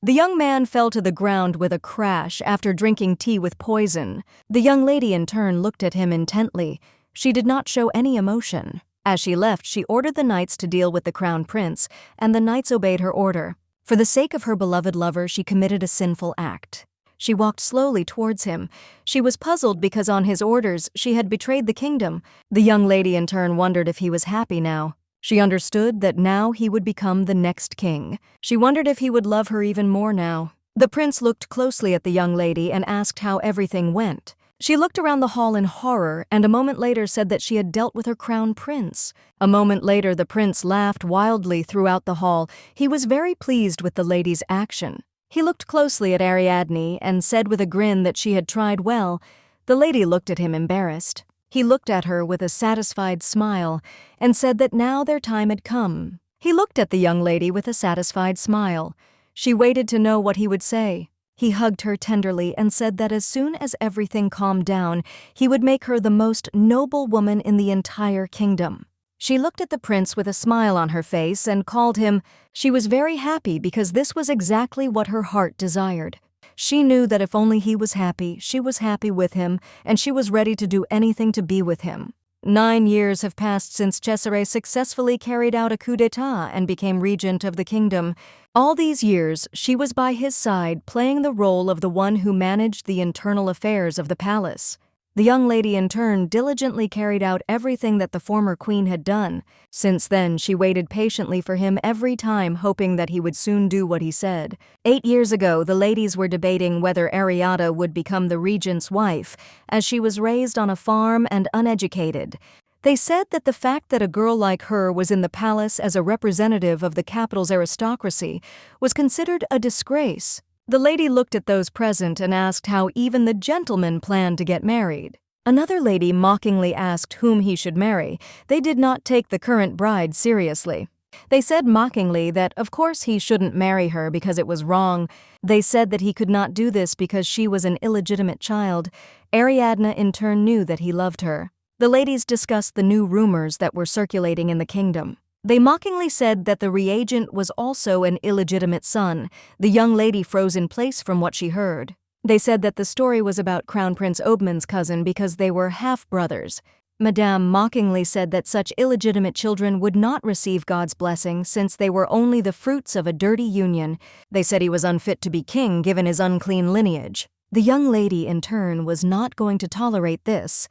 The young man fell to the ground with a crash after drinking tea with poison. The young lady in turn looked at him intently. She did not show any emotion. As she left, she ordered the knights to deal with the crown prince, and the knights obeyed her order. For the sake of her beloved lover, she committed a sinful act. She walked slowly towards him. She was puzzled because on his orders, she had betrayed the kingdom. The young lady in turn wondered if he was happy now. She understood that now he would become the next king. She wondered if he would love her even more now. The prince looked closely at the young lady and asked how everything went. She looked around the hall in horror and a moment later said that she had dealt with her crown prince. A moment later, the prince laughed wildly throughout the hall. He was very pleased with the lady's action. He looked closely at Ariadne and said with a grin that she had tried well. The lady looked at him embarrassed. He looked at her with a satisfied smile and said that now their time had come. He looked at the young lady with a satisfied smile. She waited to know what he would say. He hugged her tenderly and said that as soon as everything calmed down, he would make her the most noble woman in the entire kingdom. She looked at the prince with a smile on her face and called him. She was very happy because this was exactly what her heart desired. She knew that if only he was happy, she was happy with him, and she was ready to do anything to be with him. 9 years have passed since Cesare successfully carried out a coup d'etat and became regent of the kingdom. All these years, she was by his side, playing the role of the one who managed the internal affairs of the palace. The young lady in turn diligently carried out everything that the former queen had done. Since then, she waited patiently for him every time, hoping that he would soon do what he said. 8 years ago, the ladies were debating whether Ariadne would become the regent's wife, as she was raised on a farm and uneducated. They said that the fact that a girl like her was in the palace as a representative of the capital's aristocracy was considered a disgrace. The lady looked at those present and asked how even the gentlemen planned to get married. Another lady mockingly asked whom he should marry. They did not take the current bride seriously. They said mockingly that of course he shouldn't marry her because it was wrong. They said that he could not do this because she was an illegitimate child. Ariadne in turn knew that he loved her. The ladies discussed the new rumors that were circulating in the kingdom. They mockingly said that the regent was also an illegitimate son. The young lady froze in place from what she heard. They said that the story was about Crown Prince Oudman's cousin because they were half-brothers. Madame mockingly said that such illegitimate children would not receive God's blessing since they were only the fruits of a dirty union. They said he was unfit to be king given his unclean lineage. The young lady, in turn, was not going to tolerate this.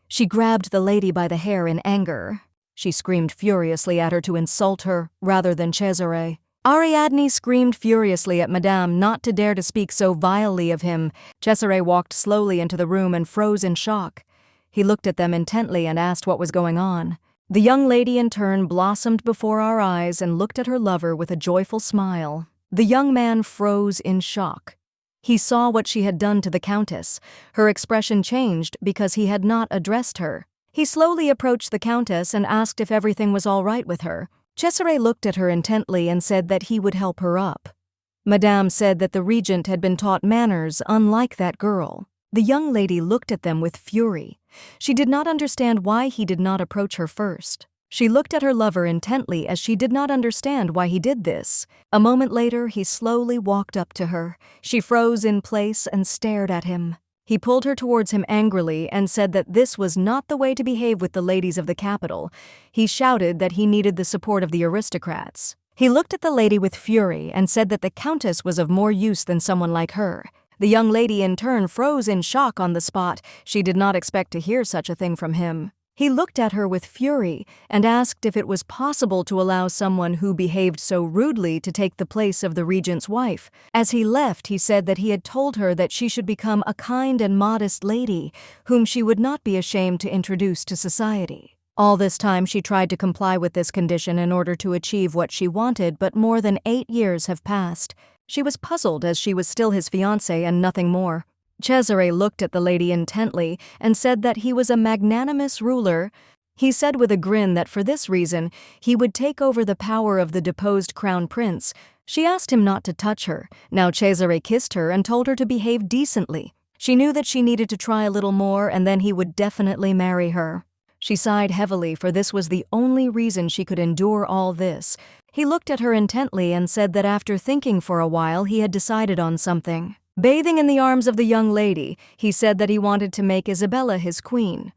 She grabbed the lady by the hair in anger. She screamed furiously at her to insult her, rather than Cesare. Ariadne screamed furiously at Madame not to dare to speak so vilely of him. Cesare walked slowly into the room and froze in shock. He looked at them intently and asked what was going on. The young lady in turn blossomed before our eyes and looked at her lover with a joyful smile. The young man froze in shock. He saw what she had done to the countess. Her expression changed because he had not addressed her. He slowly approached the countess and asked if everything was all right with her. Cesare looked at her intently and said that he would help her up. Madame said that the regent had been taught manners unlike that girl. The young lady looked at them with fury. She did not understand why he did not approach her first. She looked at her lover intently as she did not understand why he did this. A moment later, he slowly walked up to her. She froze in place and stared at him. He pulled her towards him angrily and said that this was not the way to behave with the ladies of the capital. He shouted that he needed the support of the aristocrats. He looked at the lady with fury and said that the countess was of more use than someone like her. The young lady in turn froze in shock on the spot. She did not expect to hear such a thing from him. He looked at her with fury and asked if it was possible to allow someone who behaved so rudely to take the place of the regent's wife. As he left, he said that he had told her that she should become a kind and modest lady, whom she would not be ashamed to introduce to society. All this time she tried to comply with this condition in order to achieve what she wanted, but more than 8 years have passed. She was puzzled as she was still his fiancé and nothing more. Cesare looked at the lady intently and said that he was a magnanimous ruler. He said with a grin that for this reason he would take over the power of the deposed crown prince. She asked him not to touch her. Now Cesare kissed her and told her to behave decently. She knew that she needed to try a little more and then he would definitely marry her. She sighed heavily, for this was the only reason she could endure all this. He looked at her intently and said that after thinking for a while he had decided on something. Bathing in the arms of the young lady, he said that he wanted to make Isabella his queen.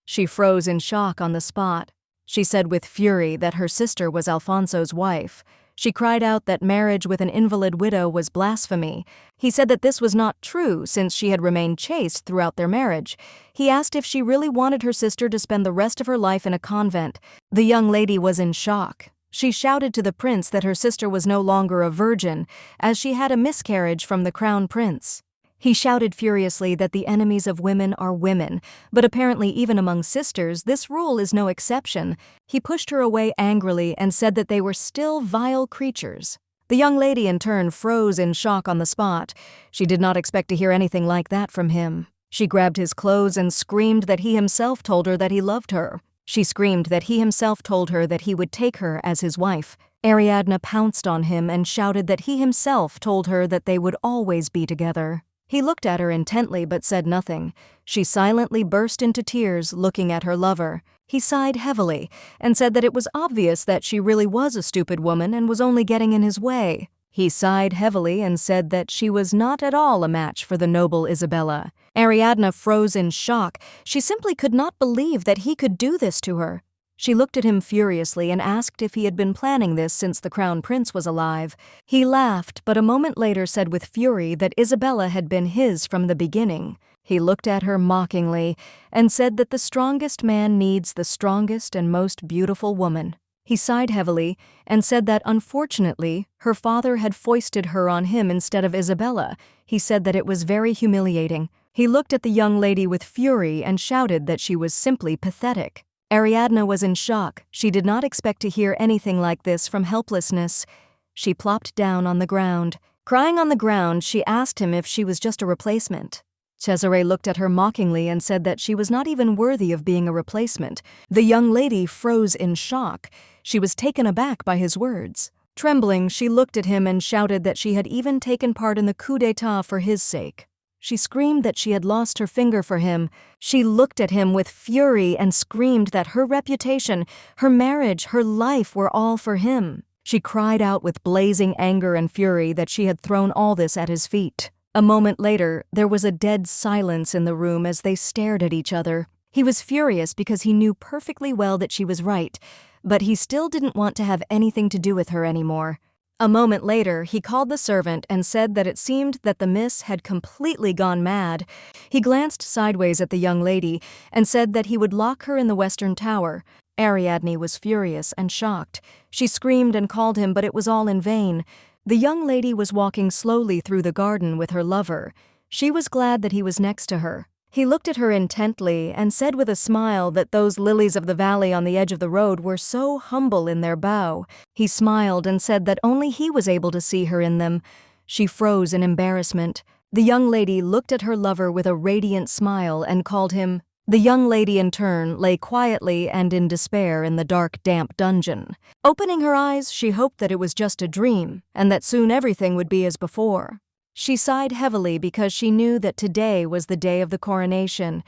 She froze in shock on the spot. She said with fury that her sister was Alfonso's wife. She cried out that marriage with an invalid widow was blasphemy. He said that this was not true since she had remained chaste throughout their marriage. He asked if she really wanted her sister to spend the rest of her life in a convent. The young lady was in shock. She shouted to the prince that her sister was no longer a virgin, as she had a miscarriage from the crown prince. He shouted furiously that the enemies of women are women, but apparently even among sisters, this rule is no exception. He pushed her away angrily and said that they were still vile creatures. The young lady in turn froze in shock on the spot. She did not expect to hear anything like that from him. She grabbed his clothes and screamed that he himself told her that he loved her. She screamed that he himself told her that he would take her as his wife. Ariadne pounced on him and shouted that he himself told her that they would always be together. He looked at her intently but said nothing. She silently burst into tears, looking at her lover. He sighed heavily and said that it was obvious that she really was a stupid woman and was only getting in his way. He sighed heavily and said that she was not at all a match for the noble Isabella. Ariadne froze in shock. She simply could not believe that he could do this to her. She looked at him furiously and asked if he had been planning this since the crown prince was alive. He laughed, but a moment later said with fury that Isabella had been his from the beginning. He looked at her mockingly and said that the strongest man needs the strongest and most beautiful woman. He sighed heavily and said that, unfortunately, her father had foisted her on him instead of Isabella. He said that it was very humiliating. He looked at the young lady with fury and shouted that she was simply pathetic. Ariadne was in shock. She did not expect to hear anything like this from helplessness. She plopped down on the ground. Crying on the ground, she asked him if she was just a replacement. Cesare looked at her mockingly and said that she was not even worthy of being a replacement. The young lady froze in shock. She was taken aback by his words. Trembling, she looked at him and shouted that she had even taken part in the coup d'état for his sake. She screamed that she had lost her finger for him. She looked at him with fury and screamed that her reputation, her marriage, her life were all for him. She cried out with blazing anger and fury that she had thrown all this at his feet. A moment later, there was a dead silence in the room as they stared at each other. He was furious because he knew perfectly well that she was right, but he still didn't want to have anything to do with her anymore. A moment later, he called the servant and said that it seemed that the miss had completely gone mad. He glanced sideways at the young lady and said that he would lock her in the western tower. Ariadne was furious and shocked. She screamed and called him, but it was all in vain. The young lady was walking slowly through the garden with her lover. She was glad that he was next to her. He looked at her intently and said with a smile that those lilies of the valley on the edge of the road were so humble in their bow. He smiled and said that only he was able to see her in them. She froze in embarrassment. The young lady looked at her lover with a radiant smile and called him. The young lady in turn lay quietly and in despair in the dark, damp dungeon. Opening her eyes, she hoped that it was just a dream and that soon everything would be as before. She sighed heavily because she knew that today was the day of the coronation.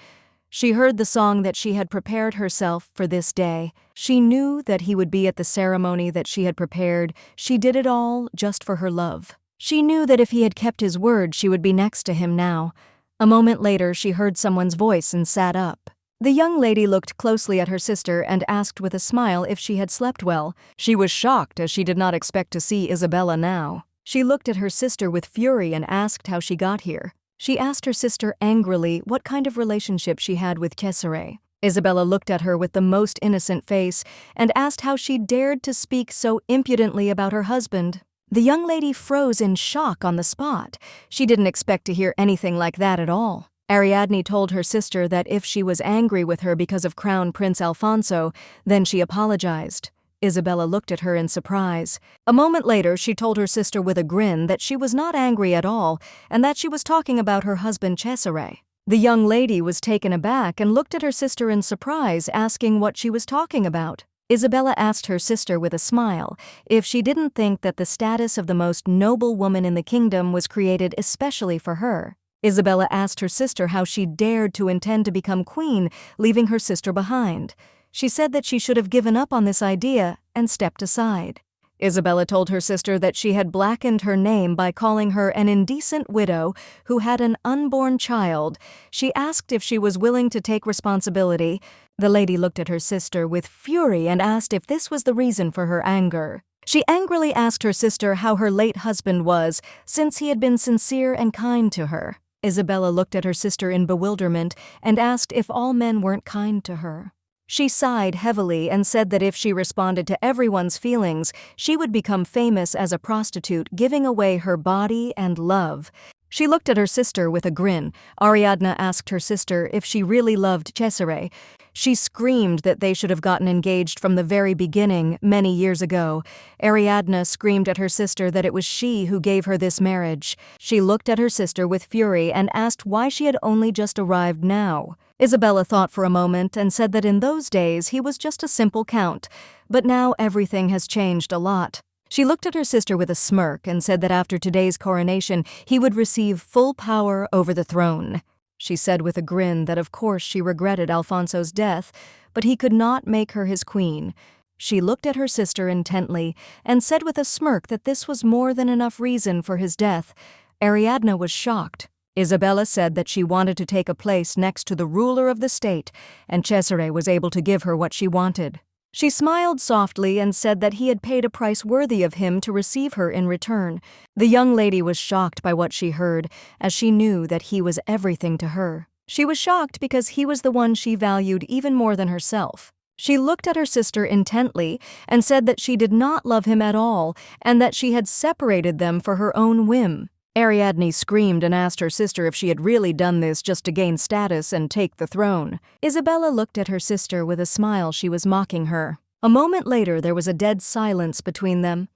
She heard the song that she had prepared herself for this day. She knew that he would be at the ceremony that she had prepared. She did it all just for her love. She knew that if he had kept his word, she would be next to him now. A moment later, she heard someone's voice and sat up. The young lady looked closely at her sister and asked with a smile if she had slept well. She was shocked as she did not expect to see Isabella now. She looked at her sister with fury and asked how she got here. She asked her sister angrily what kind of relationship she had with Cesare. Isabella looked at her with the most innocent face and asked how she dared to speak so impudently about her husband. The young lady froze in shock on the spot. She didn't expect to hear anything like that at all. Ariadne told her sister that if she was angry with her because of Crown Prince Alfonso, then she apologized. Isabella looked at her in surprise. A moment later, she told her sister with a grin that she was not angry at all and that she was talking about her husband Cesare. The young lady was taken aback and looked at her sister in surprise, asking what she was talking about. Isabella asked her sister with a smile if she didn't think that the status of the most noble woman in the kingdom was created especially for her. Isabella asked her sister how she dared to intend to become queen, leaving her sister behind. She said that she should have given up on this idea and stepped aside. Isabella told her sister that she had blackened her name by calling her an indecent widow who had an unborn child. She asked if she was willing to take responsibility. The lady looked at her sister with fury and asked if this was the reason for her anger. She angrily asked her sister how her late husband was, since he had been sincere and kind to her. Isabella looked at her sister in bewilderment and asked if all men weren't kind to her. She sighed heavily and said that if she responded to everyone's feelings, she would become famous as a prostitute, giving away her body and love. She looked at her sister with a grin. Ariadna asked her sister if she really loved Cesare. She screamed that they should have gotten engaged from the very beginning, many years ago. Ariadna screamed at her sister that it was she who gave her this marriage. She looked at her sister with fury and asked why she had only just arrived now. Isabella thought for a moment and said that in those days he was just a simple count, but now everything has changed a lot. She looked at her sister with a smirk and said that after today's coronation he would receive full power over the throne. She said with a grin that of course she regretted Alfonso's death, but he could not make her his queen. She looked at her sister intently and said with a smirk that this was more than enough reason for his death. Ariadna was shocked. Isabella said that she wanted to take a place next to the ruler of the state, and Cesare was able to give her what she wanted. She smiled softly and said that he had paid a price worthy of him to receive her in return. The young lady was shocked by what she heard, as she knew that he was everything to her. She was shocked because he was the one she valued even more than herself. She looked at her sister intently and said that she did not love him at all and that she had separated them for her own whim. Ariadne screamed and asked her sister if she had really done this just to gain status and take the throne. Isabella looked at her sister with a smile. She was mocking her. A moment later, there was a dead silence between them.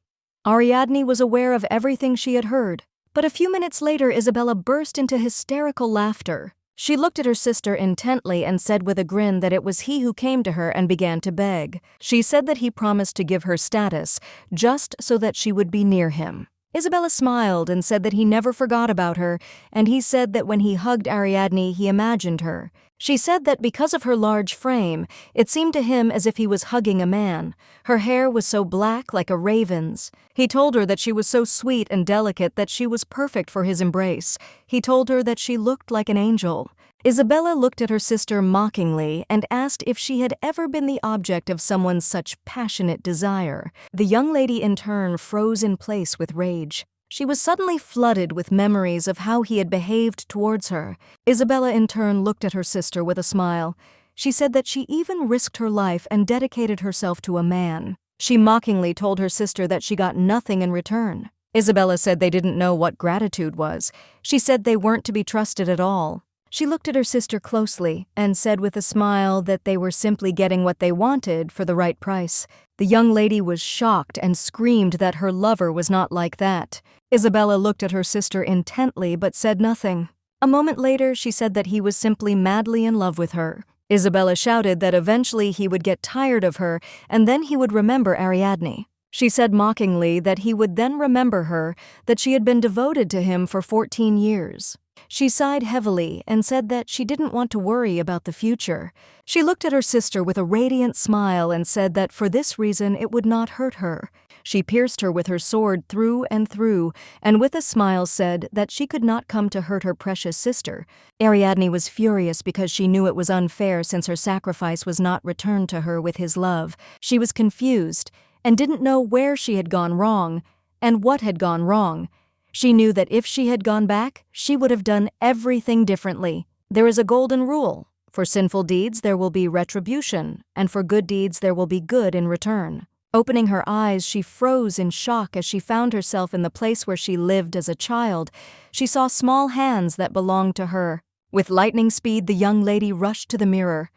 Ariadne was aware of everything she had heard, but a few minutes later, Isabella burst into hysterical laughter. She looked at her sister intently and said with a grin that it was he who came to her and began to beg. She said that he promised to give her status just so that she would be near him. Isabella smiled and said that he never forgot about her, and he said that when he hugged Ariadne, he imagined her. She said that because of her large frame, it seemed to him as if he was hugging a man. Her hair was so black like a raven's. He told her that she was so sweet and delicate that she was perfect for his embrace. He told her that she looked like an angel. Isabella looked at her sister mockingly and asked if she had ever been the object of someone's such passionate desire. The young lady in turn froze in place with rage. She was suddenly flooded with memories of how he had behaved towards her. Isabella in turn looked at her sister with a smile. She said that she even risked her life and dedicated herself to a man. She mockingly told her sister that she got nothing in return. Isabella said they didn't know what gratitude was. She said they weren't to be trusted at all. She looked at her sister closely and said with a smile that they were simply getting what they wanted for the right price. The young lady was shocked and screamed that her lover was not like that. Isabella looked at her sister intently but said nothing. A moment later, she said that he was simply madly in love with her. Isabella shouted that eventually he would get tired of her and then he would remember Ariadne. She said mockingly that he would then remember her, that she had been devoted to him for 14 years. She sighed heavily and said that she didn't want to worry about the future. She looked at her sister with a radiant smile and said that for this reason it would not hurt her. She pierced her with her sword through and with a smile said that she could not come to hurt her precious sister. Ariadne was furious because she knew it was unfair since her sacrifice was not returned to her with his love. She was confused and didn't know where she had gone wrong and what had gone wrong. She knew that if she had gone back, she would have done everything differently. There is a golden rule. For sinful deeds there will be retribution, and for good deeds there will be good in return. Opening her eyes, she froze in shock as she found herself in the place where she lived as a child. She saw small hands that belonged to her. With lightning speed, the young lady rushed to the mirror.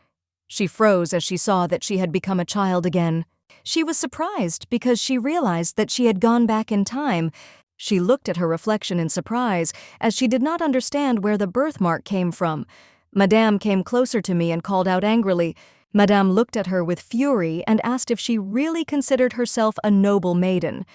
She froze as she saw that she had become a child again. She was surprised because she realized that she had gone back in time. She looked at her reflection in surprise, as she did not understand where the birthmark came from. Madame came closer to me and called out angrily. Madame looked at her with fury and asked if she really considered herself a noble maiden.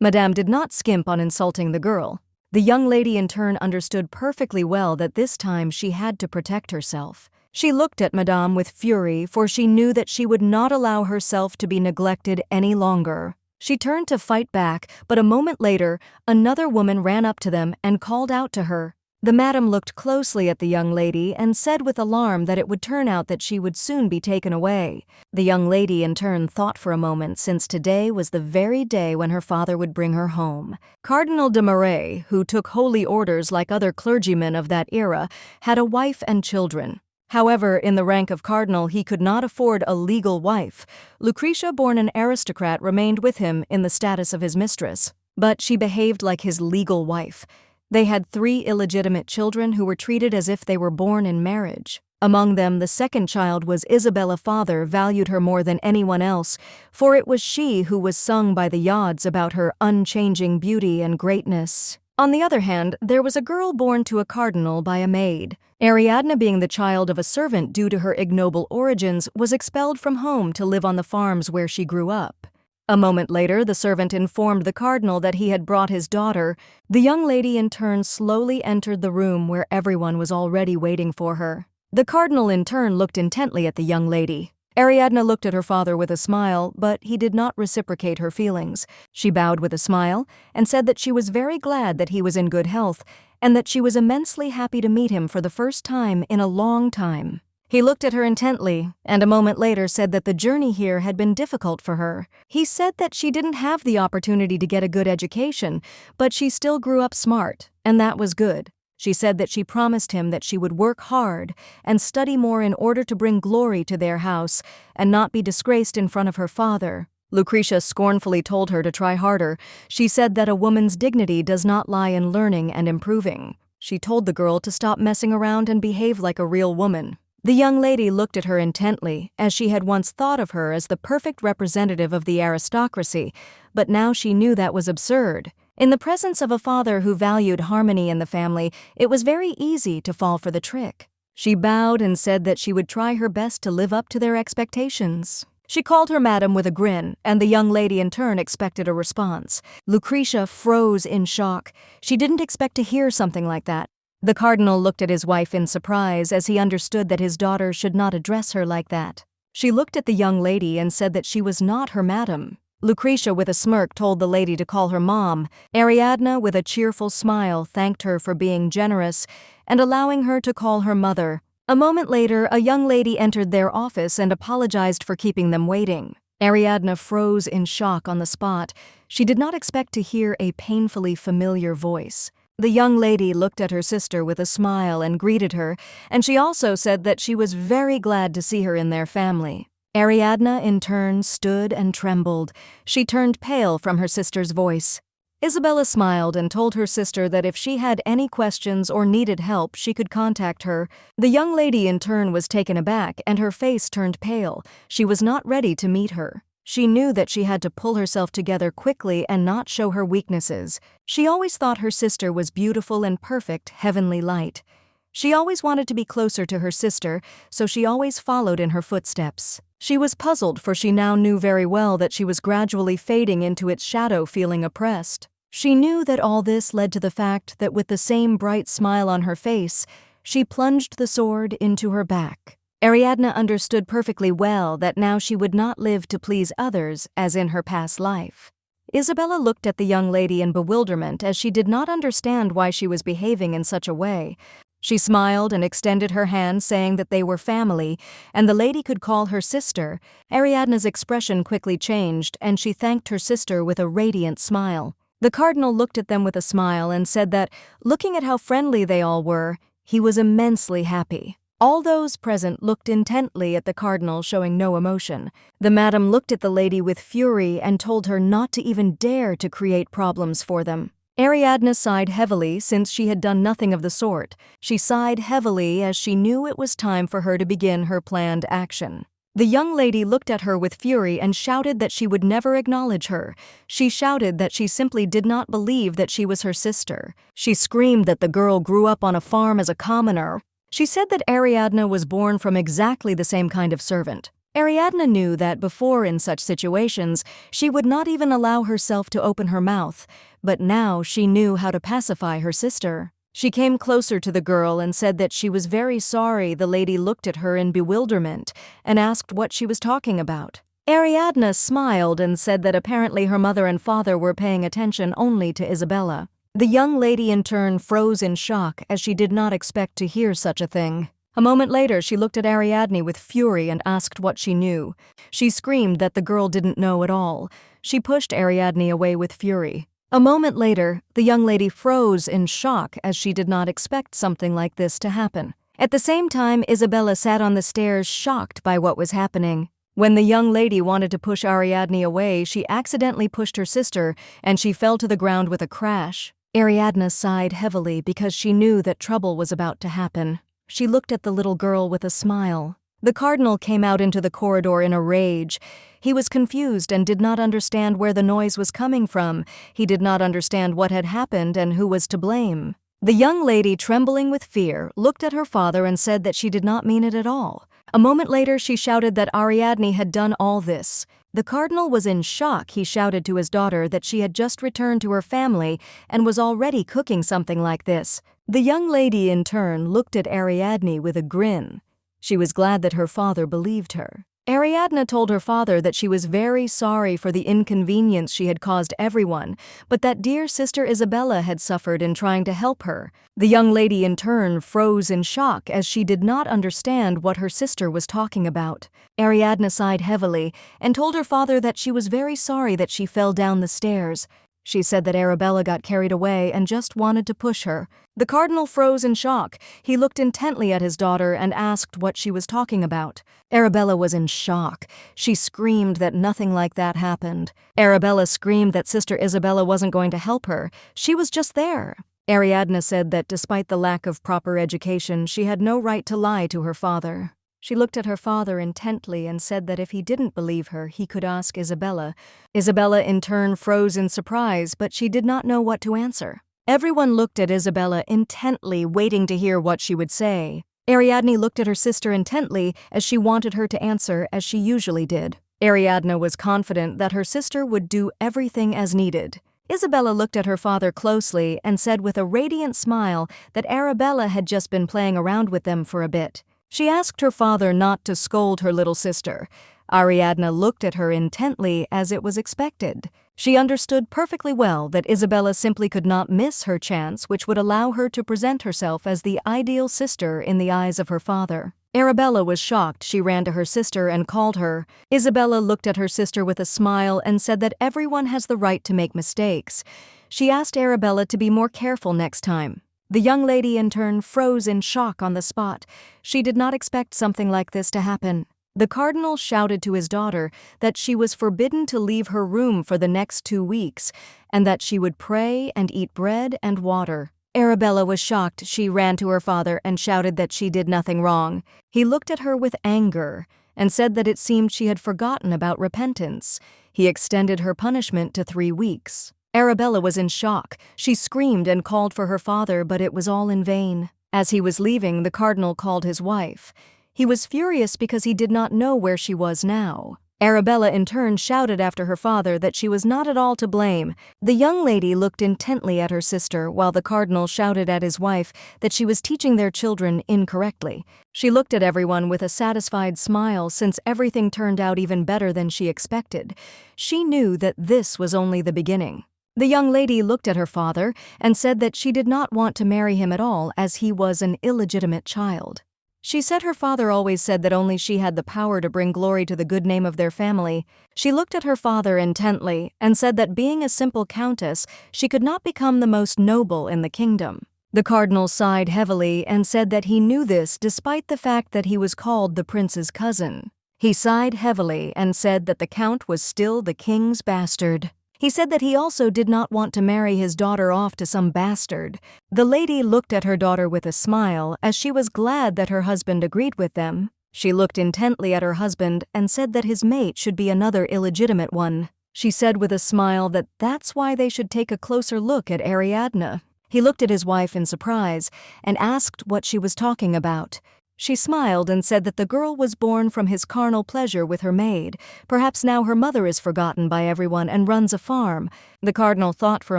Madame did not skimp on insulting the girl. The young lady in turn understood perfectly well that this time she had to protect herself. She looked at Madame with fury, for she knew that she would not allow herself to be neglected any longer. She turned to fight back, but a moment later, another woman ran up to them and called out to her. The madam looked closely at the young lady and said with alarm that it would turn out that she would soon be taken away. The young lady in turn thought for a moment, since today was the very day when her father would bring her home. Cardinal de Marais, who took holy orders like other clergymen of that era, had a wife and children. However, in the rank of cardinal, he could not afford a legal wife. Lucretia, born an aristocrat, remained with him in the status of his mistress, but she behaved like his legal wife. They had 3 illegitimate children who were treated as if they were born in marriage. Among them, the second child was Isabella. Father valued her more than anyone else, for it was she who was sung by the Yods about her unchanging beauty and greatness. On the other hand, there was a girl born to a cardinal by a maid. Ariadne, being the child of a servant due to her ignoble origins, was expelled from home to live on the farms where she grew up. A moment later, the servant informed the cardinal that he had brought his daughter. The young lady in turn slowly entered the room where everyone was already waiting for her. The cardinal in turn looked intently at the young lady. Ariadne looked at her father with a smile, but he did not reciprocate her feelings. She bowed with a smile and said that she was very glad that he was in good health and that she was immensely happy to meet him for the first time in a long time. He looked at her intently, and a moment later said that the journey here had been difficult for her. He said that she didn't have the opportunity to get a good education, but she still grew up smart, and that was good. She said that she promised him that she would work hard and study more in order to bring glory to their house and not be disgraced in front of her father. Lucretia scornfully told her to try harder. She said that a woman's dignity does not lie in learning and improving. She told the girl to stop messing around and behave like a real woman. The young lady looked at her intently, as she had once thought of her as the perfect representative of the aristocracy, but now she knew that was absurd. In the presence of a father who valued harmony in the family, it was very easy to fall for the trick. She bowed and said that she would try her best to live up to their expectations. She called her madam with a grin, and the young lady in turn expected a response. Lucretia froze in shock. She didn't expect to hear something like that. The cardinal looked at his wife in surprise as he understood that his daughter should not address her like that. She looked at the young lady and said that she was not her madam. Lucretia, with a smirk, told the lady to call her mom. Ariadne, with a cheerful smile, thanked her for being generous and allowing her to call her mother. A moment later, a young lady entered their office and apologized for keeping them waiting. Ariadne froze in shock on the spot. She did not expect to hear a painfully familiar voice. The young lady looked at her sister with a smile and greeted her, and she also said that she was very glad to see her in their family. Ariadne, in turn, stood and trembled. She turned pale from her sister's voice. Isabella smiled and told her sister that if she had any questions or needed help, she could contact her. The young lady, in turn, was taken aback, and her face turned pale. She was not ready to meet her. She knew that she had to pull herself together quickly and not show her weaknesses. She always thought her sister was beautiful and perfect, heavenly light. She always wanted to be closer to her sister, so she always followed in her footsteps. She was puzzled, for she now knew very well that she was gradually fading into its shadow, feeling oppressed. She knew that all this led to the fact that with the same bright smile on her face, she plunged the sword into her back. Ariadne understood perfectly well that now she would not live to please others as in her past life. Isabella looked at the young lady in bewilderment, as she did not understand why she was behaving in such a way. She smiled and extended her hand, saying that they were family, and the lady could call her sister. Ariadne's expression quickly changed, and she thanked her sister with a radiant smile. The cardinal looked at them with a smile and said that, looking at how friendly they all were, he was immensely happy. All those present looked intently at the cardinal, showing no emotion. The madam looked at the lady with fury and told her not to even dare to create problems for them. Ariadne sighed heavily, since she had done nothing of the sort. She sighed heavily as she knew it was time for her to begin her planned action. The young lady looked at her with fury and shouted that she would never acknowledge her. She shouted that she simply did not believe that she was her sister. She screamed that the girl grew up on a farm as a commoner. She said that Ariadne was born from exactly the same kind of servant. Ariadne knew that before, in such situations, she would not even allow herself to open her mouth, but now she knew how to pacify her sister. She came closer to the girl and said that she was very sorry. The lady looked at her in bewilderment and asked what she was talking about. Ariadne smiled and said that apparently her mother and father were paying attention only to Isabella. The young lady in turn froze in shock as she did not expect to hear such a thing. A moment later, she looked at Ariadne with fury and asked what she knew. She screamed that the girl didn't know at all. She pushed Ariadne away with fury. A moment later, the young lady froze in shock as she did not expect something like this to happen. At the same time, Isabella sat on the stairs shocked by what was happening. When the young lady wanted to push Ariadne away, she accidentally pushed her sister and she fell to the ground with a crash. Ariadne sighed heavily because she knew that trouble was about to happen. She looked at the little girl with a smile. The cardinal came out into the corridor in a rage. He was confused and did not understand where the noise was coming from. He did not understand what had happened and who was to blame. The young lady, trembling with fear, looked at her father and said that she did not mean it at all. A moment later, she shouted that Ariadne had done all this. The cardinal was in shock. He shouted to his daughter that she had just returned to her family and was already cooking something like this. The young lady, in turn, looked at Ariadne with a grin. She was glad that her father believed her. Ariadne told her father that she was very sorry for the inconvenience she had caused everyone, but that dear sister Isabella had suffered in trying to help her. The young lady in turn froze in shock as she did not understand what her sister was talking about. Ariadne sighed heavily and told her father that she was very sorry that she fell down the stairs. She said that Arabella got carried away and just wanted to push her. The cardinal froze in shock. He looked intently at his daughter and asked what she was talking about. Arabella was in shock. She screamed that nothing like that happened. Arabella screamed that Sister Isabella wasn't going to help her. She was just there. Ariadne said that despite the lack of proper education, she had no right to lie to her father. She looked at her father intently and said that if he didn't believe her, he could ask Isabella. Isabella in turn froze in surprise, but she did not know what to answer. Everyone looked at Isabella intently, waiting to hear what she would say. Ariadne looked at her sister intently as she wanted her to answer as she usually did. Ariadne was confident that her sister would do everything as needed. Isabella looked at her father closely and said with a radiant smile that Arabella had just been playing around with them for a bit. She asked her father not to scold her little sister. Ariadne looked at her intently as it was expected. She understood perfectly well that Isabella simply could not miss her chance, which would allow her to present herself as the ideal sister in the eyes of her father. Arabella was shocked. She ran to her sister and called her. Isabella looked at her sister with a smile and said that everyone has the right to make mistakes. She asked Arabella to be more careful next time. The young lady in turn froze in shock on the spot. She did not expect something like this to happen. The cardinal shouted to his daughter that she was forbidden to leave her room for the next 2 weeks, and that she would pray and eat bread and water. Arabella was shocked. She ran to her father and shouted that she did nothing wrong. He looked at her with anger and said that it seemed she had forgotten about repentance. He extended her punishment to 3 weeks. Arabella was in shock. She screamed and called for her father, but it was all in vain. As he was leaving, the cardinal called his wife. He was furious because he did not know where she was now. Arabella in turn shouted after her father that she was not at all to blame. The young lady looked intently at her sister while the cardinal shouted at his wife that she was teaching their children incorrectly. She looked at everyone with a satisfied smile since everything turned out even better than she expected. She knew that this was only the beginning. The young lady looked at her father and said that she did not want to marry him at all as he was an illegitimate child. She said her father always said that only she had the power to bring glory to the good name of their family. She looked at her father intently and said that being a simple countess, she could not become the most noble in the kingdom. The cardinal sighed heavily and said that he knew this despite the fact that he was called the prince's cousin. He sighed heavily and said that the count was still the king's bastard. He said that he also did not want to marry his daughter off to some bastard. The lady looked at her daughter with a smile as she was glad that her husband agreed with them. She looked intently at her husband and said that his mate should be another illegitimate one. She said with a smile that that's why they should take a closer look at Ariadne. He looked at his wife in surprise and asked what she was talking about. She smiled and said that the girl was born from his carnal pleasure with her maid. Perhaps now her mother is forgotten by everyone and runs a farm. The cardinal thought for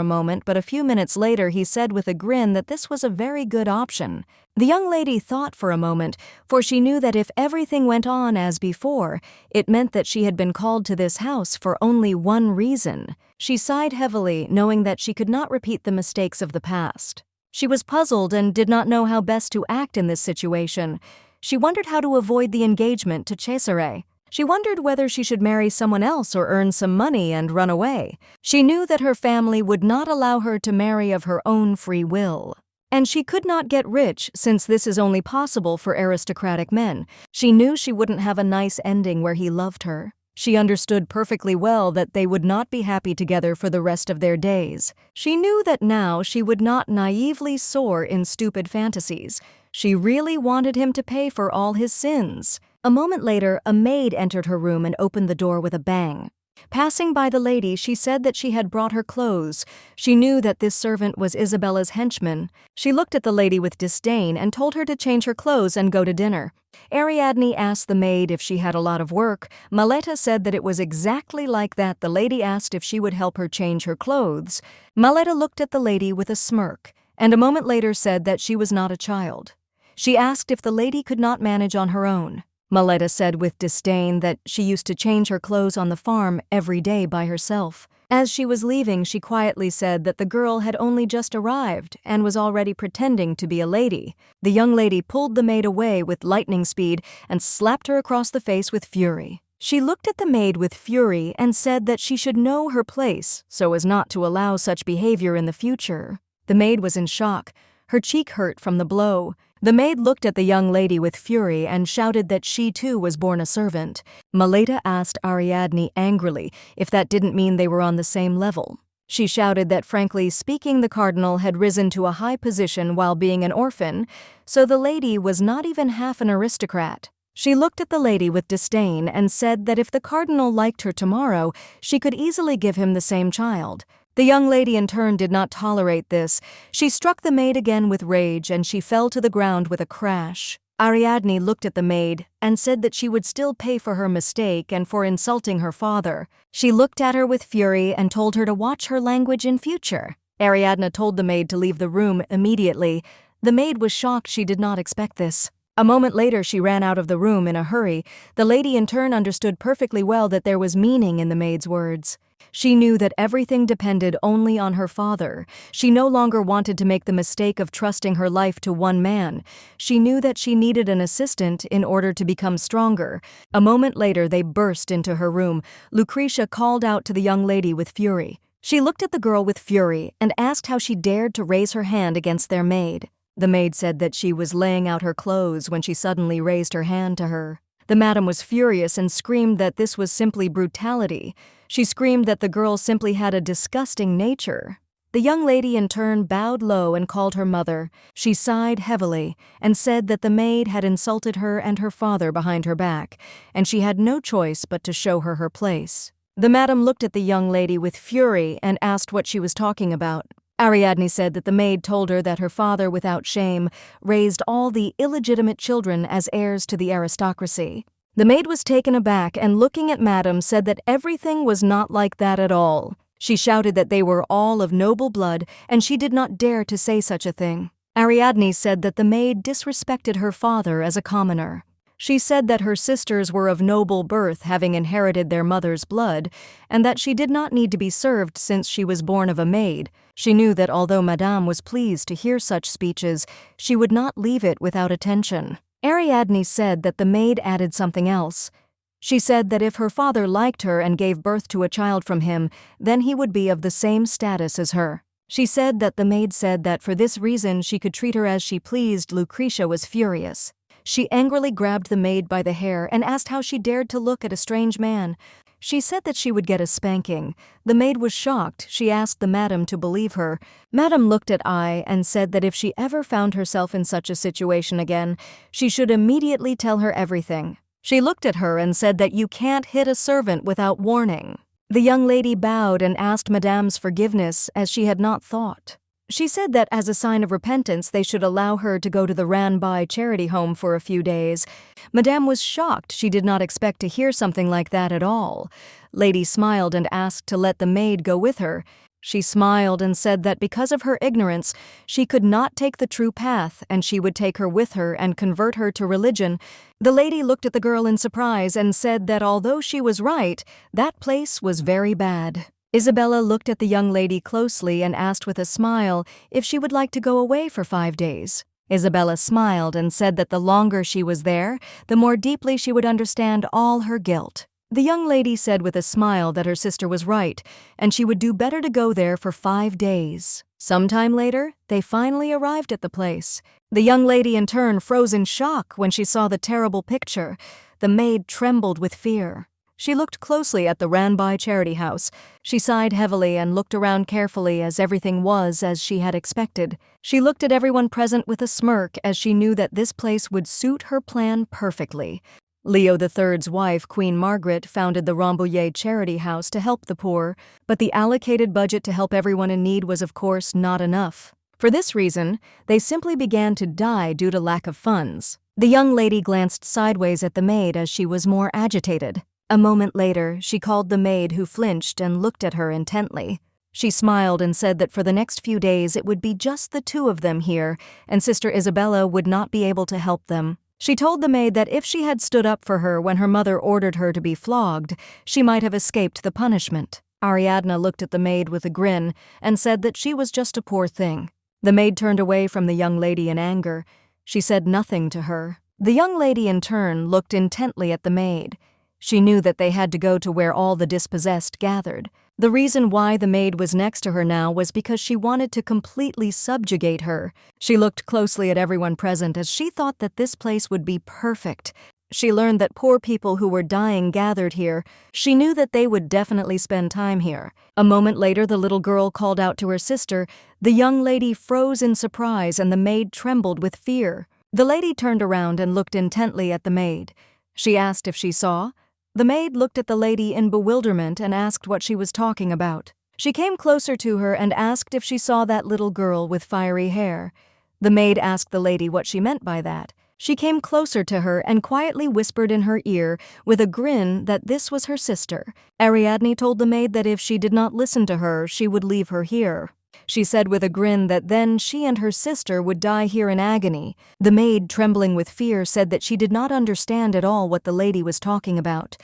a moment, but a few minutes later he said with a grin that this was a very good option. The young lady thought for a moment, for she knew that if everything went on as before, it meant that she had been called to this house for only one reason. She sighed heavily, knowing that she could not repeat the mistakes of the past. She was puzzled and did not know how best to act in this situation. She wondered how to avoid the engagement to Cesare. She wondered whether she should marry someone else or earn some money and run away. She knew that her family would not allow her to marry of her own free will. And she could not get rich, since this is only possible for aristocratic men. She knew she wouldn't have a nice ending where he loved her. She understood perfectly well that they would not be happy together for the rest of their days. She knew that now she would not naively soar in stupid fantasies. She really wanted him to pay for all his sins. A moment later, a maid entered her room and opened the door with a bang. Passing by the lady, she said that she had brought her clothes. She knew that this servant was Isabella's henchman. She looked at the lady with disdain and told her to change her clothes and go to dinner. Ariadne asked the maid if she had a lot of work. Maletta said that it was exactly like that. The lady asked if she would help her change her clothes. Maletta looked at the lady with a smirk, and a moment later said that she was not a child. She asked if the lady could not manage on her own. Maletta said with disdain that she used to change her clothes on the farm every day by herself. As she was leaving, she quietly said that the girl had only just arrived and was already pretending to be a lady. The young lady pulled the maid away with lightning speed and slapped her across the face with fury. She looked at the maid with fury and said that she should know her place so as not to allow such behavior in the future. The maid was in shock. Her cheek hurt from the blow. The maid looked at the young lady with fury and shouted that she too was born a servant. Maletta asked Ariadne angrily if that didn't mean they were on the same level. She shouted that frankly speaking the cardinal had risen to a high position while being an orphan, so the lady was not even half an aristocrat. She looked at the lady with disdain and said that if the cardinal liked her tomorrow, she could easily give him the same child. The young lady in turn did not tolerate this. She struck the maid again with rage, and she fell to the ground with a crash. Ariadne looked at the maid and said that she would still pay for her mistake and for insulting her father. She looked at her with fury and told her to watch her language in future. Ariadne told the maid to leave the room immediately. The maid was shocked. She did not expect this. A moment later, she ran out of the room in a hurry. The lady in turn understood perfectly well that there was meaning in the maid's words. She knew that everything depended only on her father. She no longer wanted to make the mistake of trusting her life to one man. She knew that she needed an assistant in order to become stronger. A moment later, they burst into her room. Lucretia called out to the young lady with fury. She looked at the girl with fury and asked how she dared to raise her hand against their maid. The maid said that she was laying out her clothes when she suddenly raised her hand to her. The madam was furious and screamed that this was simply brutality. She screamed that the girl simply had a disgusting nature. The young lady in turn bowed low and called her mother. She sighed heavily and said that the maid had insulted her and her father behind her back, and she had no choice but to show her her place. The madam looked at the young lady with fury and asked what she was talking about. Ariadne said that the maid told her that her father, without shame, raised all the illegitimate children as heirs to the aristocracy. The maid was taken aback and, looking at Madame, said that everything was not like that at all. She shouted that they were all of noble blood, and she did not dare to say such a thing. Ariadne said that the maid disrespected her father as a commoner. She said that her sisters were of noble birth, having inherited their mother's blood, and that she did not need to be served since she was born of a maid. She knew that although Madame was pleased to hear such speeches, she would not leave it without attention. Ariadne said that the maid added something else. She said that if her father liked her and gave birth to a child from him, then he would be of the same status as her. She said that the maid said that for this reason she could treat her as she pleased. Lucretia was furious. She angrily grabbed the maid by the hair and asked how she dared to look at a strange man. She said that she would get a spanking. The maid was shocked. She asked the madam to believe her. Madam looked at I and said that if she ever found herself in such a situation again, she should immediately tell her everything. She looked at her and said that you can't hit a servant without warning. The young lady bowed and asked Madame's forgiveness as she had not thought. She said that as a sign of repentance they should allow her to go to the ran-by charity home for a few days. Madame was shocked. She did not expect to hear something like that at all. Lady smiled and asked to let the maid go with her. She smiled and said that because of her ignorance, she could not take the true path and she would take her with her and convert her to religion. The lady looked at the girl in surprise and said that although she was right, that place was very bad. Isabella looked at the young lady closely and asked with a smile if she would like to go away for 5 days. Isabella smiled and said that the longer she was there, the more deeply she would understand all her guilt. The young lady said with a smile that her sister was right, and she would do better to go there for 5 days. Sometime later, they finally arrived at the place. The young lady in turn froze in shock when she saw the terrible picture. The maid trembled with fear. She looked closely at the ran-by charity house. She sighed heavily and looked around carefully as everything was as she had expected. She looked at everyone present with a smirk as she knew that this place would suit her plan perfectly. Leo III's wife, Queen Margaret, founded the Rambouillet Charity House to help the poor, but the allocated budget to help everyone in need was of course not enough. For this reason, they simply began to die due to lack of funds. The young lady glanced sideways at the maid as she was more agitated. A moment later, she called the maid who flinched and looked at her intently. She smiled and said that for the next few days it would be just the two of them here, and Sister Isabella would not be able to help them. She told the maid that if she had stood up for her when her mother ordered her to be flogged, she might have escaped the punishment. Ariadne looked at the maid with a grin and said that she was just a poor thing. The maid turned away from the young lady in anger. She said nothing to her. The young lady in turn looked intently at the maid. She knew that they had to go to where all the dispossessed gathered. The reason why the maid was next to her now was because she wanted to completely subjugate her. She looked closely at everyone present as she thought that this place would be perfect. She learned that poor people who were dying gathered here. She knew that they would definitely spend time here. A moment later, the little girl called out to her sister. The young lady froze in surprise and the maid trembled with fear. The lady turned around and looked intently at the maid. She asked if she saw. The maid looked at the lady in bewilderment and asked what she was talking about. She came closer to her and asked if she saw that little girl with fiery hair. The maid asked the lady what she meant by that. She came closer to her and quietly whispered in her ear with a grin that this was her sister. Ariadne told the maid that if she did not listen to her, she would leave her here. She said with a grin that then she and her sister would die here in agony. The maid, trembling with fear, said that she did not understand at all what the lady was talking about.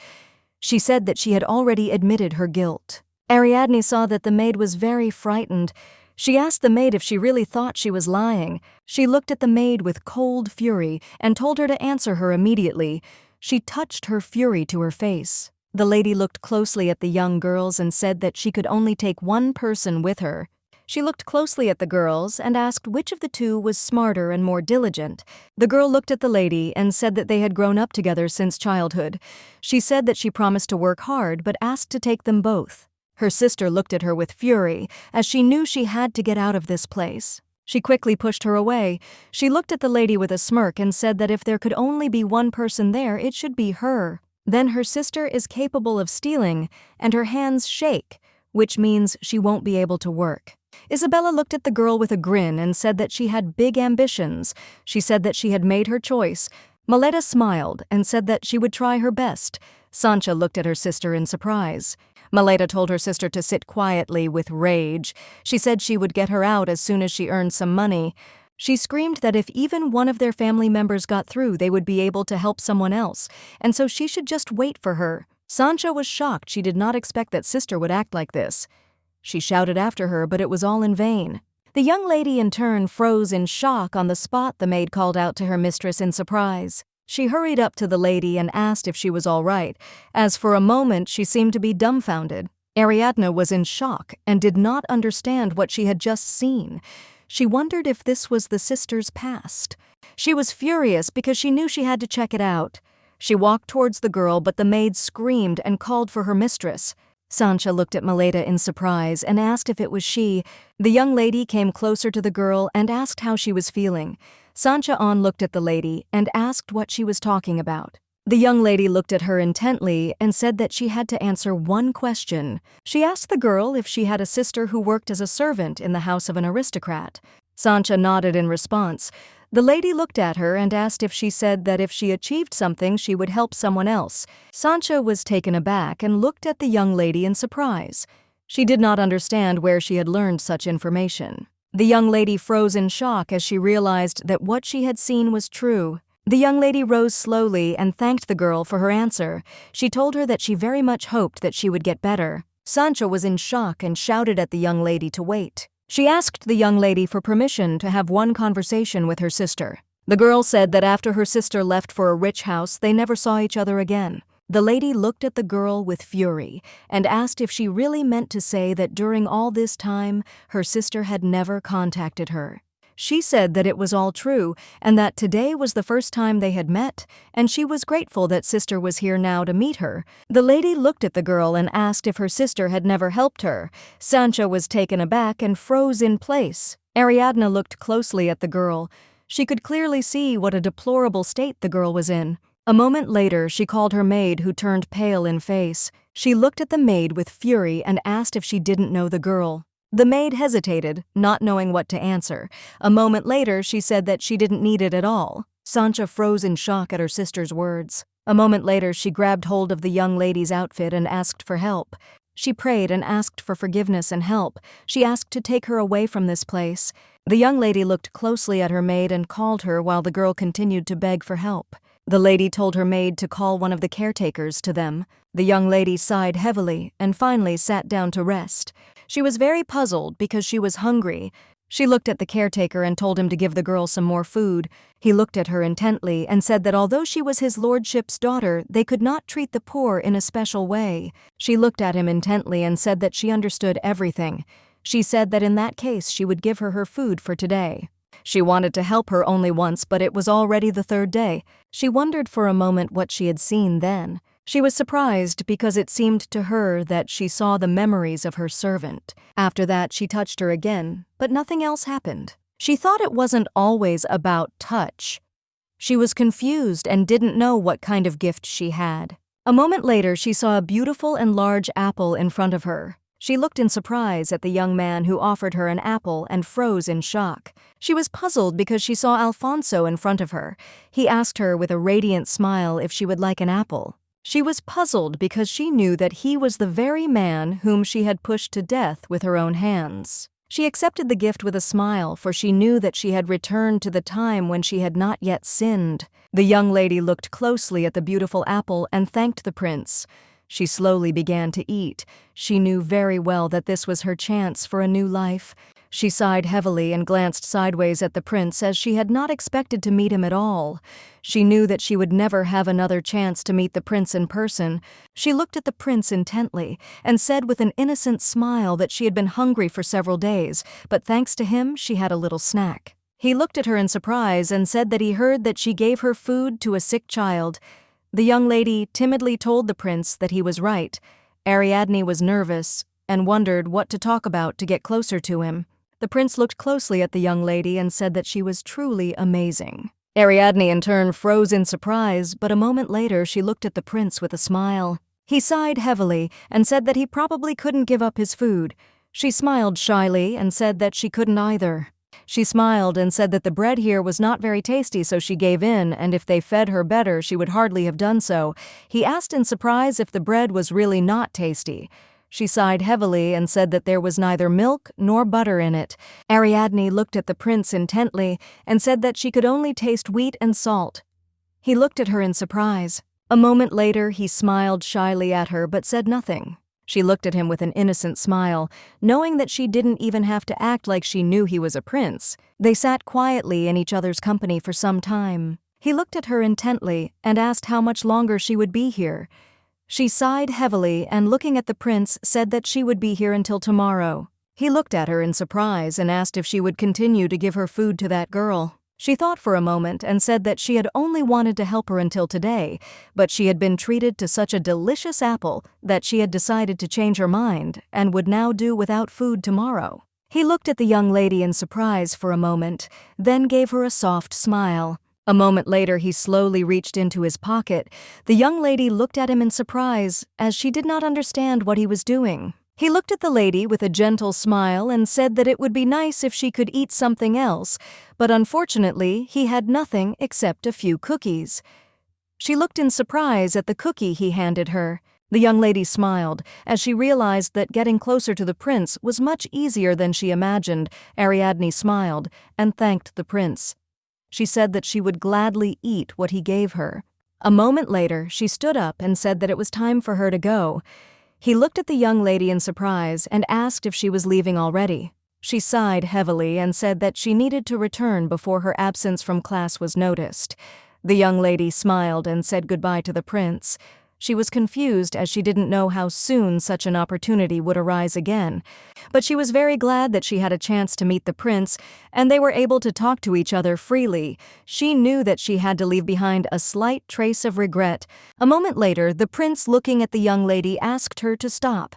She said that she had already admitted her guilt. Ariadne saw that the maid was very frightened. She asked the maid if she really thought she was lying. She looked at the maid with cold fury and told her to answer her immediately. She touched her fury to her face. The lady looked closely at the young girls and said that she could only take one person with her. She looked closely at the girls and asked which of the two was smarter and more diligent. The girl looked at the lady and said that they had grown up together since childhood. She said that she promised to work hard but asked to take them both. Her sister looked at her with fury as she knew she had to get out of this place. She quickly pushed her away. She looked at the lady with a smirk and said that if there could only be one person there, it should be her. Then her sister is capable of stealing and her hands shake, which means she won't be able to work. Isabella looked at the girl with a grin and said that she had big ambitions. She said that she had made her choice. Maleta smiled and said that she would try her best. Sancha looked at her sister in surprise. Maleta told her sister to sit quietly with rage. She said she would get her out as soon as she earned some money. She screamed that if even one of their family members got through, they would be able to help someone else, and so she should just wait for her. Sancha was shocked. She did not expect that sister would act like this. She shouted after her, but it was all in vain. The young lady in turn froze in shock on the spot. The maid called out to her mistress in surprise. She hurried up to the lady and asked if she was all right, as for a moment she seemed to be dumbfounded. Ariadne was in shock and did not understand what she had just seen. She wondered if this was the sister's past. She was furious because she knew she had to check it out. She walked towards the girl, but the maid screamed and called for her mistress. Sancha looked at Maleta in surprise and asked if it was she. The young lady came closer to the girl and asked how she was feeling. Sancha looked at the lady and asked what she was talking about. The young lady looked at her intently and said that she had to answer one question. She asked the girl if she had a sister who worked as a servant in the house of an aristocrat. Sancha nodded in response. The lady looked at her and asked if she said that if she achieved something she would help someone else. Sancha was taken aback and looked at the young lady in surprise. She did not understand where she had learned such information. The young lady froze in shock as she realized that what she had seen was true. The young lady rose slowly and thanked the girl for her answer. She told her that she very much hoped that she would get better. Sancha was in shock and shouted at the young lady to wait. She asked the young lady for permission to have one conversation with her sister. The girl said that after her sister left for a rich house, they never saw each other again. The lady looked at the girl with fury and asked if she really meant to say that during all this time, her sister had never contacted her. She said that it was all true and that today was the first time they had met, and she was grateful that sister was here now to meet her. The lady looked at the girl and asked if her sister had never helped her. Sancha was taken aback and froze in place. Ariadne looked closely at the girl. She could clearly see what a deplorable state the girl was in. A moment later, she called her maid, who turned pale in face. She looked at the maid with fury and asked if she didn't know the girl. The maid hesitated, not knowing what to answer. A moment later, she said that she didn't need it at all. Sancha froze in shock at her sister's words. A moment later, she grabbed hold of the young lady's outfit and asked for help. She prayed and asked for forgiveness and help. She asked to take her away from this place. The young lady looked closely at her maid and called her while the girl continued to beg for help. The lady told her maid to call one of the caretakers to them. The young lady sighed heavily and finally sat down to rest. She was very puzzled because she was hungry. She looked at the caretaker and told him to give the girl some more food. He looked at her intently and said that although she was his lordship's daughter, they could not treat the poor in a special way. She looked at him intently and said that she understood everything. She said that in that case she would give her food for today. She wanted to help her only once, but it was already the third day. She wondered for a moment what she had seen then. She was surprised because it seemed to her that she saw the memories of her servant. After that, she touched her again, but nothing else happened. She thought it wasn't always about touch. She was confused and didn't know what kind of gift she had. A moment later, she saw a beautiful and large apple in front of her. She looked in surprise at the young man who offered her an apple and froze in shock. She was puzzled because she saw Alfonso in front of her. He asked her with a radiant smile if she would like an apple. She was puzzled because she knew that he was the very man whom she had pushed to death with her own hands. She accepted the gift with a smile, for she knew that she had returned to the time when she had not yet sinned. The young lady looked closely at the beautiful apple and thanked the prince. She slowly began to eat. She knew very well that this was her chance for a new life. She sighed heavily and glanced sideways at the prince as she had not expected to meet him at all. She knew that she would never have another chance to meet the prince in person. She looked at the prince intently and said with an innocent smile that she had been hungry for several days, but thanks to him she had a little snack. He looked at her in surprise and said that he heard that she gave her food to a sick child. The young lady timidly told the prince that he was right. Ariadne was nervous and wondered what to talk about to get closer to him. The prince looked closely at the young lady and said that she was truly amazing. Ariadne in turn froze in surprise, but a moment later she looked at the prince with a smile. He sighed heavily and said that he probably couldn't give up his food. She smiled shyly and said that she couldn't either. She smiled and said that the bread here was not very tasty, so she gave in, and if they fed her better, she would hardly have done so. He asked in surprise if the bread was really not tasty. She sighed heavily and said that there was neither milk nor butter in it. Ariadne looked at the prince intently and said that she could only taste wheat and salt. He looked at her in surprise. A moment later, he smiled shyly at her but said nothing. She looked at him with an innocent smile, knowing that she didn't even have to act like she knew he was a prince. They sat quietly in each other's company for some time. He looked at her intently and asked how much longer she would be here. She sighed heavily and, looking at the prince, said that she would be here until tomorrow. He looked at her in surprise and asked if she would continue to give her food to that girl. She thought for a moment and said that she had only wanted to help her until today, but she had been treated to such a delicious apple that she had decided to change her mind and would now do without food tomorrow. He looked at the young lady in surprise for a moment, then gave her a soft smile. A moment later, he slowly reached into his pocket. The young lady looked at him in surprise, as she did not understand what he was doing. He looked at the lady with a gentle smile and said that it would be nice if she could eat something else, but unfortunately, he had nothing except a few cookies. She looked in surprise at the cookie he handed her. The young lady smiled, as she realized that getting closer to the prince was much easier than she imagined. Ariadne smiled and thanked the prince. She said that she would gladly eat what he gave her. A moment later, she stood up and said that it was time for her to go. He looked at the young lady in surprise and asked if she was leaving already. She sighed heavily and said that she needed to return before her absence from class was noticed. The young lady smiled and said goodbye to the prince. She was confused as she didn't know how soon such an opportunity would arise again. But she was very glad that she had a chance to meet the prince, and they were able to talk to each other freely. She knew that she had to leave behind a slight trace of regret. A moment later, the prince, looking at the young lady, asked her to stop.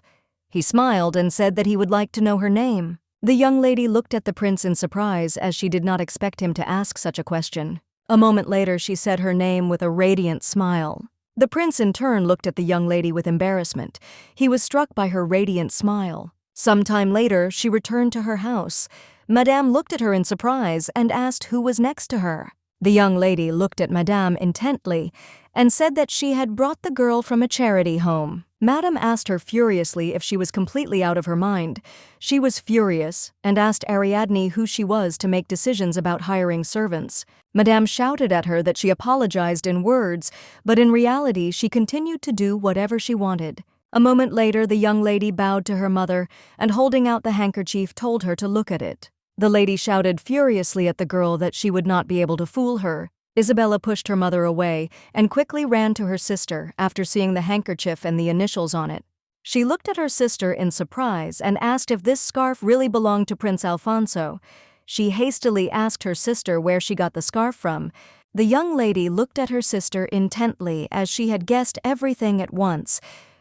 He smiled and said that he would like to know her name. The young lady looked at the prince in surprise, as she did not expect him to ask such a question. A moment later, she said her name with a radiant smile. The prince in turn looked at the young lady with embarrassment. He was struck by her radiant smile. Some time later, she returned to her house. Madame looked at her in surprise and asked who was next to her. The young lady looked at Madame intently and said that she had brought the girl from a charity home. Madame asked her furiously if she was completely out of her mind. She was furious and asked Ariadne who she was to make decisions about hiring servants. Madame shouted at her that she apologized in words, but in reality she continued to do whatever she wanted. A moment later, the young lady bowed to her mother and, holding out the handkerchief, told her to look at it. The lady shouted furiously at the girl that she would not be able to fool her. Isabella pushed her mother away and quickly ran to her sister after seeing the handkerchief and the initials on it. She looked at her sister in surprise and asked if this scarf really belonged to Prince Alfonso. She hastily asked her sister where she got the scarf from. The young lady looked at her sister intently, as she had guessed everything at once.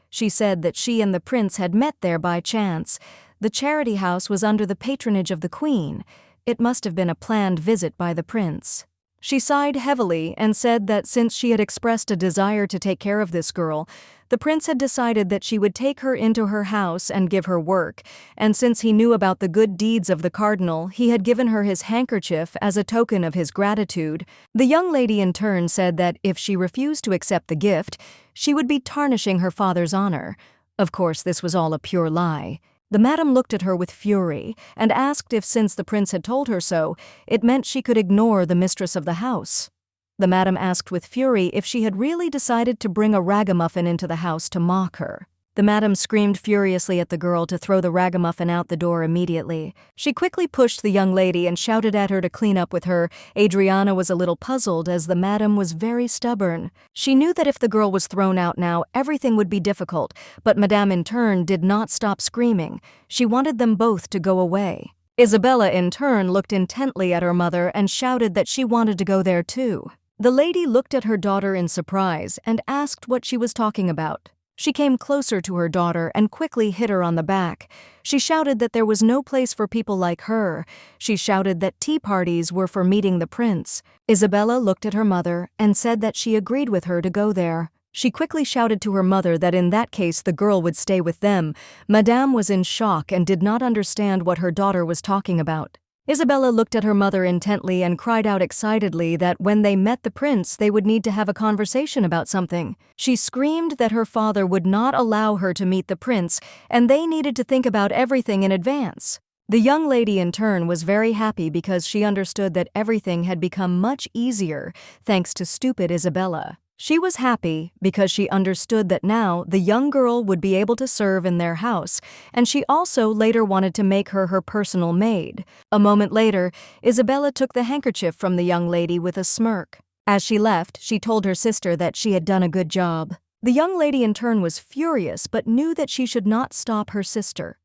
She said that she and the prince had met there by chance. The charity house was under the patronage of the queen. It must have been a planned visit by the prince. She sighed heavily and said that since she had expressed a desire to take care of this girl, the prince had decided that she would take her into her house and give her work, and since he knew about the good deeds of the cardinal, he had given her his handkerchief as a token of his gratitude. The young lady in turn said that if she refused to accept the gift, she would be tarnishing her father's honor. Of course, this was all a pure lie. The madam looked at her with fury and asked if, since the prince had told her so, it meant she could ignore the mistress of the house. The madam asked with fury if she had really decided to bring a ragamuffin into the house to mock her. The madam screamed furiously at the girl to throw the ragamuffin out the door immediately. She quickly pushed the young lady and shouted at her to clean up with her. Adriana was a little puzzled, as the madam was very stubborn. She knew that if the girl was thrown out now, everything would be difficult, but Madame in turn did not stop screaming. She wanted them both to go away. Isabella in turn looked intently at her mother and shouted that she wanted to go there too. The lady looked at her daughter in surprise and asked what she was talking about. She came closer to her daughter and quickly hit her on the back. She shouted that there was no place for people like her. She shouted that tea parties were for meeting the prince. Isabella looked at her mother and said that she agreed with her to go there. She quickly shouted to her mother that in that case the girl would stay with them. Madame was in shock and did not understand what her daughter was talking about. Isabella looked at her mother intently and cried out excitedly that when they met the prince, they would need to have a conversation about something. She screamed that her father would not allow her to meet the prince, and they needed to think about everything in advance. The young lady in turn was very happy because she understood that everything had become much easier thanks to stupid Isabella. She was happy because she understood that now the young girl would be able to serve in their house, and she also later wanted to make her her personal maid. A moment later, Isabella took the handkerchief from the young lady with a smirk. As she left, she told her sister that she had done a good job. The young lady in turn was furious but knew that she should not stop her sister.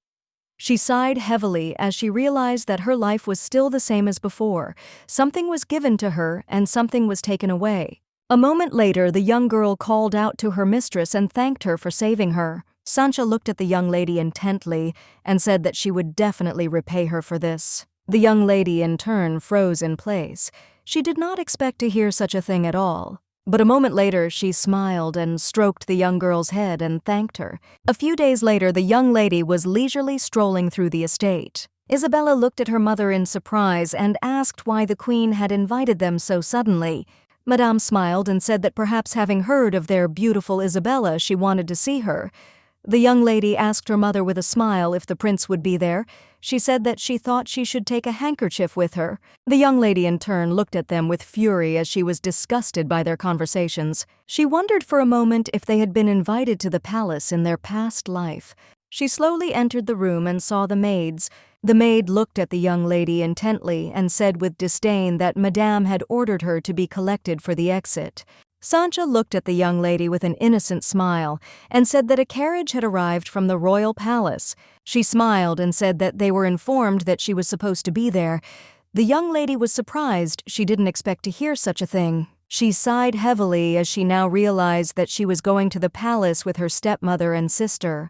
She sighed heavily as she realized that her life was still the same as before. Something was given to her and something was taken away. A moment later, the young girl called out to her mistress and thanked her for saving her. Sancha looked at the young lady intently and said that she would definitely repay her for this. The young lady in turn froze in place. She did not expect to hear such a thing at all. But a moment later, she smiled and stroked the young girl's head and thanked her. A few days later, the young lady was leisurely strolling through the estate. Isabella looked at her mother in surprise and asked why the queen had invited them so suddenly. Madame smiled and said that perhaps having heard of their beautiful Isabella, she wanted to see her. The young lady asked her mother with a smile if the prince would be there. She said that she thought she should take a handkerchief with her. The young lady in turn looked at them with fury as she was disgusted by their conversations. She wondered for a moment if they had been invited to the palace in their past life. She slowly entered the room and saw the maids. The maid looked at the young lady intently and said with disdain that Madame had ordered her to be collected for the exit. Sancha looked at the young lady with an innocent smile and said that a carriage had arrived from the royal palace. She smiled and said that they were informed that she was supposed to be there. The young lady was surprised. She didn't expect to hear such a thing. She sighed heavily as she now realized that she was going to the palace with her stepmother and sister.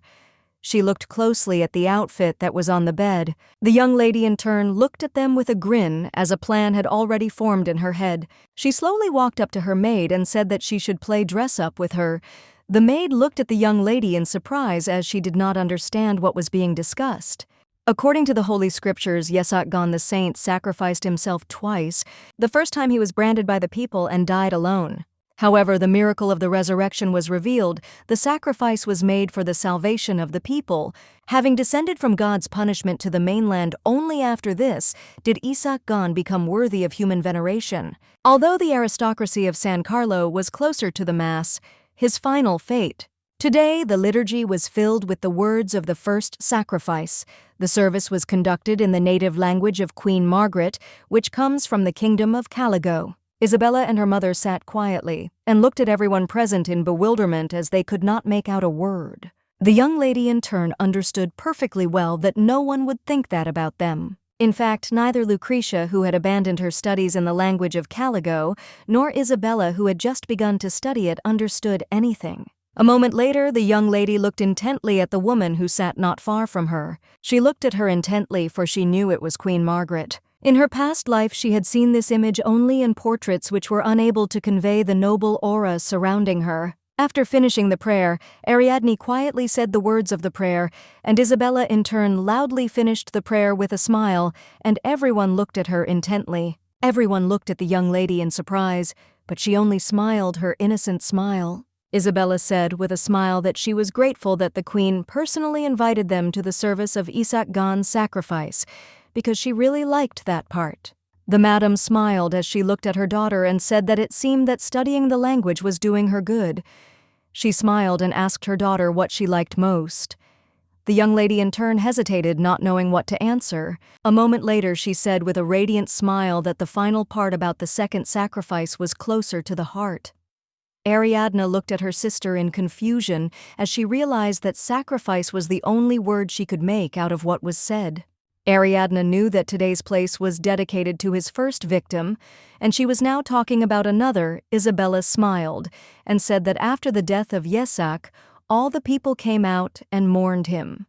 She looked closely at the outfit that was on the bed. The young lady in turn looked at them with a grin as a plan had already formed in her head. She slowly walked up to her maid and said that she should play dress-up with her. The maid looked at the young lady in surprise as she did not understand what was being discussed. According to the Holy Scriptures, Yesakgan the saint sacrificed himself twice. The first time he was branded by the people and died alone. However, the miracle of the resurrection was revealed. The sacrifice was made for the salvation of the people. Having descended from God's punishment to the mainland only after this did Yesakgan become worthy of human veneration. Although the aristocracy of San Carlo was closer to the Mass, his final fate. Today, the liturgy was filled with the words of the first sacrifice. The service was conducted in the native language of Queen Margaret, which comes from the kingdom of Caligo. Isabella and her mother sat quietly and looked at everyone present in bewilderment as they could not make out a word. The young lady in turn understood perfectly well that no one would think that about them. In fact, neither Lucretia, who had abandoned her studies in the language of Caligo, nor Isabella, who had just begun to study it, understood anything. A moment later, the young lady looked intently at the woman who sat not far from her. She looked at her intently, for she knew it was Queen Margaret. In her past life, she had seen this image only in portraits which were unable to convey the noble aura surrounding her. After finishing the prayer, Ariadne quietly said the words of the prayer, and Isabella in turn loudly finished the prayer with a smile, and everyone looked at her intently. Everyone looked at the young lady in surprise, but she only smiled her innocent smile. Isabella said with a smile that she was grateful that the queen personally invited them to the service of Yesakgan's sacrifice, because she really liked that part. The madam smiled as she looked at her daughter and said that it seemed that studying the language was doing her good. She smiled and asked her daughter what she liked most. The young lady in turn hesitated, not knowing what to answer. A moment later, she said with a radiant smile that the final part about the second sacrifice was closer to the heart. Ariadne looked at her sister in confusion as she realized that sacrifice was the only word she could make out of what was said. Ariadne knew that today's place was dedicated to his first victim, and she was now talking about another. Isabella smiled and said that after the death of Yesak, all the people came out and mourned him.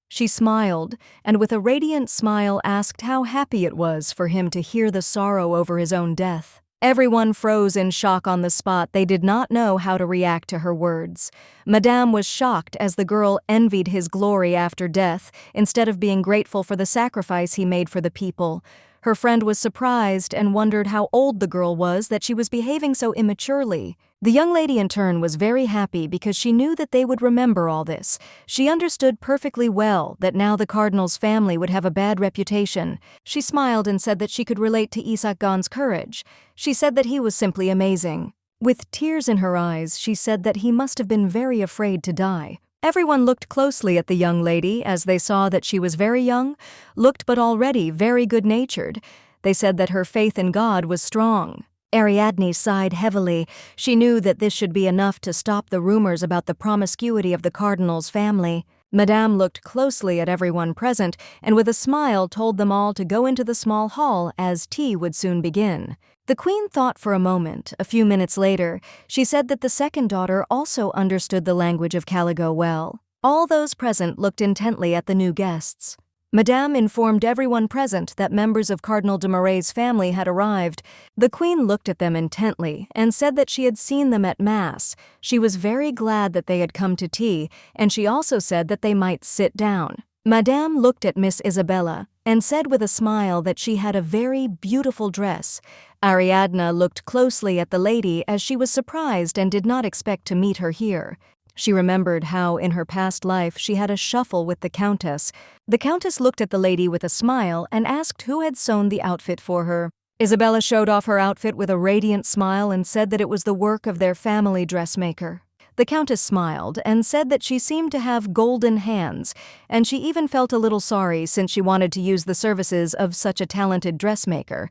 She smiled, and with a radiant smile asked how happy it was for him to hear the sorrow over his own death. Everyone froze in shock on the spot. They did not know how to react to her words. Madame was shocked as the girl envied his glory after death, instead of being grateful for the sacrifice he made for the people. Her friend was surprised and wondered how old the girl was, that she was behaving so immaturely. The young lady in turn was very happy because she knew that they would remember all this. She understood perfectly well that now the cardinal's family would have a bad reputation. She smiled and said that she could relate to Yesakgan's courage. She said that he was simply amazing. With tears in her eyes, she said that he must have been very afraid to die. Everyone looked closely at the young lady as they saw that she was very young, looked but already very good-natured. They said that her faith in God was strong. Ariadne sighed heavily. She knew that this should be enough to stop the rumors about the promiscuity of the cardinal's family. Madame looked closely at everyone present and with a smile told them all to go into the small hall as tea would soon begin. The queen thought for a moment. A few minutes later, she said that the second daughter also understood the language of Caligo well. All those present looked intently at the new guests. Madame informed everyone present that members of Cardinal de Moret's family had arrived. The queen looked at them intently and said that she had seen them at Mass. She was very glad that they had come to tea, and she also said that they might sit down. Madame looked at Miss Isabella and said with a smile that she had a very beautiful dress. Ariadne looked closely at the lady as she was surprised and did not expect to meet her here. She remembered how, in her past life, she had a shuffle with the Countess. The Countess looked at the lady with a smile and asked who had sewn the outfit for her. Isabella showed off her outfit with a radiant smile and said that it was the work of their family dressmaker. The Countess smiled and said that she seemed to have golden hands, and she even felt a little sorry since she wanted to use the services of such a talented dressmaker.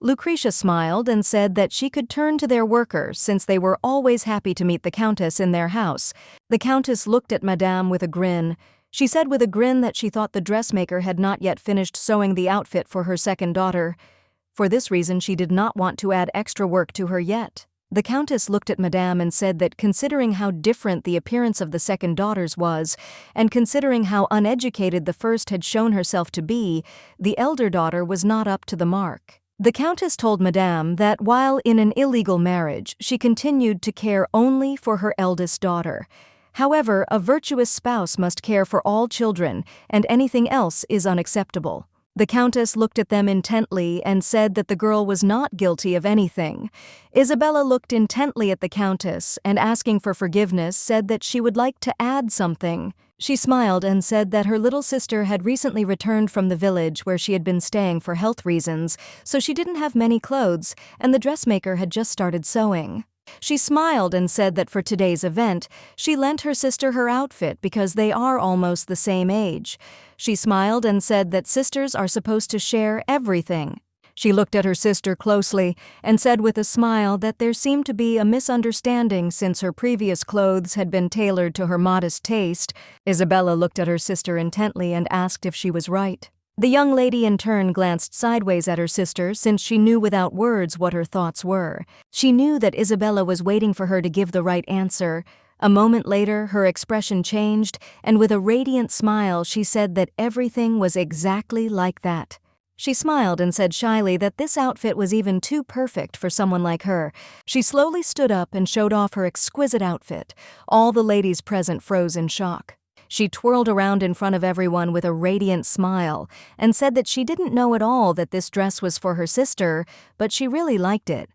Lucretia smiled and said that she could turn to their workers since they were always happy to meet the Countess in their house. The Countess looked at Madame with a grin. She said with a grin that she thought the dressmaker had not yet finished sewing the outfit for her second daughter. For this reason, she did not want to add extra work to her yet. The Countess looked at Madame and said that considering how different the appearance of the second daughters was, and considering how uneducated the first had shown herself to be, the elder daughter was not up to the mark. The Countess told Madame that while in an illegal marriage, she continued to care only for her eldest daughter. However, a virtuous spouse must care for all children, and anything else is unacceptable. The Countess looked at them intently and said that the girl was not guilty of anything. Isabella looked intently at the Countess and, asking for forgiveness, said that she would like to add something. She smiled and said that her little sister had recently returned from the village where she had been staying for health reasons, so she didn't have many clothes, and the dressmaker had just started sewing. She smiled and said that for today's event, she lent her sister her outfit because they are almost the same age. She smiled and said that sisters are supposed to share everything. She looked at her sister closely and said with a smile that there seemed to be a misunderstanding since her previous clothes had been tailored to her modest taste. Isabella looked at her sister intently and asked if she was right. The young lady in turn glanced sideways at her sister since she knew without words what her thoughts were. She knew that Isabella was waiting for her to give the right answer. A moment later, her expression changed, and with a radiant smile, she said that everything was exactly like that. She smiled and said shyly that this outfit was even too perfect for someone like her. She slowly stood up and showed off her exquisite outfit. All the ladies present froze in shock. She twirled around in front of everyone with a radiant smile and said that she didn't know at all that this dress was for her sister, but she really liked it.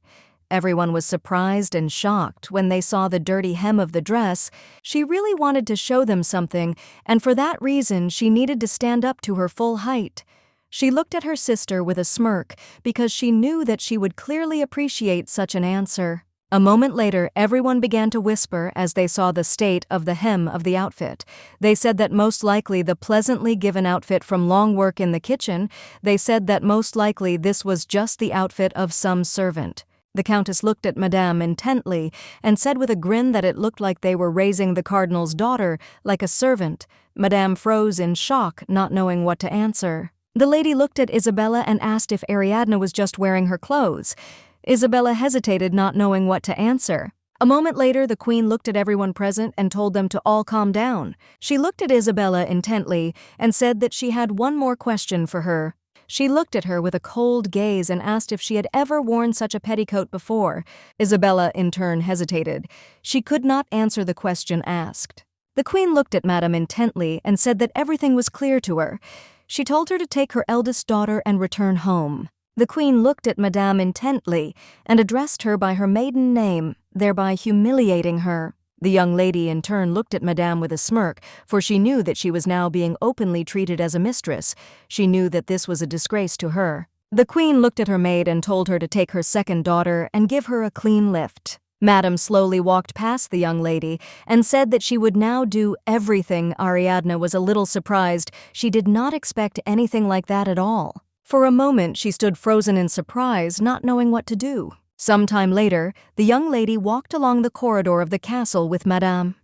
Everyone was surprised and shocked when they saw the dirty hem of the dress. She really wanted to show them something, and for that reason she needed to stand up to her full height. She looked at her sister with a smirk because she knew that she would clearly appreciate such an answer. A moment later, everyone began to whisper as they saw the state of the hem of the outfit. They said that most likely the pleasantly given outfit from long work in the kitchen. They said that most likely this was just the outfit of some servant. The Countess looked at Madame intently and said with a grin that it looked like they were raising the Cardinal's daughter like a servant. Madame froze in shock, not knowing what to answer. The lady looked at Isabella and asked if Ariadne was just wearing her clothes. Isabella hesitated, not knowing what to answer. A moment later, the queen looked at everyone present and told them to all calm down. She looked at Isabella intently and said that she had one more question for her. She looked at her with a cold gaze and asked if she had ever worn such a petticoat before. Isabella, in turn, hesitated. She could not answer the question asked. The queen looked at Madame intently and said that everything was clear to her. She told her to take her eldest daughter and return home. The queen looked at Madame intently and addressed her by her maiden name, thereby humiliating her. The young lady in turn looked at Madame with a smirk, for she knew that she was now being openly treated as a mistress. She knew that this was a disgrace to her. The queen looked at her maid and told her to take her second daughter and give her a clean lift. Madame slowly walked past the young lady and said that she would now do everything. Ariadne was a little surprised. She did not expect anything like that at all. For a moment, she stood frozen in surprise, not knowing what to do. Some time later, the young lady walked along the corridor of the castle with Madame.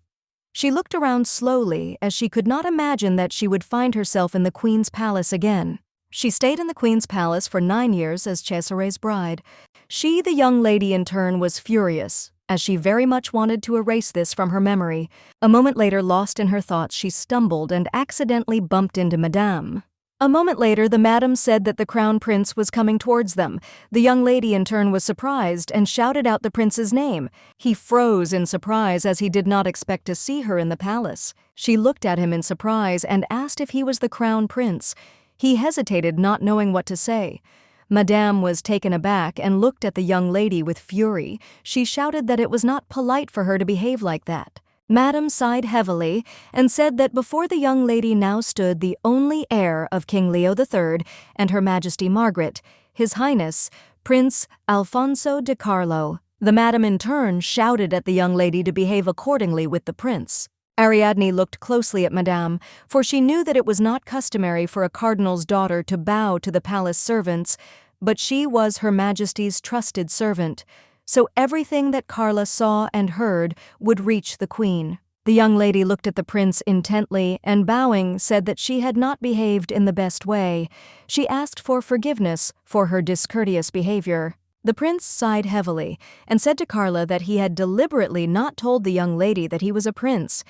She looked around slowly as she could not imagine that she would find herself in the Queen's palace again. She stayed in the Queen's palace for 9 years as Cesare's bride. She, the young lady in turn, was furious, as she very much wanted to erase this from her memory. A moment later, lost in her thoughts, she stumbled and accidentally bumped into Madame. A moment later, the madam said that the crown prince was coming towards them. The young lady in turn was surprised and shouted out the prince's name. He froze in surprise as he did not expect to see her in the palace. She looked at him in surprise and asked if he was the crown prince. He hesitated, not knowing what to say. Madame was taken aback and looked at the young lady with fury. She shouted that it was not polite for her to behave like that. Madame sighed heavily and said that before the young lady now stood the only heir of King Leo III and Her Majesty Margaret, His Highness, Prince Alfonso de Carlo. The madam in turn shouted at the young lady to behave accordingly with the prince. Ariadne looked closely at Madame, for she knew that it was not customary for a cardinal's daughter to bow to the palace servants, but she was Her Majesty's trusted servant. So everything that Carla saw and heard would reach the queen. The young lady looked at the prince intently and, bowing, said that she had not behaved in the best way. She asked for forgiveness for her discourteous behavior. The prince sighed heavily and said to Carla that he had deliberately not told the young lady that he was a prince.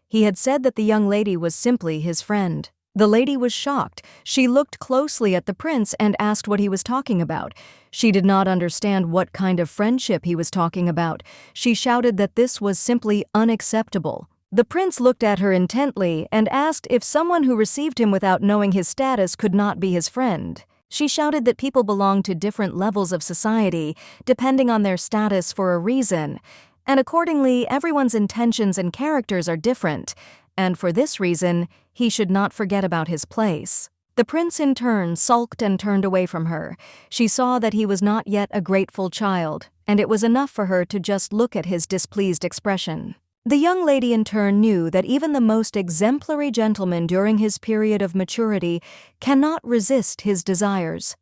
He had said that the young lady was simply his friend. The lady was shocked. She looked closely at the prince and asked what he was talking about. She did not understand what kind of friendship he was talking about. She shouted that this was simply unacceptable. The prince looked at her intently and asked if someone who received him without knowing his status could not be his friend. She shouted that people belong to different levels of society, depending on their status for a reason, and accordingly everyone's intentions and characters are different, and for this reason, he should not forget about his place. The prince in turn sulked and turned away from her. She saw that he was not yet a grateful child, and it was enough for her to just look at his displeased expression. The young lady in turn knew that even the most exemplary gentleman during his period of maturity cannot resist his desires.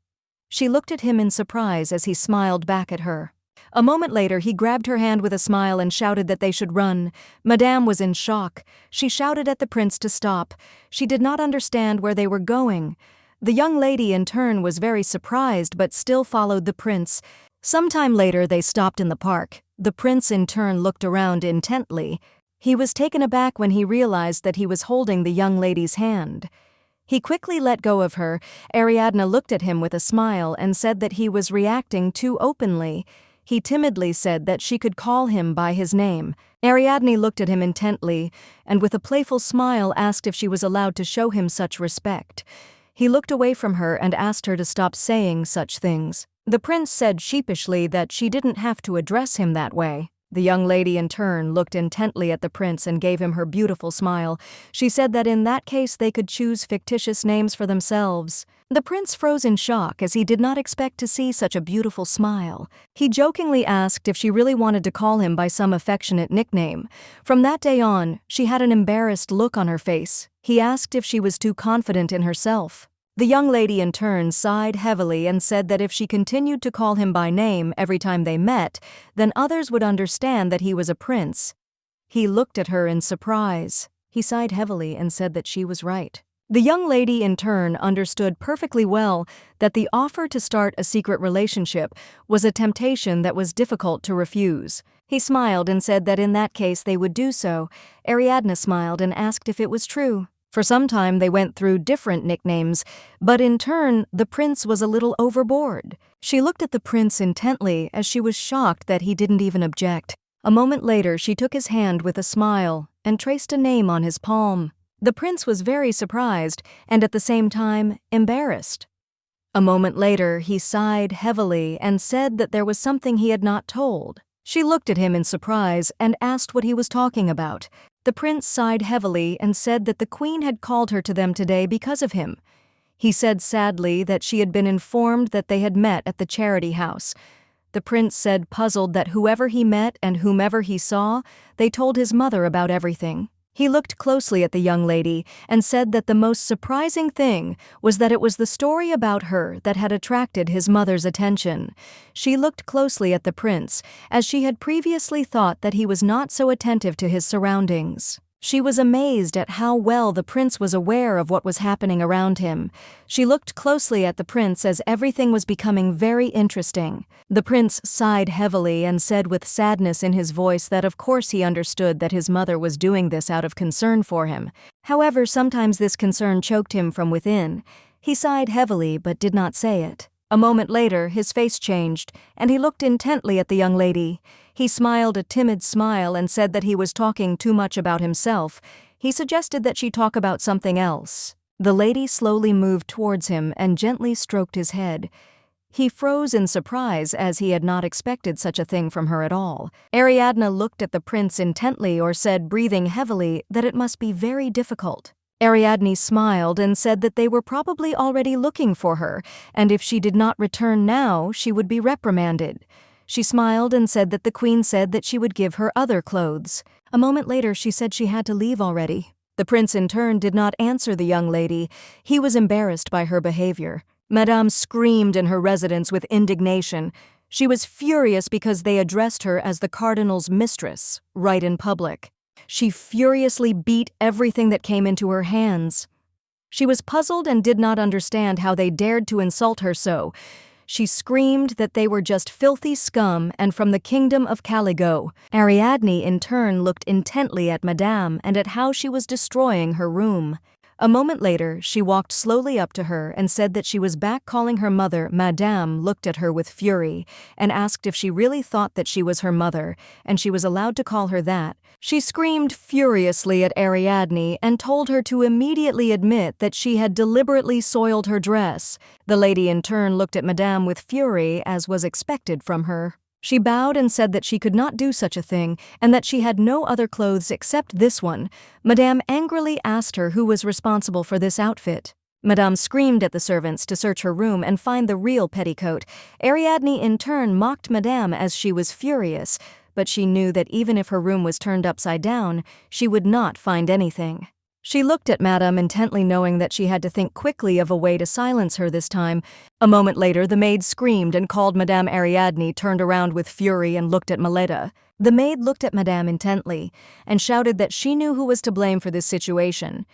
She looked at him in surprise as he smiled back at her. A moment later, he grabbed her hand with a smile and shouted that they should run. Madame was in shock. She shouted at the prince to stop. She did not understand where they were going. The young lady in turn was very surprised but still followed the prince. Sometime later, they stopped in the park. The prince in turn looked around intently. He was taken aback when he realized that he was holding the young lady's hand. He quickly let go of her. Ariadne looked at him with a smile and said that he was reacting too openly. He timidly said that she could call him by his name. Ariadne looked at him intently and with a playful smile asked if she was allowed to show him such respect. He looked away from her and asked her to stop saying such things. The prince said sheepishly that she didn't have to address him that way. The young lady in turn looked intently at the prince and gave him her beautiful smile. She said that in that case they could choose fictitious names for themselves. The prince froze in shock as he did not expect to see such a beautiful smile. He jokingly asked if she really wanted to call him by some affectionate nickname. From that day on, she had an embarrassed look on her face. He asked if she was too confident in herself. The young lady in turn sighed heavily and said that if she continued to call him by name every time they met, then others would understand that he was a prince. He looked at her in surprise. He sighed heavily and said that she was right. The young lady in turn understood perfectly well that the offer to start a secret relationship was a temptation that was difficult to refuse. He smiled and said that in that case they would do so. Ariadne smiled and asked if it was true. For some time they went through different nicknames, but in turn the prince was a little overboard. She looked at the prince intently as she was shocked that he didn't even object. A moment later she took his hand with a smile and traced a name on his palm. The prince was very surprised and at the same time embarrassed. A moment later he sighed heavily and said that there was something he had not told. She looked at him in surprise and asked what he was talking about. The prince sighed heavily and said that the queen had called her to them today because of him. He said sadly that she had been informed that they had met at the charity house. The prince said puzzled that whoever he met and whomever he saw, they told his mother about everything. He looked closely at the young lady and said that the most surprising thing was that it was the story about her that had attracted his mother's attention. She looked closely at the prince, as she had previously thought that he was not so attentive to his surroundings. She was amazed at how well the prince was aware of what was happening around him. She looked closely at the prince as everything was becoming very interesting. The prince sighed heavily and said with sadness in his voice that of course he understood that his mother was doing this out of concern for him. However, sometimes this concern choked him from within. He sighed heavily but did not say it. A moment later, his face changed, and he looked intently at the young lady. He smiled a timid smile and said that he was talking too much about himself. He suggested that she talk about something else. The lady slowly moved towards him and gently stroked his head. He froze in surprise as he had not expected such a thing from her at all. Ariadne looked at the prince intently or said, breathing heavily, that it must be very difficult. Ariadne smiled and said that they were probably already looking for her, and if she did not return now, she would be reprimanded. She smiled and said that the queen said that she would give her other clothes. A moment later, she said she had to leave already. The prince in turn did not answer the young lady. He was embarrassed by her behavior. Madame screamed in her residence with indignation. She was furious because they addressed her as the cardinal's mistress, right in public. She furiously beat everything that came into her hands. She was puzzled and did not understand how they dared to insult her so. She screamed that they were just filthy scum and from the kingdom of Caligo. Ariadne in turn looked intently at Madame and at how she was destroying her room. A moment later, she walked slowly up to her and said that she was back calling her mother. Madame looked at her with fury and asked if she really thought that she was her mother, and she was allowed to call her that. She screamed furiously at Ariadne and told her to immediately admit that she had deliberately soiled her dress. The lady in turn looked at Madame with fury, as was expected from her. She bowed and said that she could not do such a thing and that she had no other clothes except this one. Madame angrily asked her who was responsible for this outfit. Madame screamed at the servants to search her room and find the real petticoat. Ariadne in turn mocked Madame as she was furious, but she knew that even if her room was turned upside down, she would not find anything. She looked at Madame intently, knowing that she had to think quickly of a way to silence her this time. A moment later, the maid screamed and called Madame. Ariadne turned around with fury and looked at Maletta. The maid looked at Madame intently and shouted that she knew who was to blame for this situation.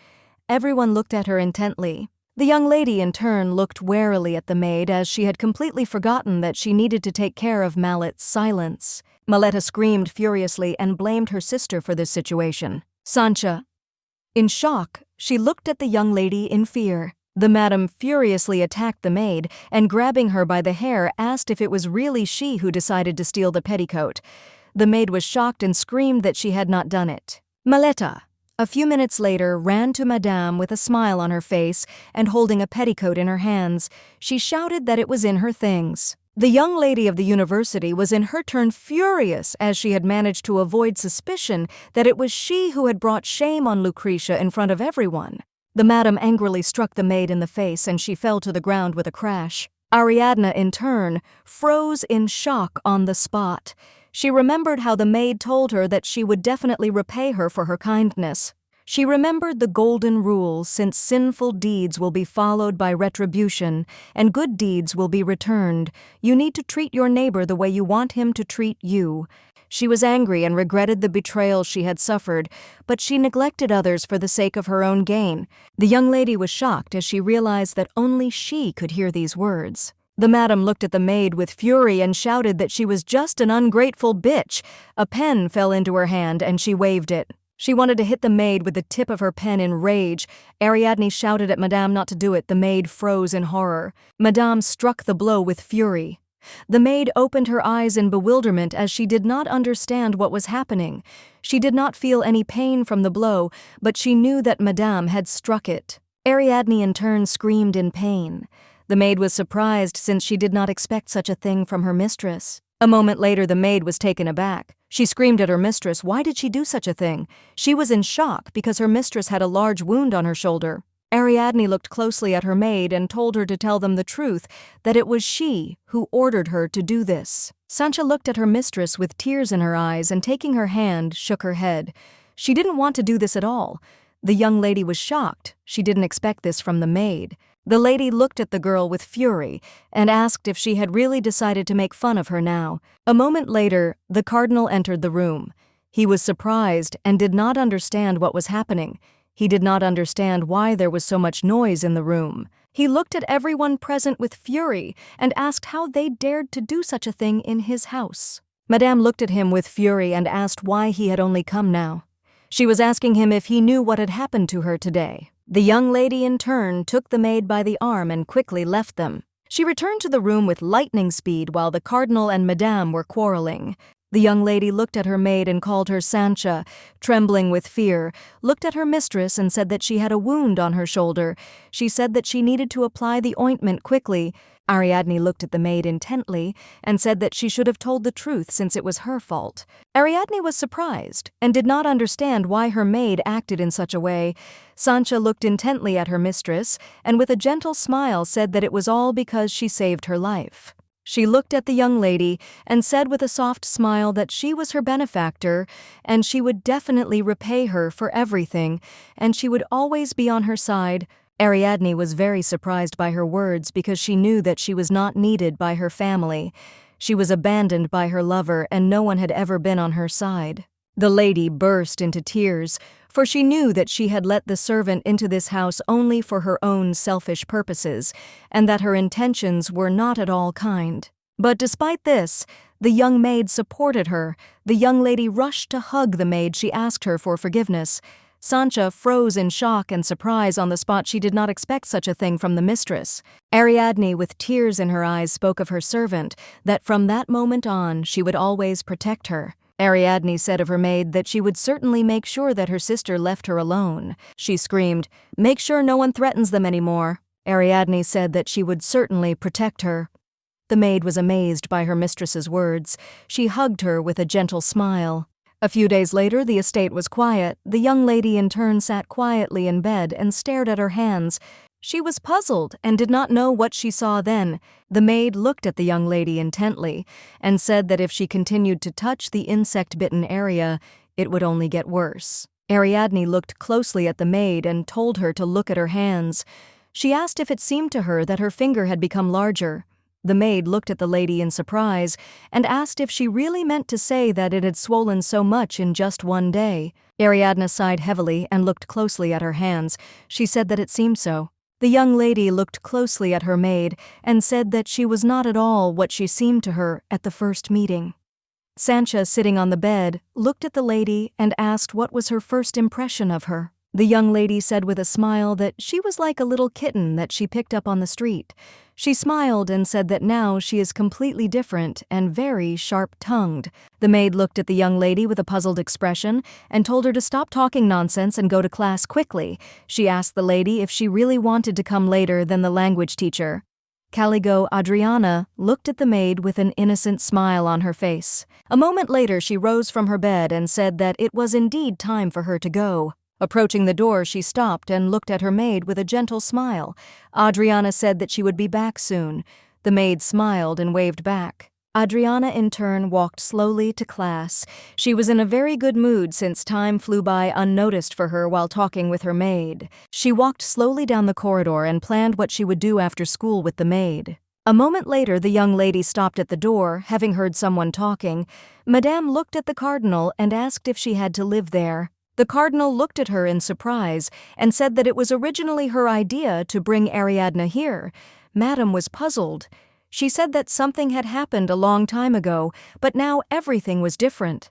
Everyone looked at her intently. The young lady in turn looked warily at the maid as she had completely forgotten that she needed to take care of Mallet's silence. Maletta screamed furiously and blamed her sister for this situation. Sancha. In shock, she looked at the young lady in fear. The madam furiously attacked the maid and, grabbing her by the hair, asked if it was really she who decided to steal the petticoat. The maid was shocked and screamed that she had not done it. Maletta, a few minutes later, ran to Madame with a smile on her face and holding a petticoat in her hands. She shouted that it was in her things. The young lady of the university was in her turn furious as she had managed to avoid suspicion that it was she who had brought shame on Lucretia in front of everyone. The madam angrily struck the maid in the face and she fell to the ground with a crash. Ariadne, in turn, froze in shock on the spot. She remembered how the maid told her that she would definitely repay her for her kindness. She remembered the golden rule, since sinful deeds will be followed by retribution and good deeds will be returned. You need to treat your neighbor the way you want him to treat you. She was angry and regretted the betrayal she had suffered, but she neglected others for the sake of her own gain. The young lady was shocked as she realized that only she could hear these words. The madam looked at the maid with fury and shouted that she was just an ungrateful bitch. A pen fell into her hand and she waved it. She wanted to hit the maid with the tip of her pen in rage. Ariadne shouted at Madame not to do it. The maid froze in horror. Madame struck the blow with fury. The maid opened her eyes in bewilderment as she did not understand what was happening. She did not feel any pain from the blow, but she knew that Madame had struck it. Ariadne in turn screamed in pain. The maid was surprised since she did not expect such a thing from her mistress. A moment later, the maid was taken aback. She screamed at her mistress. Why did she do such a thing? She was in shock because her mistress had a large wound on her shoulder. Ariadne looked closely at her maid and told her to tell them the truth, that it was she who ordered her to do this. Sancha looked at her mistress with tears in her eyes and, taking her hand, shook her head. She didn't want to do this at all. The young lady was shocked. She didn't expect this from the maid. The lady looked at the girl with fury and asked if she had really decided to make fun of her now. A moment later, the cardinal entered the room. He was surprised and did not understand what was happening. He did not understand why there was so much noise in the room. He looked at everyone present with fury and asked how they dared to do such a thing in his house. Madame looked at him with fury and asked why he had only come now. She was asking him if he knew what had happened to her today. The young lady in turn took the maid by the arm and quickly left them. She returned to the room with lightning speed while the cardinal and Madame were quarreling. The young lady looked at her maid and called her Sancha, trembling with fear, looked at her mistress and said that she had a wound on her shoulder. She said that she needed to apply the ointment quickly. Ariadne looked at the maid intently and said that she should have told the truth since it was her fault. Ariadne was surprised and did not understand why her maid acted in such a way. Sancha looked intently at her mistress and with a gentle smile said that it was all because she saved her life. She looked at the young lady and said with a soft smile that she was her benefactor and she would definitely repay her for everything and she would always be on her side. Ariadne was very surprised by her words because she knew that she was not needed by her family. She was abandoned by her lover and no one had ever been on her side. The lady burst into tears, for she knew that she had let the servant into this house only for her own selfish purposes, and that her intentions were not at all kind. But despite this, the young maid supported her. The young lady rushed to hug the maid. She asked her for forgiveness. Sancha froze in shock and surprise on the spot. She did not expect such a thing from the mistress. Ariadne, with tears in her eyes, spoke of her servant, that from that moment on she would always protect her. Ariadne said of her maid that she would certainly make sure that her sister left her alone. She screamed, "Make sure no one threatens them anymore." Ariadne said that she would certainly protect her. The maid was amazed by her mistress's words. She hugged her with a gentle smile. A few days later, the estate was quiet. The young lady in turn sat quietly in bed and stared at her hands. She was puzzled and did not know what she saw then. The maid looked at the young lady intently and said that if she continued to touch the insect-bitten area, it would only get worse. Ariadne looked closely at the maid and told her to look at her hands. She asked if it seemed to her that her finger had become larger. The maid looked at the lady in surprise and asked if she really meant to say that it had swollen so much in just one day. Ariadne sighed heavily and looked closely at her hands. She said that it seemed so. The young lady looked closely at her maid and said that she was not at all what she seemed to her at the first meeting. Sancha, sitting on the bed, looked at the lady and asked what was her first impression of her. The young lady said with a smile that she was like a little kitten that she picked up on the street. She smiled and said that now she is completely different and very sharp-tongued. The maid looked at the young lady with a puzzled expression and told her to stop talking nonsense and go to class quickly. She asked the lady if she really wanted to come later than the language teacher. Caligo Adriana looked at the maid with an innocent smile on her face. A moment later she rose from her bed and said that it was indeed time for her to go. Approaching the door, she stopped and looked at her maid with a gentle smile. Adriana said that she would be back soon. The maid smiled and waved back. Adriana, in turn, walked slowly to class. She was in a very good mood since time flew by unnoticed for her while talking with her maid. She walked slowly down the corridor and planned what she would do after school with the maid. A moment later, the young lady stopped at the door, having heard someone talking. Madame looked at the cardinal and asked if she had to live there. The cardinal looked at her in surprise and said that it was originally her idea to bring Ariadne here. Madame was puzzled. She said that something had happened a long time ago, but now everything was different.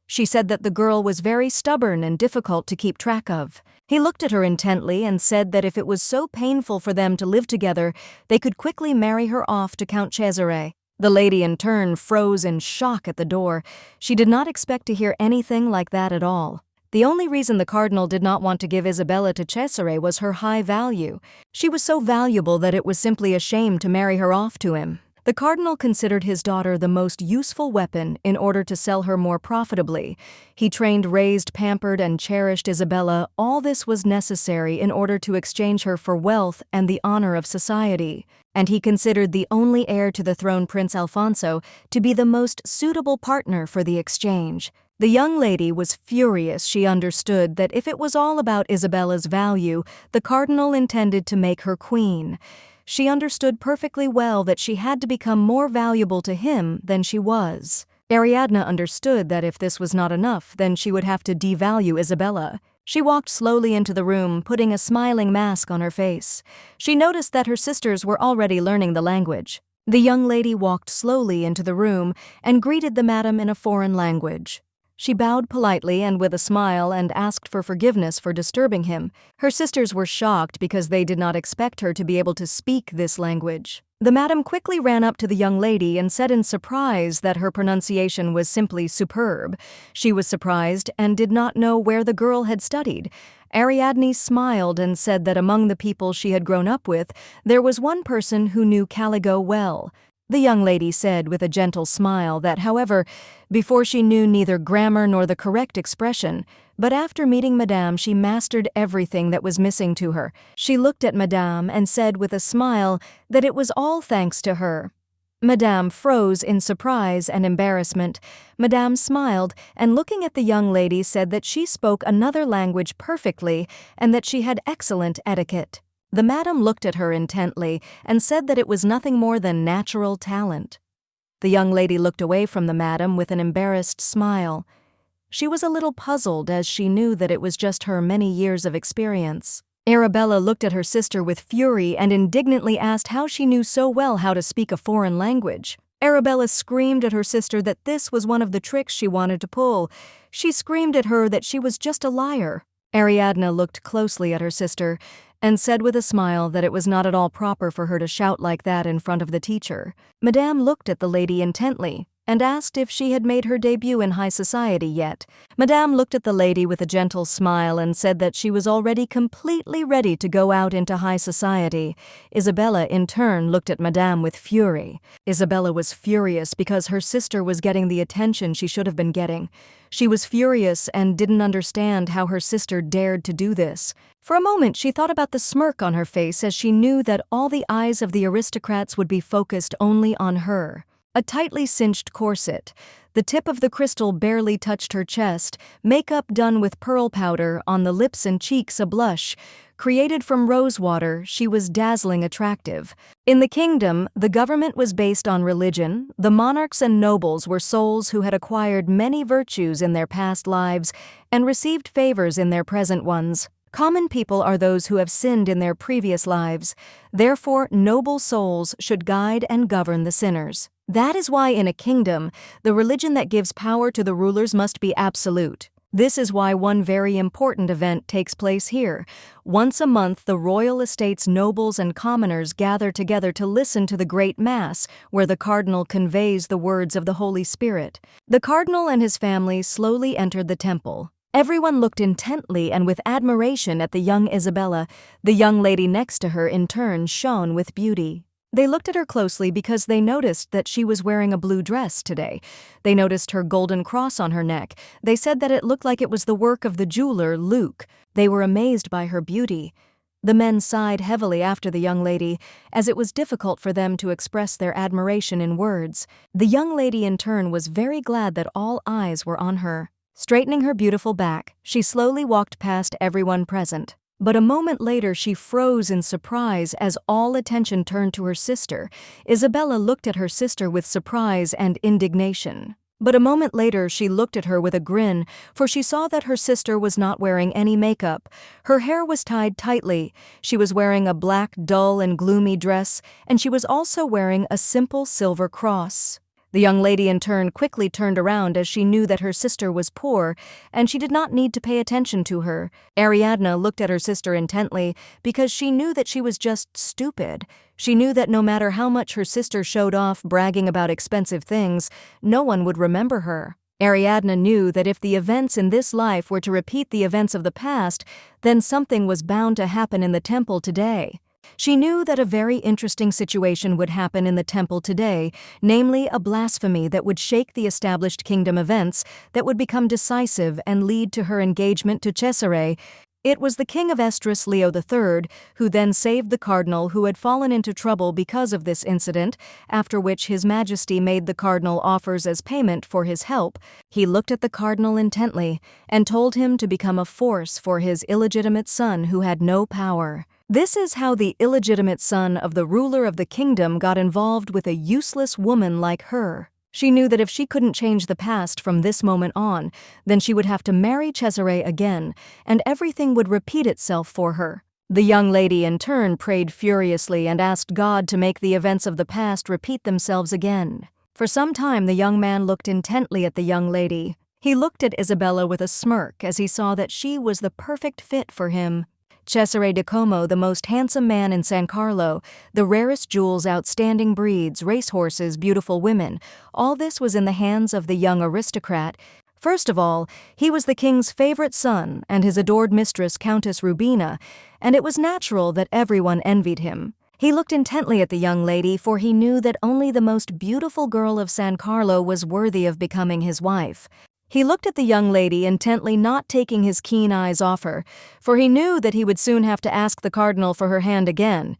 She said that the girl was very stubborn and difficult to keep track of. He looked at her intently and said that if it was so painful for them to live together, they could quickly marry her off to Count Cesare. The lady in turn froze in shock at the door. She did not expect to hear anything like that at all. The only reason the cardinal did not want to give Isabella to Cesare was her high value. She was so valuable that it was simply a shame to marry her off to him. The cardinal considered his daughter the most useful weapon in order to sell her more profitably. He trained, raised, pampered, and cherished Isabella. All this was necessary in order to exchange her for wealth and the honor of society. And he considered the only heir to the throne, Prince Alfonso, to be the most suitable partner for the exchange. The young lady was furious. She understood that if it was all about Isabella's value, the cardinal intended to make her queen. She understood perfectly well that she had to become more valuable to him than she was. Ariadne understood that if this was not enough, then she would have to devalue Isabella. She walked slowly into the room, putting a smiling mask on her face. She noticed that her sisters were already learning the language. The young lady walked slowly into the room and greeted the madam in a foreign language. She bowed politely and with a smile and asked for forgiveness for disturbing him. Her sisters were shocked because they did not expect her to be able to speak this language. The madam quickly ran up to the young lady and said in surprise that her pronunciation was simply superb. She was surprised and did not know where the girl had studied. Ariadne smiled and said that among the people she had grown up with, there was one person who knew Caligo well. The young lady said with a gentle smile that, however, before she knew neither grammar nor the correct expression, but after meeting Madame she mastered everything that was missing to her. She looked at Madame and said with a smile that it was all thanks to her. Madame froze in surprise and embarrassment. Madame smiled and looking at the young lady said that she spoke another language perfectly and that she had excellent etiquette. The madam looked at her intently and said that it was nothing more than natural talent. The young lady looked away from the madam with an embarrassed smile. She was a little puzzled as she knew that it was just her many years of experience. Arabella looked at her sister with fury and indignantly asked how she knew so well how to speak a foreign language. Arabella screamed at her sister that this was one of the tricks she wanted to pull. She screamed at her that she was just a liar. Ariadne looked closely at her sister and said with a smile that it was not at all proper for her to shout like that in front of the teacher. Madame looked at the lady intently and asked if she had made her debut in high society yet. Madame looked at the lady with a gentle smile and said that she was already completely ready to go out into high society. Isabella, in turn, looked at Madame with fury. Isabella was furious because her sister was getting the attention she should have been getting. She was furious and didn't understand how her sister dared to do this. For a moment, she thought about the smirk on her face as she knew that all the eyes of the aristocrats would be focused only on her. A tightly cinched corset, the tip of the crystal barely touched her chest, makeup done with pearl powder, on the lips and cheeks a blush. Created from rose water, she was dazzling attractive. In the kingdom, the government was based on religion. The monarchs and nobles were souls who had acquired many virtues in their past lives and received favors in their present ones. Common people are those who have sinned in their previous lives. Therefore, noble souls should guide and govern the sinners. That is why in a kingdom, the religion that gives power to the rulers must be absolute. This is why one very important event takes place here. Once a month, the royal estate's nobles and commoners gather together to listen to the great mass, where the cardinal conveys the words of the Holy Spirit. The cardinal and his family slowly entered the temple. Everyone looked intently and with admiration at the young Isabella. The young lady next to her, in turn, shone with beauty. They looked at her closely because they noticed that she was wearing a blue dress today. They noticed her golden cross on her neck. They said that it looked like it was the work of the jeweler, Luke. They were amazed by her beauty. The men sighed heavily after the young lady, as it was difficult for them to express their admiration in words. The young lady, in turn, was very glad that all eyes were on her. Straightening her beautiful back, she slowly walked past everyone present. But a moment later she froze in surprise as all attention turned to her sister. Isabella looked at her sister with surprise and indignation. But a moment later she looked at her with a grin, for she saw that her sister was not wearing any makeup. Her hair was tied tightly. She was wearing a black, dull and gloomy dress, and she was also wearing a simple silver cross. The young lady in turn quickly turned around as she knew that her sister was poor, and she did not need to pay attention to her. Ariadne looked at her sister intently because she knew that she was just stupid. She knew that no matter how much her sister showed off bragging about expensive things, no one would remember her. Ariadne knew that if the events in this life were to repeat the events of the past, then something was bound to happen in the temple today. She knew that a very interesting situation would happen in the temple today, namely a blasphemy that would shake the established kingdom events, that would become decisive and lead to her engagement to Cesare. It was the king of Estrus, Leo III, who then saved the cardinal who had fallen into trouble because of this incident, after which His Majesty made the cardinal offers as payment for his help. He looked at the cardinal intently and told him to become a force for his illegitimate son who had no power. This is how the illegitimate son of the ruler of the kingdom got involved with a useless woman like her. She knew that if she couldn't change the past from this moment on, then she would have to marry Cesare again, and everything would repeat itself for her. The young lady in turn prayed furiously and asked God to make the events of the past repeat themselves again. For some time the young man looked intently at the young lady. He looked at Isabella with a smirk as he saw that she was the perfect fit for him. Cesare di Como, the most handsome man in San Carlo, the rarest jewels, outstanding breeds, racehorses, beautiful women, all this was in the hands of the young aristocrat. First of all, he was the king's favorite son and his adored mistress, Countess Rubina, and it was natural that everyone envied him. He looked intently at the young lady, for he knew that only the most beautiful girl of San Carlo was worthy of becoming his wife. He looked at the young lady intently, not taking his keen eyes off her, for he knew that he would soon have to ask the cardinal for her hand again.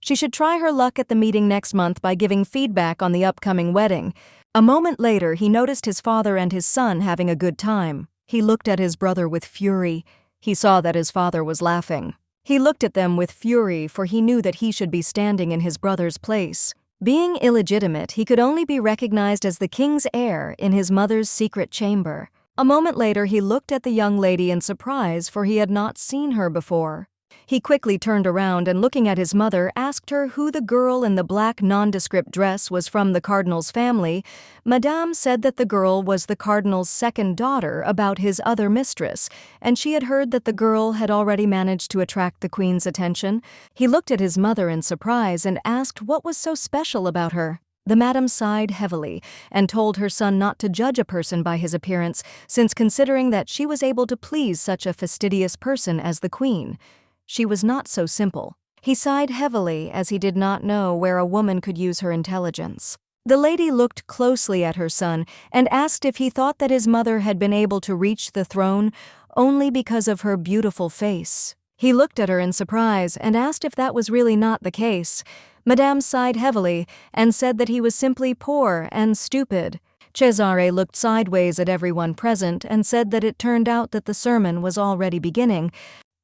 She should try her luck at the meeting next month by giving feedback on the upcoming wedding. A moment later, he noticed his father and his son having a good time. He looked at his brother with fury. He saw that his father was laughing. He looked at them with fury, for he knew that he should be standing in his brother's place. Being illegitimate, he could only be recognized as the king's heir in his mother's secret chamber. A moment later, he looked at the young lady in surprise, for he had not seen her before. He quickly turned around and, looking at his mother, asked her who the girl in the black nondescript dress was from the cardinal's family. Madame said that the girl was the cardinal's second daughter about his other mistress, and she had heard that the girl had already managed to attract the queen's attention. He looked at his mother in surprise and asked what was so special about her. The madam sighed heavily and told her son not to judge a person by his appearance, since considering that she was able to please such a fastidious person as the queen. She was not so simple. He sighed heavily as he did not know where a woman could use her intelligence. The lady looked closely at her son and asked if he thought that his mother had been able to reach the throne only because of her beautiful face. He looked at her in surprise and asked if that was really not the case. Madame sighed heavily and said that he was simply poor and stupid. Cesare looked sideways at everyone present and said that it turned out that the sermon was already beginning.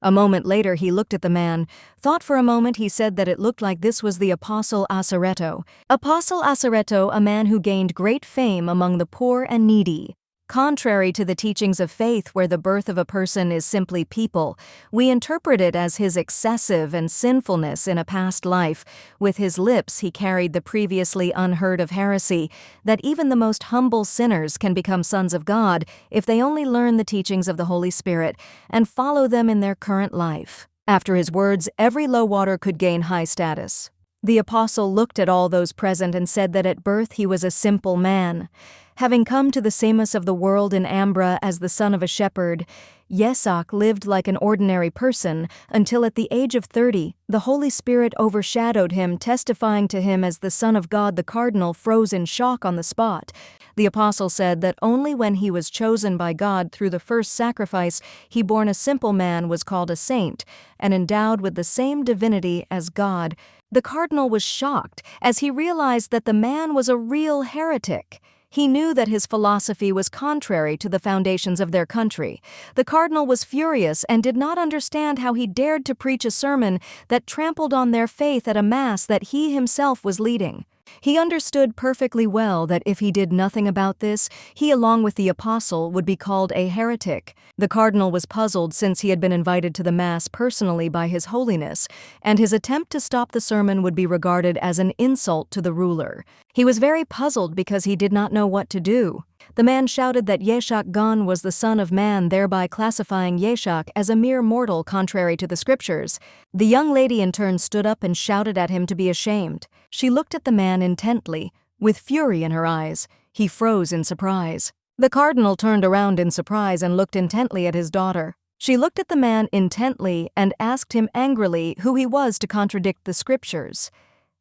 A moment later, he looked at the man, thought for a moment. He said that it looked like this was the Apostle Assaretto. Apostle Assaretto, a man who gained great fame among the poor and needy. Contrary to the teachings of faith, where the birth of a person is simply people, we interpret it as his excessive and sinfulness in a past life. With his lips he carried the previously unheard of heresy, that even the most humble sinners can become sons of God if they only learn the teachings of the Holy Spirit and follow them in their current life. After his words, every low water could gain high status. The apostle looked at all those present and said that at birth he was a simple man. Having come to the sameness of the world in Ambra as the son of a shepherd, Yesak lived like an ordinary person until at the age of 30, the Holy Spirit overshadowed him, testifying to him as the Son of God. The cardinal froze in shock on the spot. The apostle said that only when he was chosen by God through the first sacrifice, he born a simple man, was called a saint and endowed with the same divinity as God. The cardinal was shocked as he realized that the man was a real heretic. He knew that his philosophy was contrary to the foundations of their country. The cardinal was furious and did not understand how he dared to preach a sermon that trampled on their faith at a mass that he himself was leading. He understood perfectly well that if he did nothing about this, he, along with the apostle, would be called a heretic. The cardinal was puzzled, since he had been invited to the Mass personally by His Holiness, and his attempt to stop the sermon would be regarded as an insult to the ruler. He was very puzzled because he did not know what to do. The man shouted that Yeshak Gon was the Son of Man, thereby classifying Yeshak as a mere mortal contrary to the scriptures. The young lady in turn stood up and shouted at him to be ashamed. She looked at the man intently, with fury in her eyes. He froze in surprise. The cardinal turned around in surprise and looked intently at his daughter. She looked at the man intently and asked him angrily who he was to contradict the scriptures.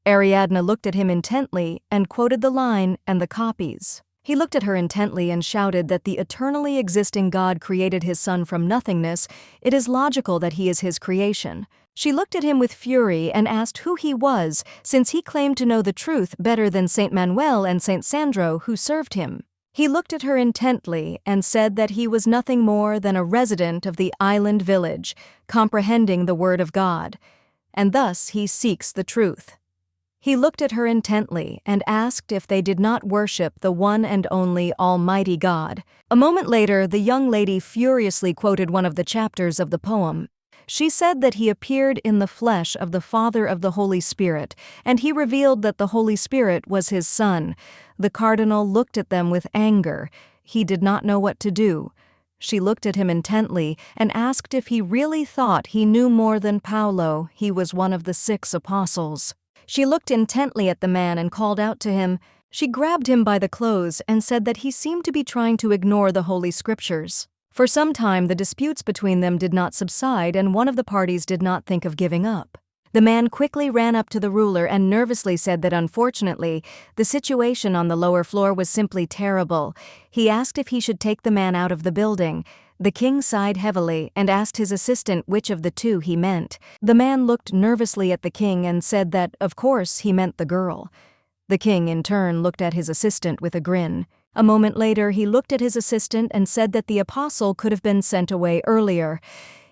Ariadne looked at him intently and quoted the line and the copies. He looked at her intently and shouted that the eternally existing God created his son from nothingness. It is logical that he is his creation. She looked at him with fury and asked who he was, since he claimed to know the truth better than Saint Manuel and Saint Sandro, who served him. He looked at her intently and said that he was nothing more than a resident of the island village, comprehending the word of God, and thus he seeks the truth. He looked at her intently and asked if they did not worship the one and only Almighty God. A moment later, the young lady furiously quoted one of the chapters of the poem. She said that he appeared in the flesh of the Father of the Holy Spirit, and he revealed that the Holy Spirit was his son. The cardinal looked at them with anger. He did not know what to do. She looked at him intently and asked if he really thought he knew more than Paulo. He was one of the 6 apostles. She looked intently at the man and called out to him. She grabbed him by the clothes and said that he seemed to be trying to ignore the Holy Scriptures. For some time, the disputes between them did not subside, and one of the parties did not think of giving up. The man quickly ran up to the ruler and nervously said that unfortunately, the situation on the lower floor was simply terrible. He asked if he should take the man out of the building. The king sighed heavily and asked his assistant which of the 2 he meant. The man looked nervously at the king and said that, of course, he meant the girl. The king, in turn, looked at his assistant with a grin. A moment later, he looked at his assistant and said that the apostle could have been sent away earlier.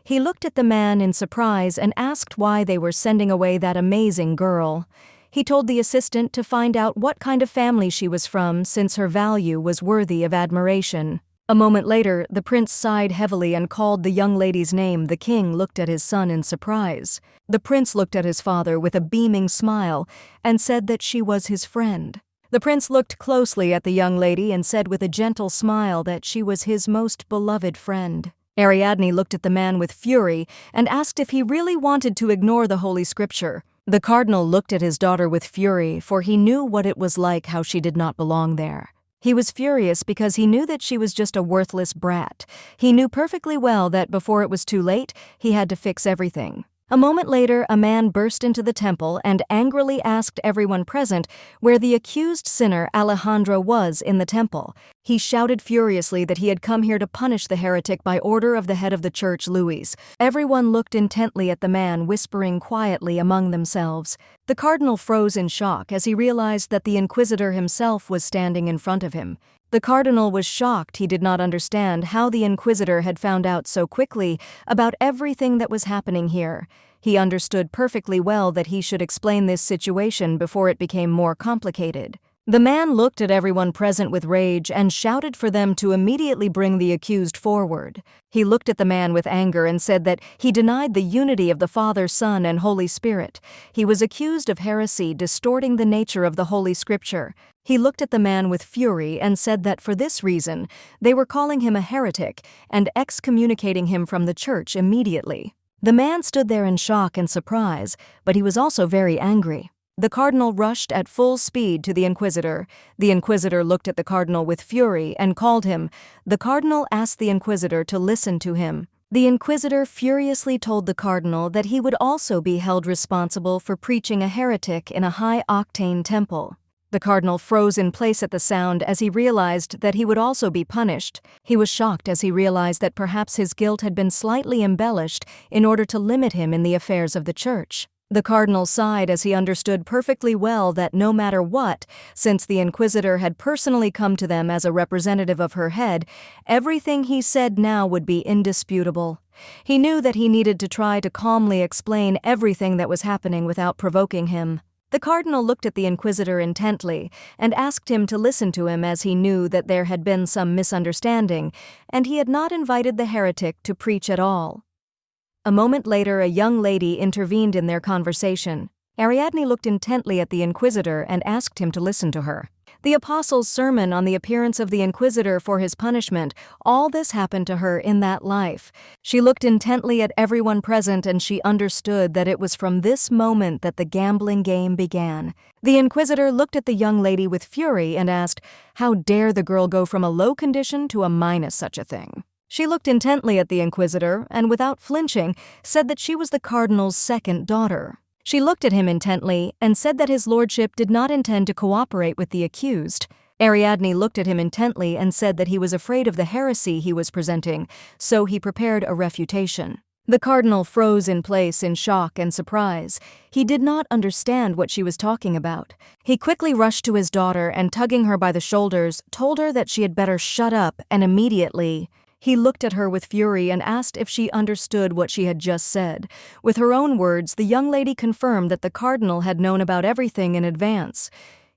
He looked at the man in surprise and asked why they were sending away that amazing girl. He told the assistant to find out what kind of family she was from, since her value was worthy of admiration. A moment later, the prince sighed heavily and called the young lady's name. The king looked at his son in surprise. The prince looked at his father with a beaming smile and said that she was his friend. The prince looked closely at the young lady and said with a gentle smile that she was his most beloved friend. Ariadne looked at the man with fury and asked if he really wanted to ignore the Holy Scripture. The cardinal looked at his daughter with fury, for he knew what it was like, how she did not belong there. He was furious because he knew that she was just a worthless brat. He knew perfectly well that before it was too late, he had to fix everything. A moment later, a man burst into the temple and angrily asked everyone present where the accused sinner Alejandro was in the temple. He shouted furiously that he had come here to punish the heretic by order of the head of the church, Luis. Everyone looked intently at the man, whispering quietly among themselves. The cardinal froze in shock as he realized that the inquisitor himself was standing in front of him. The cardinal was shocked. He did not understand how the inquisitor had found out so quickly about everything that was happening here. He understood perfectly well that he should explain this situation before it became more complicated. The man looked at everyone present with rage and shouted for them to immediately bring the accused forward. He looked at the man with anger and said that he denied the unity of the Father, Son, and Holy Spirit. He was accused of heresy, distorting the nature of the Holy Scripture. He looked at the man with fury and said that for this reason, they were calling him a heretic and excommunicating him from the church immediately. The man stood there in shock and surprise, but he was also very angry. The cardinal rushed at full speed to the inquisitor. The inquisitor looked at the cardinal with fury and called him. The cardinal asked the inquisitor to listen to him. The inquisitor furiously told the cardinal that he would also be held responsible for preaching a heretic in a high-octane temple. The cardinal froze in place at the sound as he realized that he would also be punished. He was shocked as he realized that perhaps his guilt had been slightly embellished in order to limit him in the affairs of the church. The cardinal sighed as he understood perfectly well that no matter what, since the inquisitor had personally come to them as a representative of her head, everything he said now would be indisputable. He knew that he needed to try to calmly explain everything that was happening without provoking him. The cardinal looked at the inquisitor intently and asked him to listen to him, as he knew that there had been some misunderstanding and he had not invited the heretic to preach at all. A moment later, a young lady intervened in their conversation. Ariadne looked intently at the inquisitor and asked him to listen to her. The apostle's sermon on the appearance of the inquisitor for his punishment, all this happened to her in that life. She looked intently at everyone present and she understood that it was from this moment that the gambling game began. The inquisitor looked at the young lady with fury and asked, "How dare the girl go from a low condition to a minus such a thing?" She looked intently at the inquisitor and, without flinching, said that she was the cardinal's second daughter. She looked at him intently and said that his lordship did not intend to cooperate with the accused. Ariadne looked at him intently and said that he was afraid of the heresy he was presenting, so he prepared a refutation. The cardinal froze in place in shock and surprise. He did not understand what she was talking about. He quickly rushed to his daughter and, tugging her by the shoulders, told her that she had better shut up, and immediately he looked at her with fury and asked if she understood what she had just said. With her own words, the young lady confirmed that the cardinal had known about everything in advance.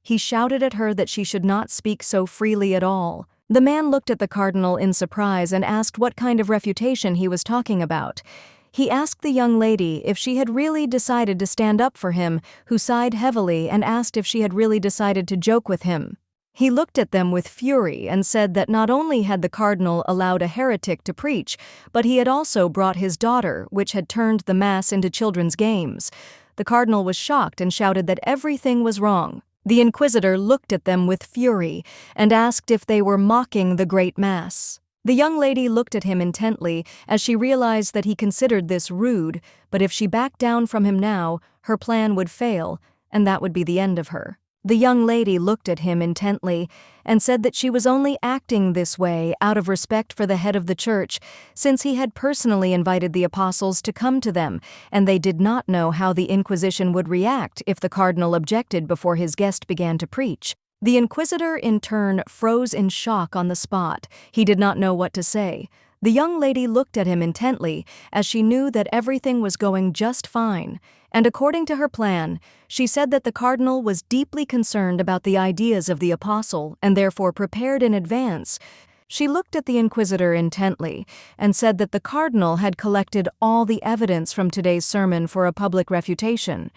He shouted at her that she should not speak so freely at all. The man looked at the cardinal in surprise and asked what kind of refutation he was talking about. He asked the young lady if she had really decided to stand up for him, who sighed heavily and asked if she had really decided to joke with him. He looked at them with fury and said that not only had the cardinal allowed a heretic to preach, but he had also brought his daughter, which had turned the Mass into children's games. The cardinal was shocked and shouted that everything was wrong. The inquisitor looked at them with fury and asked if they were mocking the great Mass. The young lady looked at him intently as she realized that he considered this rude, but if she backed down from him now, her plan would fail, and that would be the end of her. The young lady looked at him intently and said that she was only acting this way out of respect for the head of the church, since he had personally invited the apostles to come to them, and they did not know how the Inquisition would react if the cardinal objected before his guest began to preach. The inquisitor, in turn, froze in shock on the spot. He did not know what to say. The young lady looked at him intently, as she knew that everything was going just fine, and according to her plan, she said that the cardinal was deeply concerned about the ideas of the apostle and therefore prepared in advance. She looked at the inquisitor intently and said that the cardinal had collected all the evidence from today's sermon for a public refutation.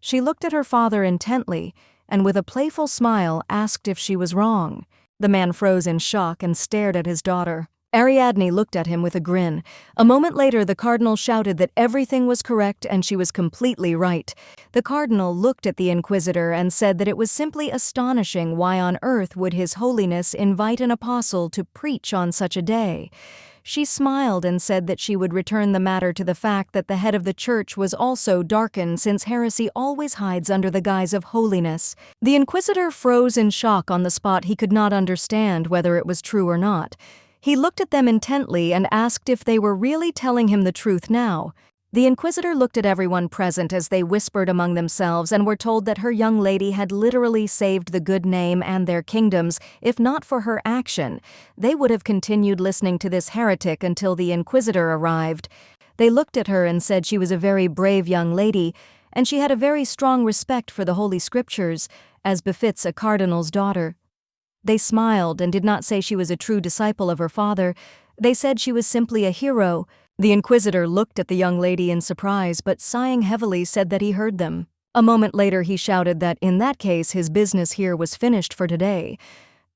She looked at her father intently and with a playful smile asked if she was wrong. The man froze in shock and stared at his daughter. Ariadne looked at him with a grin. A moment later, the cardinal shouted that everything was correct and she was completely right. The cardinal looked at the inquisitor and said that it was simply astonishing why on earth would His Holiness invite an apostle to preach on such a day. She smiled and said that she would return the matter to the fact that the head of the church was also darkened, since heresy always hides under the guise of holiness. The inquisitor froze in shock on the spot. He could not understand whether it was true or not. He looked at them intently and asked if they were really telling him the truth now. The inquisitor looked at everyone present as they whispered among themselves and were told that her young lady had literally saved the good name and their kingdoms. If not for her action, they would have continued listening to this heretic until the inquisitor arrived. They looked at her and said she was a very brave young lady, and she had a very strong respect for the Holy Scriptures, as befits a cardinal's daughter. They smiled and did not say she was a true disciple of her father. They said she was simply a hero. The inquisitor looked at the young lady in surprise, but sighing heavily said that he heard them. A moment later he shouted that in that case his business here was finished for today.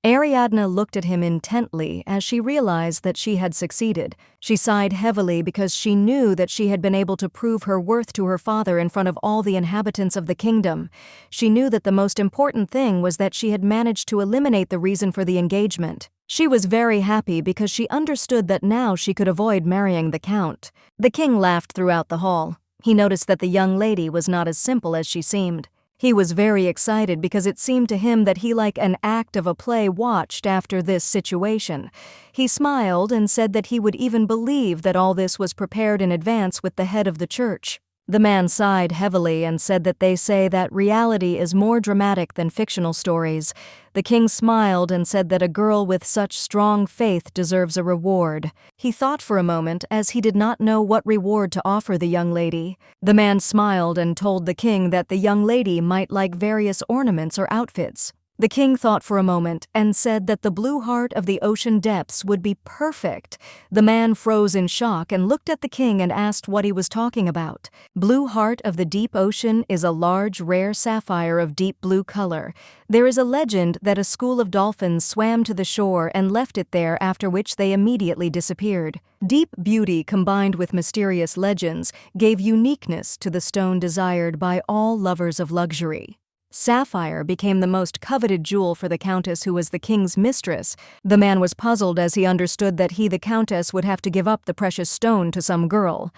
Ariadne looked at him intently as she realized that she had succeeded. She sighed heavily because she knew that she had been able to prove her worth to her father in front of all the inhabitants of the kingdom. She knew that the most important thing was that she had managed to eliminate the reason for the engagement. She was very happy because she understood that now she could avoid marrying the count. The king laughed throughout the hall. He noticed that the young lady was not as simple as she seemed. He was very excited because it seemed to him that he, like an act of a play, watched after this situation. He smiled and said that he would even believe that all this was prepared in advance with the head of the church. The man sighed heavily and said that they say that reality is more dramatic than fictional stories. The king smiled and said that a girl with such strong faith deserves a reward. He thought for a moment, as he did not know what reward to offer the young lady. The man smiled and told the king that the young lady might like various ornaments or outfits. The king thought for a moment and said that the blue heart of the ocean depths would be perfect. The man froze in shock and looked at the king and asked what he was talking about. Blue heart of the deep ocean is a large, rare sapphire of deep blue color. There is a legend that a school of dolphins swam to the shore and left it there, after which they immediately disappeared. Deep beauty combined with mysterious legends gave uniqueness to the stone desired by all lovers of luxury. Sapphire became the most coveted jewel for the countess, who was the king's mistress. The man was puzzled as he understood that he, the countess, would have to give up the precious stone to some girl.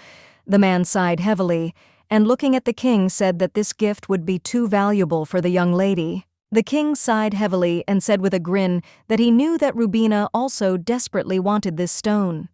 The man sighed heavily, and looking at the king said that this gift would be too valuable for the young lady. The king sighed heavily and said with a grin that he knew that Rubina also desperately wanted this stone.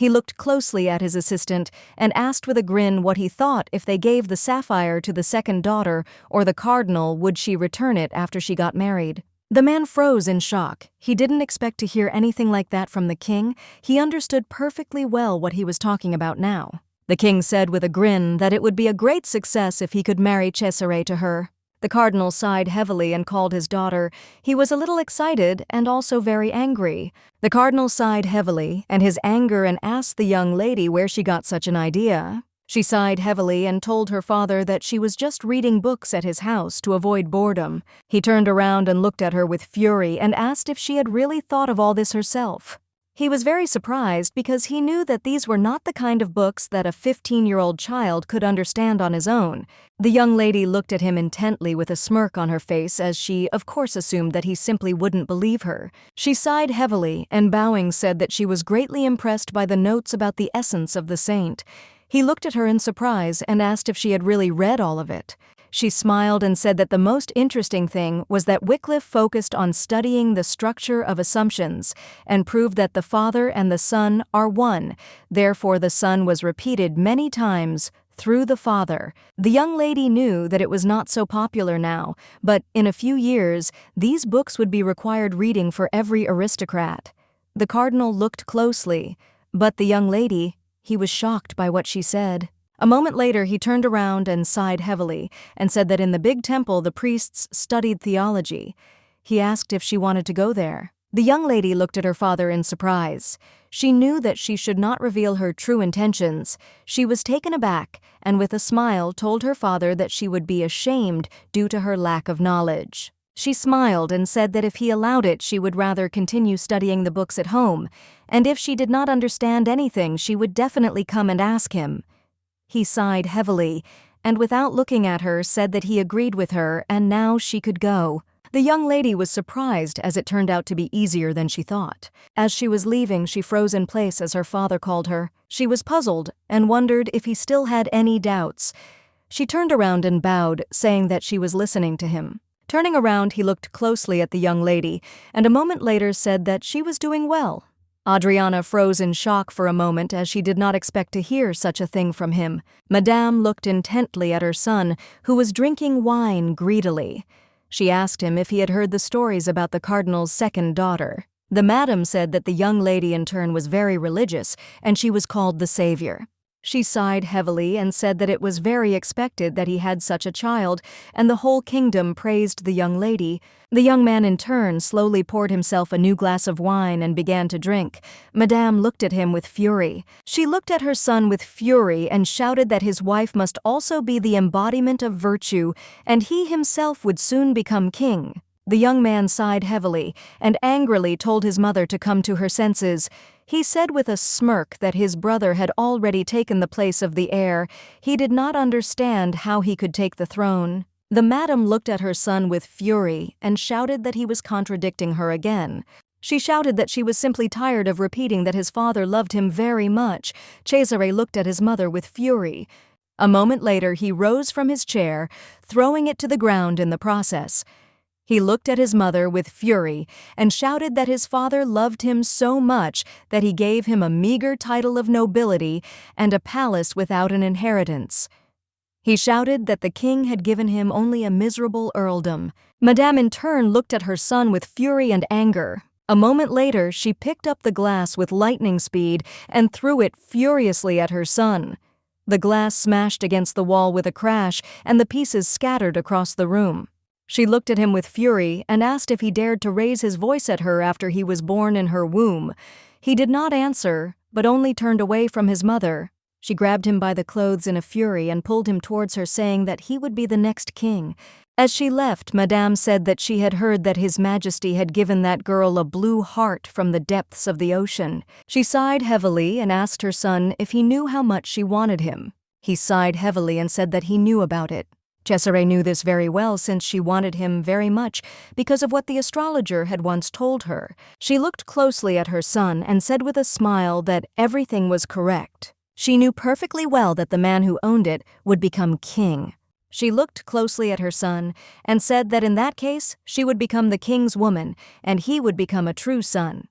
He looked closely at his assistant and asked with a grin what he thought if they gave the sapphire to the second daughter or the cardinal, would she return it after she got married. The man froze in shock. He didn't expect to hear anything like that from the king. He understood perfectly well what he was talking about now. The king said with a grin that it would be a great success if he could marry Cesare to her. The cardinal sighed heavily and called his daughter. He was a little excited and also very angry. The cardinal sighed heavily and his anger and asked the young lady where she got such an idea. She sighed heavily and told her father that she was just reading books at his house to avoid boredom. He turned around and looked at her with fury and asked if she had really thought of all this herself. He was very surprised because he knew that these were not the kind of books that a 15-year-old child could understand on his own. The young lady looked at him intently with a smirk on her face as she, of course, assumed that he simply wouldn't believe her. She sighed heavily and bowing said that she was greatly impressed by the notes about the essence of the saint. He looked at her in surprise and asked if she had really read all of it. She smiled and said that the most interesting thing was that Wycliffe focused on studying the structure of assumptions and proved that the Father and the Son are one. Therefore, the Son was repeated many times through the Father. The young lady knew that it was not so popular now, but in a few years, these books would be required reading for every aristocrat. The cardinal looked closely, but the young lady, he was shocked by what she said. A moment later, he turned around and sighed heavily and said that in the big temple the priests studied theology. He asked if she wanted to go there. The young lady looked at her father in surprise. She knew that she should not reveal her true intentions. She was taken aback and with a smile told her father that she would be ashamed due to her lack of knowledge. She smiled and said that if he allowed it, she would rather continue studying the books at home, and if she did not understand anything, she would definitely come and ask him. He sighed heavily, and without looking at her, said that he agreed with her and now she could go. The young lady was surprised as it turned out to be easier than she thought. As she was leaving, she froze in place as her father called her. She was puzzled and wondered if he still had any doubts. She turned around and bowed, saying that she was listening to him. Turning around, he looked closely at the young lady, and a moment later said that she was doing well. Adriana froze in shock for a moment as she did not expect to hear such a thing from him. Madame looked intently at her son, who was drinking wine greedily. She asked him if he had heard the stories about the cardinal's second daughter. The madam said that the young lady in turn was very religious, and she was called the Savior. She sighed heavily and said that it was very expected that he had such a child, and the whole kingdom praised the young lady. The young man in turn slowly poured himself a new glass of wine and began to drink. Madame looked at him with fury. She looked at her son with fury and shouted that his wife must also be the embodiment of virtue, and he himself would soon become king. The young man sighed heavily and angrily told his mother to come to her senses. He said with a smirk that his brother had already taken the place of the heir. He did not understand how he could take the throne. The madam looked at her son with fury and shouted that he was contradicting her again. She shouted that she was simply tired of repeating that his father loved him very much. Cesare looked at his mother with fury. A moment later, he rose from his chair, throwing it to the ground in the process. He looked at his mother with fury and shouted that his father loved him so much that he gave him a meager title of nobility and a palace without an inheritance. He shouted that the king had given him only a miserable earldom. Madame in turn looked at her son with fury and anger. A moment later, she picked up the glass with lightning speed and threw it furiously at her son. The glass smashed against the wall with a crash, and the pieces scattered across the room. She looked at him with fury and asked if he dared to raise his voice at her after he was born in her womb. He did not answer, but only turned away from his mother. She grabbed him by the clothes in a fury and pulled him towards her, saying that he would be the next king. As she left, Madame said that she had heard that His Majesty had given that girl a blue heart from the depths of the ocean. She sighed heavily and asked her son if he knew how much she wanted him. He sighed heavily and said that he knew about it. Cesare knew this very well since she wanted him very much because of what the astrologer had once told her. She looked closely at her son and said with a smile that everything was correct. She knew perfectly well that the man who owned it would become king. She looked closely at her son and said that in that case she would become the king's woman and he would become a true son.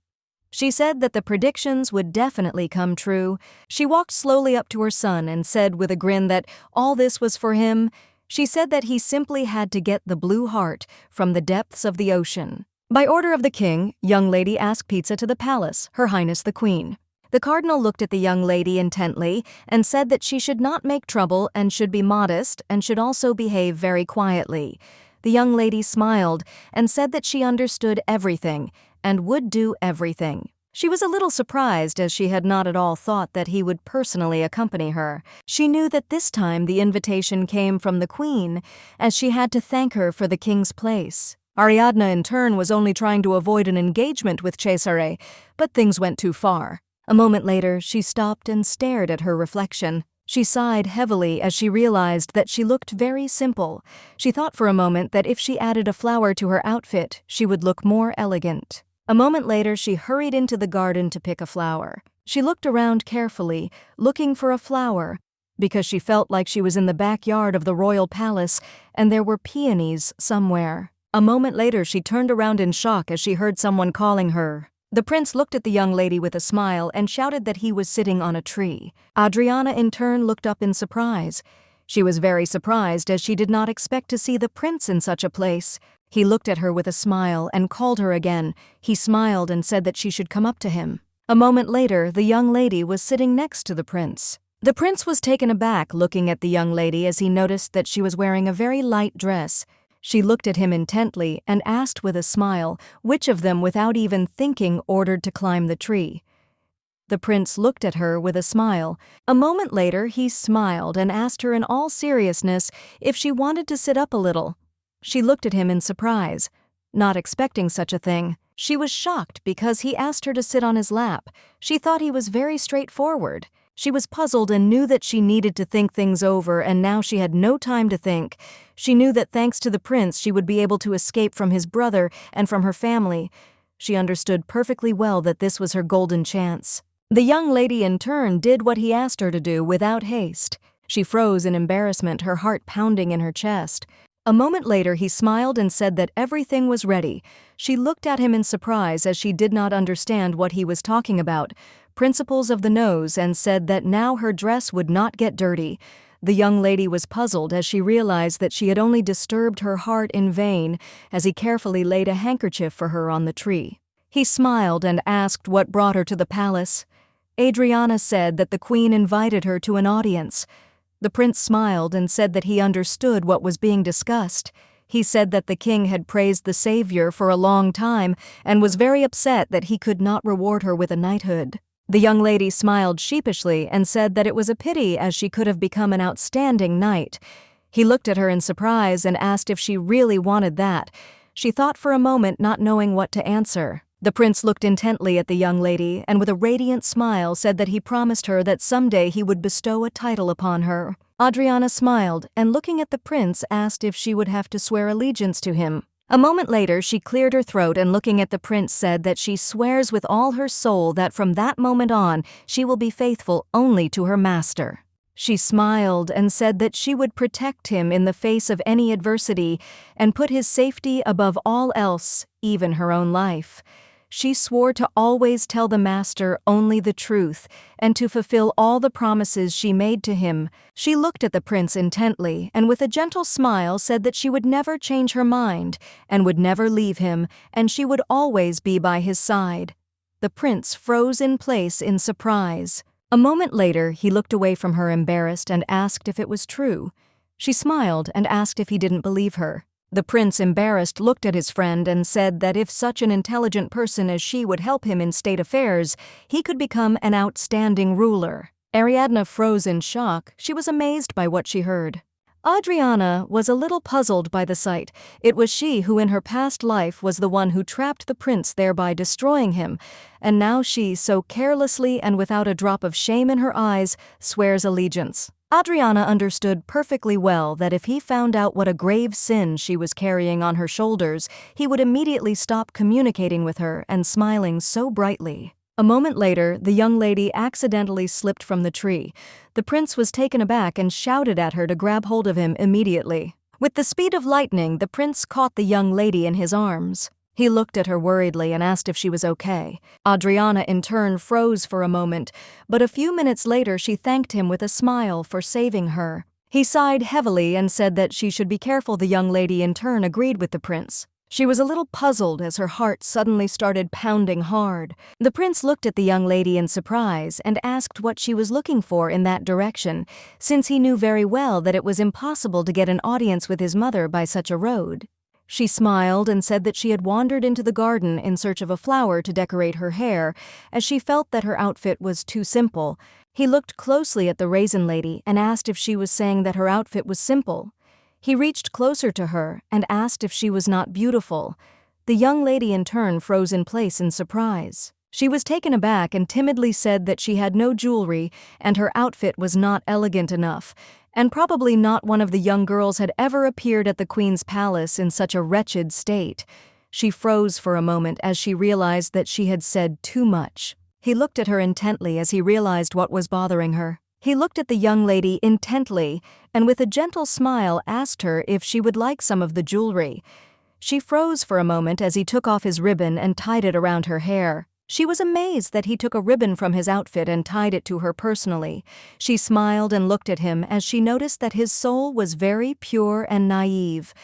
She said that the predictions would definitely come true. She walked slowly up to her son and said with a grin that all this was for him. She said that he simply had to get the blue heart from the depths of the ocean. By order of the king, young lady asked pizza to the palace, Her Highness the Queen. The cardinal looked at the young lady intently and said that she should not make trouble and should be modest and should also behave very quietly. The young lady smiled and said that she understood everything and would do everything. She was a little surprised as she had not at all thought that he would personally accompany her. She knew that this time the invitation came from the queen, as she had to thank her for the king's place. Ariadne in turn was only trying to avoid an engagement with Cesare, but things went too far. A moment later, she stopped and stared at her reflection. She sighed heavily as she realized that she looked very simple. She thought for a moment that if she added a flower to her outfit, she would look more elegant. A moment later, she hurried into the garden to pick a flower. She looked around carefully, looking for a flower, because she felt like she was in the backyard of the royal palace and there were peonies somewhere. A moment later, she turned around in shock as she heard someone calling her. The prince looked at the young lady with a smile and shouted that he was sitting on a tree. Adriana in turn looked up in surprise. She was very surprised as she did not expect to see the prince in such a place. He looked at her with a smile and called her again. He smiled and said that she should come up to him. A moment later, the young lady was sitting next to the prince. The prince was taken aback looking at the young lady as he noticed that she was wearing a very light dress. She looked at him intently and asked with a smile which of them, without even thinking, ordered to climb the tree. The prince looked at her with a smile. A moment later, he smiled and asked her in all seriousness if she wanted to sit up a little. She looked at him in surprise, not expecting such a thing. She was shocked because he asked her to sit on his lap. She thought he was very straightforward. She was puzzled and knew that she needed to think things over, and now she had no time to think. She knew that thanks to the prince she would be able to escape from his brother and from her family. She understood perfectly well that this was her golden chance. The young lady in turn did what he asked her to do without haste. She froze in embarrassment, her heart pounding in her chest. A moment later, he smiled and said that everything was ready. She looked at him in surprise as she did not understand what he was talking about. Principles of the nose, and said that now her dress would not get dirty. The young lady was puzzled as she realized that she had only disturbed her heart in vain as he carefully laid a handkerchief for her on the tree. He smiled and asked what brought her to the palace. Adriana said that the queen invited her to an audience. The prince smiled and said that he understood what was being discussed. He said that the king had praised the savior for a long time and was very upset that he could not reward her with a knighthood. The young lady smiled sheepishly and said that it was a pity as she could have become an outstanding knight. He looked at her in surprise and asked if she really wanted that. She thought for a moment, not knowing what to answer. The prince looked intently at the young lady and with a radiant smile said that he promised her that someday he would bestow a title upon her. Adriana smiled and, looking at the prince, asked if she would have to swear allegiance to him. A moment later, she cleared her throat and, looking at the prince, said that she swears with all her soul that from that moment on she will be faithful only to her master. She smiled and said that she would protect him in the face of any adversity and put his safety above all else, even her own life. She swore to always tell the master only the truth and to fulfill all the promises she made to him. She looked at the prince intently and with a gentle smile said that she would never change her mind and would never leave him, and she would always be by his side. The prince froze in place in surprise. A moment later, he looked away from her embarrassed and asked if it was true. She smiled and asked if he didn't believe her. The prince, embarrassed, looked at his friend and said that if such an intelligent person as she would help him in state affairs, he could become an outstanding ruler. Ariadne froze in shock. She was amazed by what she heard. Adriana was a little puzzled by the sight. It was she who in her past life was the one who trapped the prince, thereby destroying him, and now she, so carelessly and without a drop of shame in her eyes, swears allegiance. Adriana understood perfectly well that if he found out what a grave sin she was carrying on her shoulders, he would immediately stop communicating with her and smiling so brightly. A moment later, the young lady accidentally slipped from the tree. The prince was taken aback and shouted at her to grab hold of him immediately. With the speed of lightning, the prince caught the young lady in his arms. He looked at her worriedly and asked if she was okay. Adriana in turn froze for a moment, but a few minutes later she thanked him with a smile for saving her. He sighed heavily and said that she should be careful. The young lady in turn agreed with the prince. She was a little puzzled as her heart suddenly started pounding hard. The prince looked at the young lady in surprise and asked what she was looking for in that direction, since he knew very well that it was impossible to get an audience with his mother by such a road. She smiled and said that she had wandered into the garden in search of a flower to decorate her hair, as she felt that her outfit was too simple. He looked closely at the raisin lady and asked if she was saying that her outfit was simple. He reached closer to her and asked if she was not beautiful. The young lady in turn froze in place in surprise. She was taken aback and timidly said that she had no jewelry and her outfit was not elegant enough, and probably not one of the young girls had ever appeared at the queen's palace in such a wretched state. She froze for a moment as she realized that she had said too much. He looked at her intently as he realized what was bothering her. He looked at the young lady intently and with a gentle smile asked her if she would like some of the jewelry. She froze for a moment as he took off his ribbon and tied it around her hair. She was amazed that he took a ribbon from his outfit and tied it to her personally. She smiled and looked at him as she noticed that his soul was very pure and naive.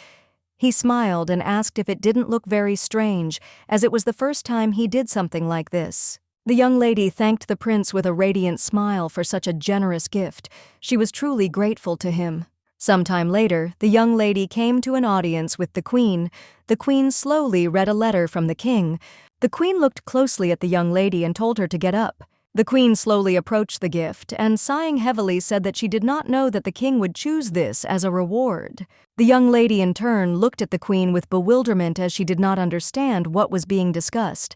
He smiled and asked if it didn't look very strange, as it was the first time he did something like this. The young lady thanked the prince with a radiant smile for such a generous gift. She was truly grateful to him. Sometime later, the young lady came to an audience with the queen. The queen slowly read a letter from the king. The queen looked closely at the young lady and told her to get up. The queen slowly approached the gift and, sighing heavily, said that she did not know that the king would choose this as a reward. The young lady in turn looked at the queen with bewilderment as she did not understand what was being discussed.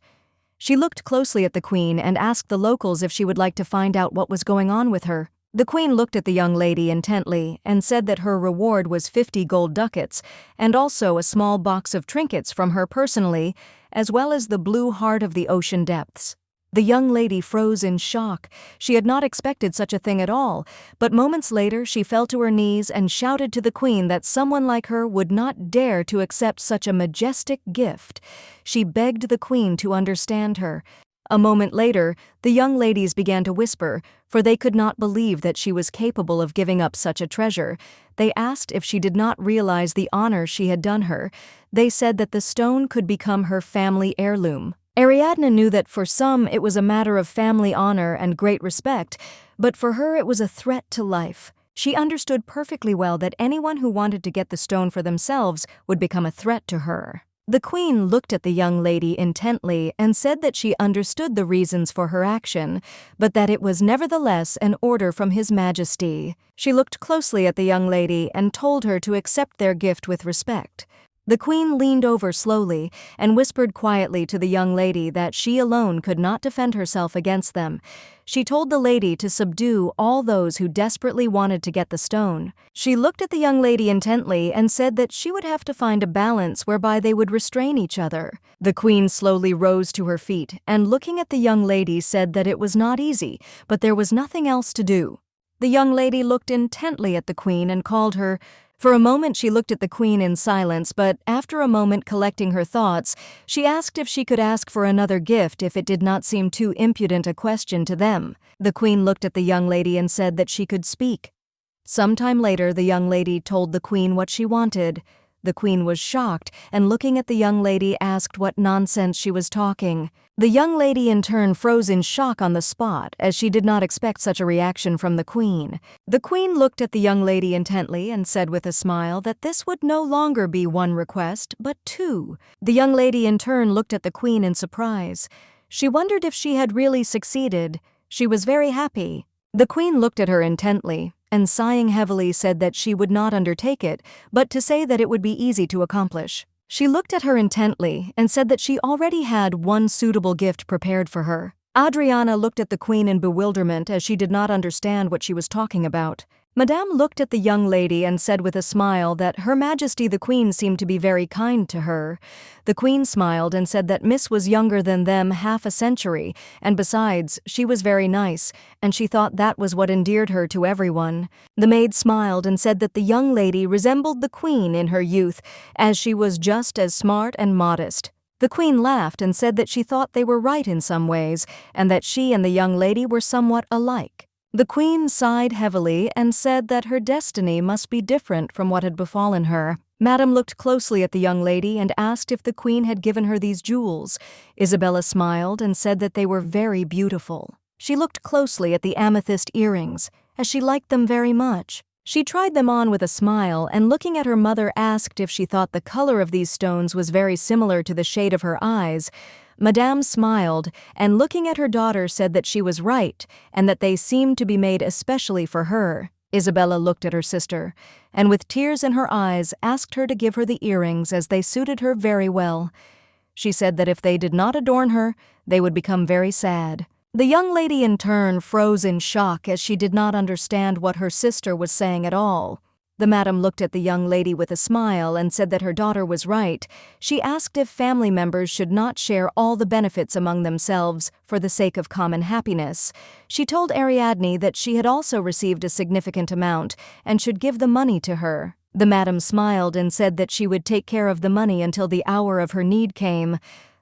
She looked closely at the queen and asked the locals if she would like to find out what was going on with her. The queen looked at the young lady intently and said that her reward was 50 gold ducats and also a small box of trinkets from her personally, as well as the blue heart of the ocean depths. The young lady froze in shock. She had not expected such a thing at all, but moments later she fell to her knees and shouted to the queen that someone like her would not dare to accept such a majestic gift. She begged the queen to understand her. A moment later, the young ladies began to whisper, for they could not believe that she was capable of giving up such a treasure. They asked if she did not realize the honor she had done her. They said that the stone could become her family heirloom. Ariadne knew that for some it was a matter of family honor and great respect, but for her it was a threat to life. She understood perfectly well that anyone who wanted to get the stone for themselves would become a threat to her. The queen looked at the young lady intently and said that she understood the reasons for her action, but that it was nevertheless an order from His Majesty. She looked closely at the young lady and told her to accept their gift with respect. The queen leaned over slowly and whispered quietly to the young lady that she alone could not defend herself against them. She told the lady to subdue all those who desperately wanted to get the stone. She looked at the young lady intently and said that she would have to find a balance whereby they would restrain each other. The queen slowly rose to her feet and, looking at the young lady, said that it was not easy, but there was nothing else to do. The young lady looked intently at the queen and called her. For a moment she looked at the queen in silence, but after a moment collecting her thoughts, she asked if she could ask for another gift if it did not seem too impudent a question to them. The queen looked at the young lady and said that she could speak. Sometime later the young lady told the queen what she wanted. The queen was shocked and, looking at the young lady, asked what nonsense she was talking. The young lady in turn froze in shock on the spot, as she did not expect such a reaction from the queen. The queen looked at the young lady intently and said with a smile that this would no longer be one request, but two. The young lady in turn looked at the queen in surprise. She wondered if she had really succeeded. She was very happy. The queen looked at her intently and, sighing heavily, said that she would not undertake it, but to say that it would be easy to accomplish. She looked at her intently and said that she already had one suitable gift prepared for her. Adriana looked at the queen in bewilderment as she did not understand what she was talking about. Madame looked at the young lady and said with a smile that Her Majesty the Queen seemed to be very kind to her. The queen smiled and said that Miss was younger than them half a century, and besides, she was very nice, and she thought that was what endeared her to everyone. The maid smiled and said that the young lady resembled the queen in her youth, as she was just as smart and modest. The queen laughed and said that she thought they were right in some ways, and that she and the young lady were somewhat alike. The queen sighed heavily and said that her destiny must be different from what had befallen her. Madame looked closely at the young lady and asked if the queen had given her these jewels. Isabella smiled and said that they were very beautiful. She looked closely at the amethyst earrings, as she liked them very much. She tried them on with a smile and looking at her mother asked if she thought the color of these stones was very similar to the shade of her eyes. Madame smiled and looking at her daughter said that she was right and that they seemed to be made especially for her. Isabella looked at her sister and with tears in her eyes asked her to give her the earrings as they suited her very well. She said that if they did not adorn her, they would become very sad. The young lady in turn froze in shock as she did not understand what her sister was saying at all. The madam looked at the young lady with a smile and said that her daughter was right. She asked if family members should not share all the benefits among themselves for the sake of common happiness. She told Ariadne that she had also received a significant amount and should give the money to her. The madam smiled and said that she would take care of the money until the hour of her need came.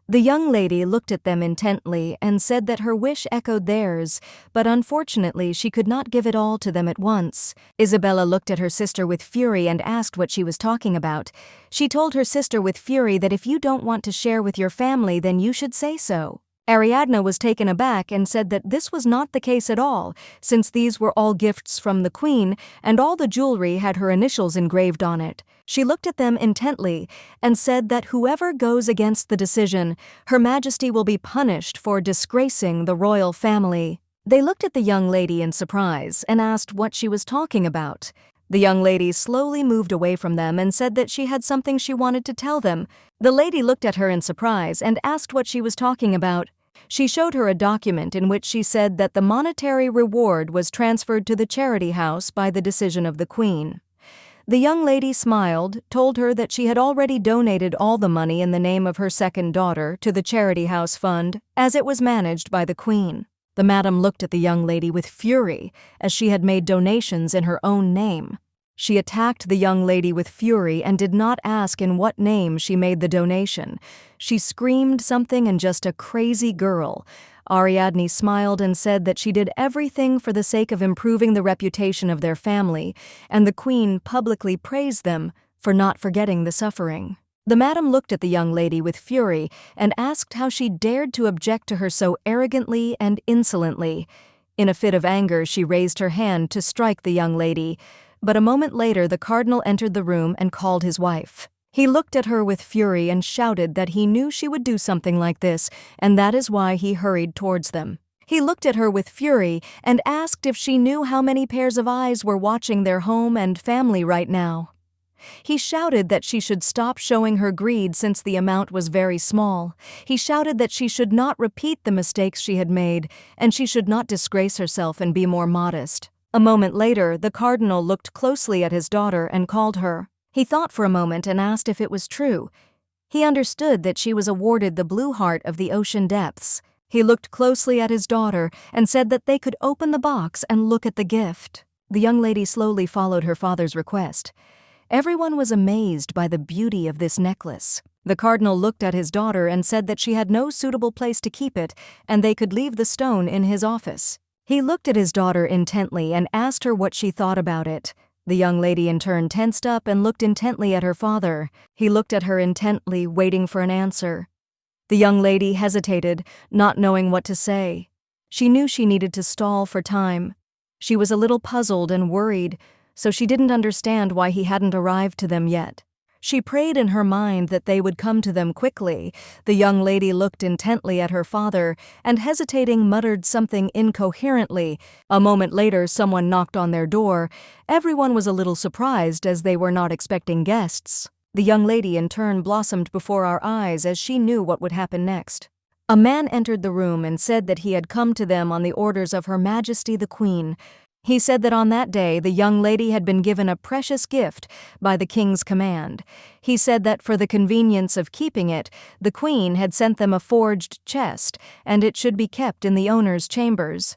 The young lady looked at them intently and said that her wish echoed theirs, but unfortunately she could not give it all to them at once. Isabella looked at her sister with fury and asked what she was talking about. She told her sister with fury that if you don't want to share with your family, then you should say so. Ariadne was taken aback and said that this was not the case at all, since these were all gifts from the queen and all the jewelry had her initials engraved on it. She looked at them intently and said that whoever goes against the decision, Her Majesty will be punished for disgracing the royal family. They looked at the young lady in surprise and asked what she was talking about. The young lady slowly moved away from them and said that she had something she wanted to tell them. The lady looked at her in surprise and asked what she was talking about. She showed her a document in which she said that the monetary reward was transferred to the charity house by the decision of the queen. The young lady smiled, told her that she had already donated all the money in the name of her second daughter to the charity house fund, as it was managed by the queen. The madam looked at the young lady with fury, as she had made donations in her own name. She attacked the young lady with fury and did not ask in what name she made the donation. She screamed something in just a crazy girl. Ariadne smiled and said that she did everything for the sake of improving the reputation of their family, and the queen publicly praised them for not forgetting the suffering. The madam looked at the young lady with fury and asked how she dared to object to her so arrogantly and insolently. In a fit of anger, she raised her hand to strike the young lady, but a moment later the cardinal entered the room and called his wife. He looked at her with fury and shouted that he knew she would do something like this, and that is why he hurried towards them. He looked at her with fury and asked if she knew how many pairs of eyes were watching their home and family right now. He shouted that she should stop showing her greed since the amount was very small. He shouted that she should not repeat the mistakes she had made, and she should not disgrace herself and be more modest. A moment later, the cardinal looked closely at his daughter and called her. He thought for a moment and asked if it was true. He understood that she was awarded the blue heart of the ocean depths. He looked closely at his daughter and said that they could open the box and look at the gift. The young lady slowly followed her father's request. Everyone was amazed by the beauty of this necklace. The cardinal looked at his daughter and said that she had no suitable place to keep it and they could leave the stone in his office. He looked at his daughter intently and asked her what she thought about it. The young lady in turn tensed up and looked intently at her father. He looked at her intently, waiting for an answer. The young lady hesitated, not knowing what to say. She knew she needed to stall for time. She was a little puzzled and worried, so she didn't understand why he hadn't arrived to them yet. She prayed in her mind that they would come to them quickly. The young lady looked intently at her father and hesitating muttered something incoherently. A moment later, someone knocked on their door. Everyone was a little surprised as they were not expecting guests. The young lady in turn blossomed before our eyes as she knew what would happen next. A man entered the room and said that he had come to them on the orders of Her Majesty the Queen. He said that on that day the young lady had been given a precious gift by the king's command. He said that for the convenience of keeping it, the queen had sent them a forged chest, and it should be kept in the owner's chambers.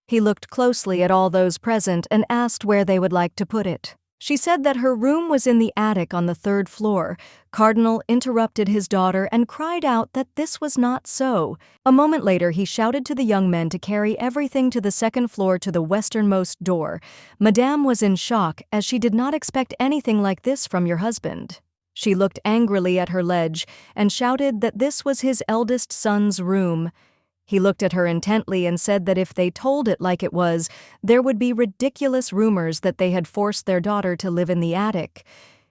He looked closely at all those present and asked where they would like to put it. She said that her room was in the attic on the 3rd floor. Cardinal interrupted his daughter and cried out that this was not so. A moment later, he shouted to the young men to carry everything to the 2nd floor to the westernmost door. Madame was in shock as she did not expect anything like this from your husband. She looked angrily at her liege and shouted that this was his eldest son's room. He looked at her intently and said that if they told it like it was, there would be ridiculous rumors that they had forced their daughter to live in the attic.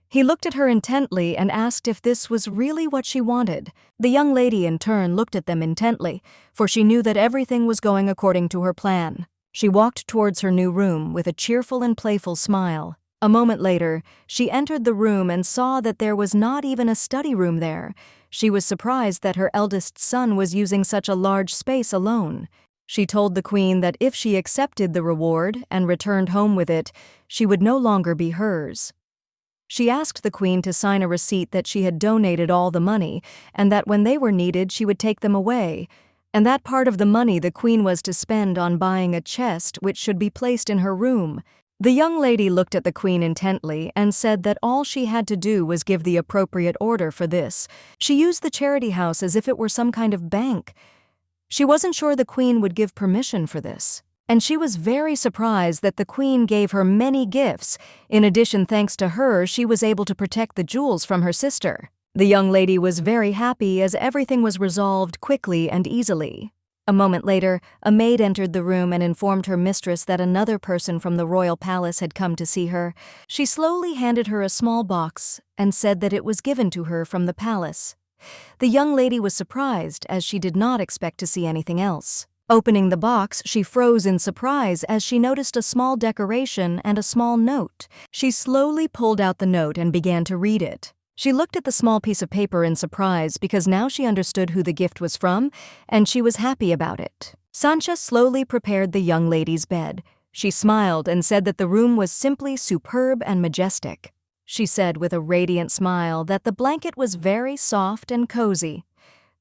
He looked at her intently and asked if this was really what she wanted. The young lady in turn looked at them intently, for she knew that everything was going according to her plan. She walked towards her new room with a cheerful and playful smile. A moment later, she entered the room and saw that there was not even a study room there. She was surprised that her eldest son was using such a large space alone. She told the queen that if she accepted the reward and returned home with it, she would no longer be hers. She asked the queen to sign a receipt that she had donated all the money and that when they were needed she would take them away, and that part of the money the queen was to spend on buying a chest which should be placed in her room. The young lady looked at the queen intently and said that all she had to do was give the appropriate order for this. She used the charity house as if it were some kind of bank. She wasn't sure the queen would give permission for this, and she was very surprised that the queen gave her many gifts. In addition, thanks to her, she was able to protect the jewels from her sister. The young lady was very happy as everything was resolved quickly and easily. A moment later, a maid entered the room and informed her mistress that another person from the royal palace had come to see her. She slowly handed her a small box and said that it was given to her from the palace. The young lady was surprised as she did not expect to see anything else. Opening the box, she froze in surprise as she noticed a small decoration and a small note. She slowly pulled out the note and began to read it. She looked at the small piece of paper in surprise because now she understood who the gift was from, and she was happy about it. Sancha slowly prepared the young lady's bed. She smiled and said that the room was simply superb and majestic. She said with a radiant smile that the blanket was very soft and cozy.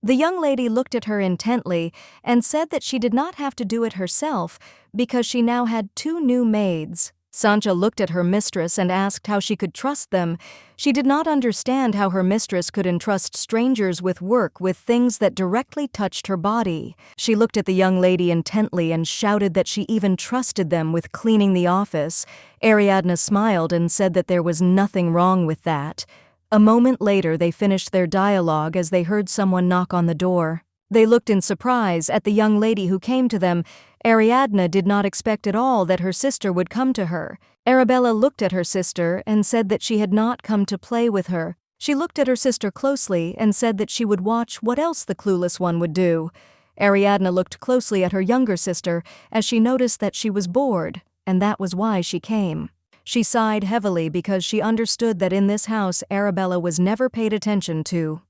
The young lady looked at her intently and said that she did not have to do it herself because she now had 2 new maids. Sancha looked at her mistress and asked how she could trust them. She did not understand how her mistress could entrust strangers with work with things that directly touched her body. She looked at the young lady intently and shouted that she even trusted them with cleaning the office. Ariadne smiled and said that there was nothing wrong with that. A moment later, they finished their dialogue as they heard someone knock on the door. They looked in surprise at the young lady who came to them. Ariadne did not expect at all that her sister would come to her. Arabella looked at her sister and said that she had not come to play with her. She looked at her sister closely and said that she would watch what else the clueless one would do. Ariadne looked closely at her younger sister as she noticed that she was bored, and that was why she came. She sighed heavily because she understood that in this house Arabella was never paid attention to.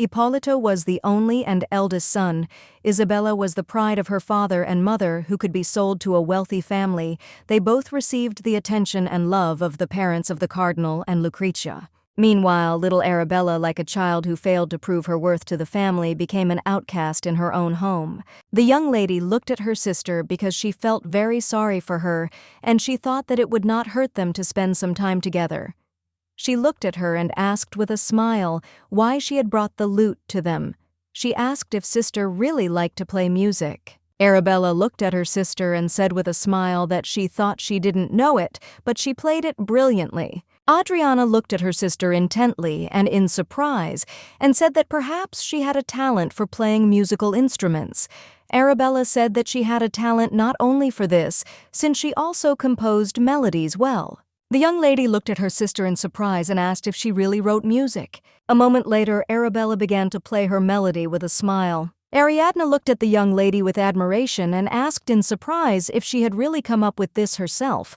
Ippolito was the only and eldest son. Isabella was the pride of her father and mother who could be sold to a wealthy family. They both received the attention and love of the parents of the cardinal and Lucrezia. Meanwhile, little Arabella, like a child who failed to prove her worth to the family, became an outcast in her own home. The young lady looked at her sister because she felt very sorry for her, and she thought that it would not hurt them to spend some time together. She looked at her and asked with a smile why she had brought the lute to them. She asked if sister really liked to play music. Arabella looked at her sister and said with a smile that she thought she didn't know it, but she played it brilliantly. Adriana looked at her sister intently and in surprise and said that perhaps she had a talent for playing musical instruments. Arabella said that she had a talent not only for this, since she also composed melodies well. The young lady looked at her sister in surprise and asked if she really wrote music. A moment later, Arabella began to play her melody with a smile. Ariadne looked at the young lady with admiration and asked in surprise if she had really come up with this herself.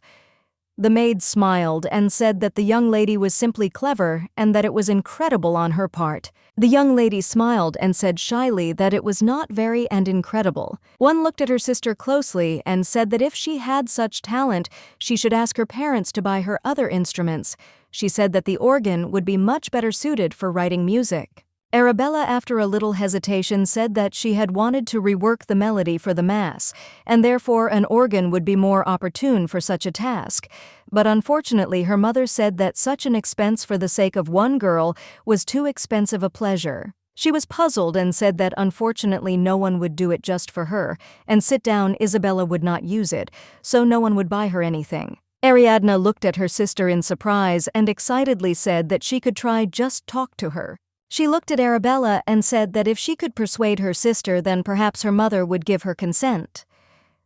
The maid smiled and said that the young lady was simply clever and that it was incredible on her part. The young lady smiled and said shyly that it was not very and incredible. One looked at her sister closely and said that if she had such talent, she should ask her parents to buy her other instruments. She said that the organ would be much better suited for writing music. Arabella, after a little hesitation, said that she had wanted to rework the melody for the Mass, and therefore an organ would be more opportune for such a task. But unfortunately, her mother said that such an expense for the sake of one girl was too expensive a pleasure. She was puzzled and said that unfortunately no one would do it just for her, and sit down Isabella would not use it, so no one would buy her anything. Ariadne looked at her sister in surprise and excitedly said that she could try just talk to her. She looked at Arabella and said that if she could persuade her sister, then perhaps her mother would give her consent.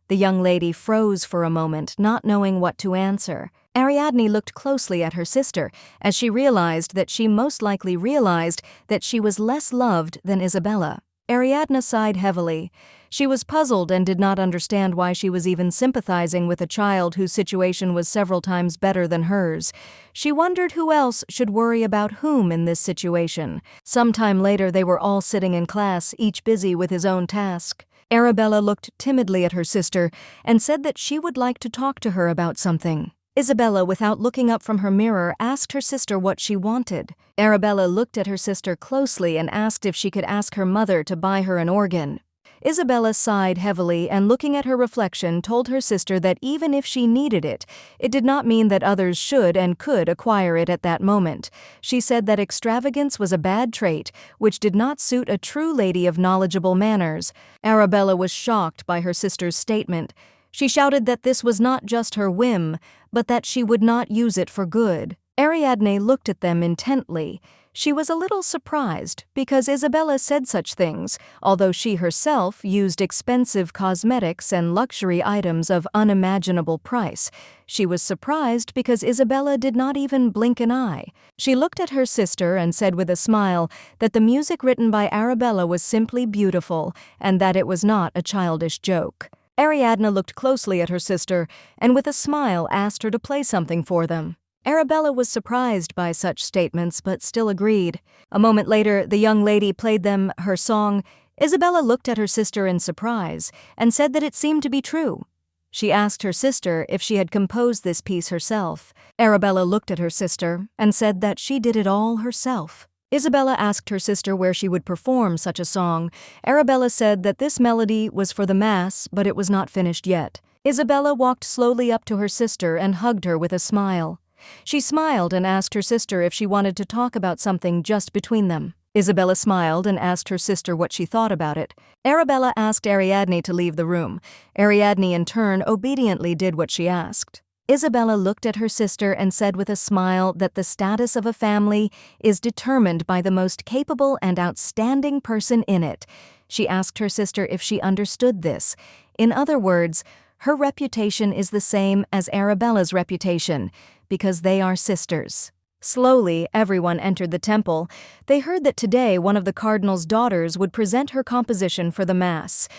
The young lady froze for a moment, not knowing what to answer. Ariadne looked closely at her sister, as she realized that she most likely realized that she was less loved than Isabella. Ariadne sighed heavily. She was puzzled and did not understand why she was even sympathizing with a child whose situation was several times better than hers. She wondered who else should worry about whom in this situation. Sometime later they were all sitting in class, each busy with his own task. Arabella looked timidly at her sister and said that she would like to talk to her about something. Isabella, without looking up from her mirror, asked her sister what she wanted. Arabella looked at her sister closely and asked if she could ask her mother to buy her an organ. Isabella sighed heavily and, looking at her reflection, told her sister that even if she needed it, it did not mean that others should and could acquire it at that moment. She said that extravagance was a bad trait, which did not suit a true lady of knowledgeable manners. Arabella was shocked by her sister's statement. She shouted that this was not just her whim, but that she would not use it for good. Ariadne looked at them intently. She was a little surprised because Isabella said such things, although she herself used expensive cosmetics and luxury items of unimaginable price. She was surprised because Isabella did not even blink an eye. She looked at her sister and said with a smile that the music written by Arabella was simply beautiful and that it was not a childish joke. Ariadne looked closely at her sister and with a smile asked her to play something for them. Arabella was surprised by such statements but still agreed. A moment later, the young lady played them her song. Isabella looked at her sister in surprise and said that it seemed to be true. She asked her sister if she had composed this piece herself. Arabella looked at her sister and said that she did it all herself. Isabella asked her sister where she would perform such a song. Arabella said that this melody was for the Mass, but it was not finished yet. Isabella walked slowly up to her sister and hugged her with a smile. She smiled and asked her sister if she wanted to talk about something just between them. Isabella smiled and asked her sister what she thought about it. Arabella asked Ariadne to leave the room. Ariadne, in turn, obediently did what she asked. Isabella looked at her sister and said with a smile that the status of a family is determined by the most capable and outstanding person in it. She asked her sister if she understood this. In other words, her reputation is the same as Arabella's reputation, because they are sisters. Slowly, everyone entered the temple. They heard that today one of the cardinal's daughters would present her composition for the Mass.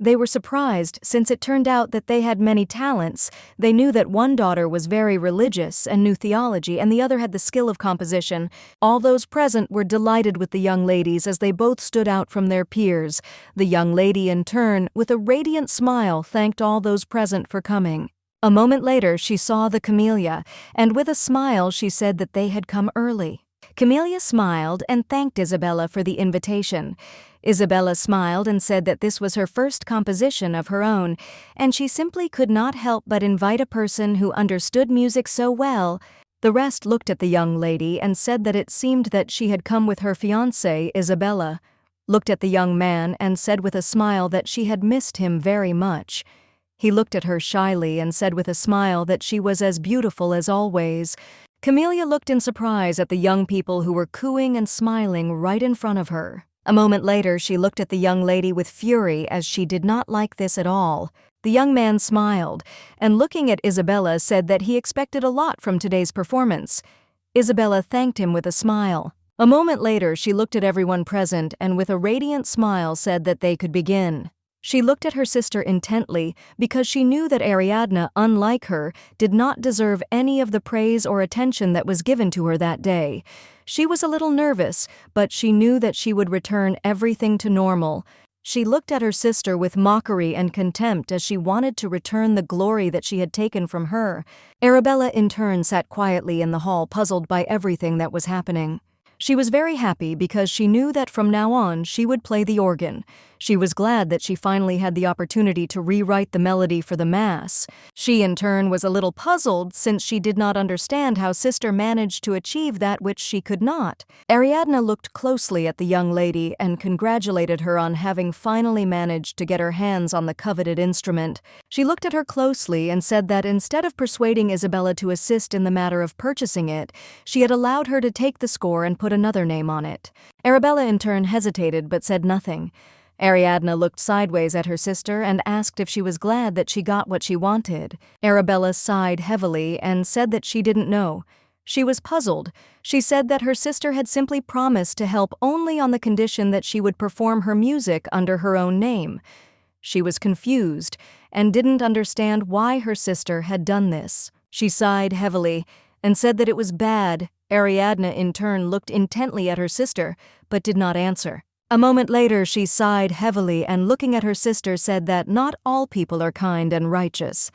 They were surprised, since it turned out that they had many talents. They knew that one daughter was very religious and knew theology, and the other had the skill of composition. All those present were delighted with the young ladies as they both stood out from their peers. The young lady, in turn, with a radiant smile, thanked all those present for coming. A moment later, she saw the camellia, and with a smile she said that they had come early. Camellia smiled and thanked Isabella for the invitation. Isabella smiled and said that this was her first composition of her own, and she simply could not help but invite a person who understood music so well. The rest looked at the young lady and said that it seemed that she had come with her fiancé, Isabella, looked at the young man and said with a smile that she had missed him very much. He looked at her shyly and said with a smile that she was as beautiful as always. Camellia looked in surprise at the young people who were cooing and smiling right in front of her. A moment later, she looked at the young lady with fury, as she did not like this at all. The young man smiled, and looking at Isabella said that he expected a lot from today's performance. Isabella thanked him with a smile. A moment later, she looked at everyone present and with a radiant smile said that they could begin. She looked at her sister intently because she knew that Ariadne, unlike her, did not deserve any of the praise or attention that was given to her that day. She was a little nervous, but she knew that she would return everything to normal. She looked at her sister with mockery and contempt as she wanted to return the glory that she had taken from her. Arabella, in turn, sat quietly in the hall, puzzled by everything that was happening. She was very happy because she knew that from now on she would play the organ. She was glad that she finally had the opportunity to rewrite the melody for the Mass. She, in turn, was a little puzzled since she did not understand how Sister managed to achieve that which she could not. Ariadne looked closely at the young lady and congratulated her on having finally managed to get her hands on the coveted instrument. She looked at her closely and said that instead of persuading Isabella to assist in the matter of purchasing it, she had allowed her to take the score and put another name on it. Arabella in turn hesitated but said nothing. Ariadne looked sideways at her sister and asked if she was glad that she got what she wanted. Arabella sighed heavily and said that she didn't know. She was puzzled. She said that her sister had simply promised to help only on the condition that she would perform her music under her own name. She was confused and didn't understand why her sister had done this. She sighed heavily and said that it was bad. Ariadne in turn looked intently at her sister but did not answer. A moment later, she sighed heavily and looking at her sister said that not all people are kind and righteous.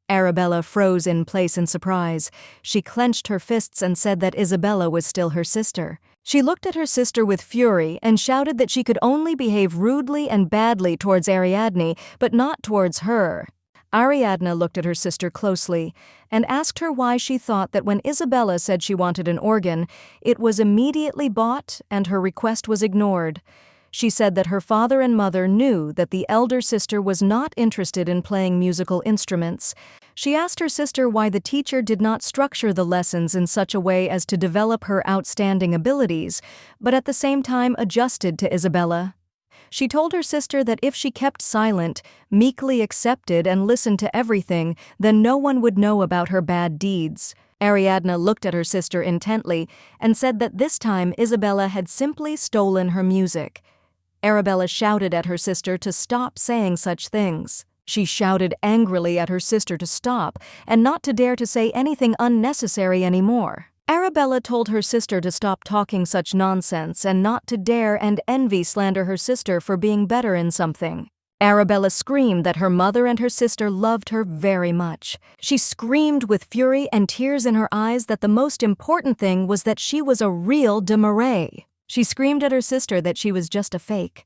Arabella froze in place in surprise. She clenched her fists and said that Isabella was still her sister. She looked at her sister with fury and shouted that she could only behave rudely and badly towards Ariadne, but not towards her. Ariadne looked at her sister closely and asked her why she thought that when Isabella said she wanted an organ, it was immediately bought and her request was ignored. She said that her father and mother knew that the elder sister was not interested in playing musical instruments. She asked her sister why the teacher did not structure the lessons in such a way as to develop her outstanding abilities, but at the same time adjusted to Isabella. She told her sister that if she kept silent, meekly accepted and listened to everything, then no one would know about her bad deeds. Ariadne looked at her sister intently and said that this time Isabella had simply stolen her music. Arabella shouted at her sister to stop saying such things. She shouted angrily at her sister to stop and not to dare to say anything unnecessary anymore. Arabella told her sister to stop talking such nonsense and not to dare and envy slander her sister for being better in something. Arabella screamed that her mother and her sister loved her very much. She screamed with fury and tears in her eyes that the most important thing was that she was a real de Marais. She screamed at her sister that she was just a fake.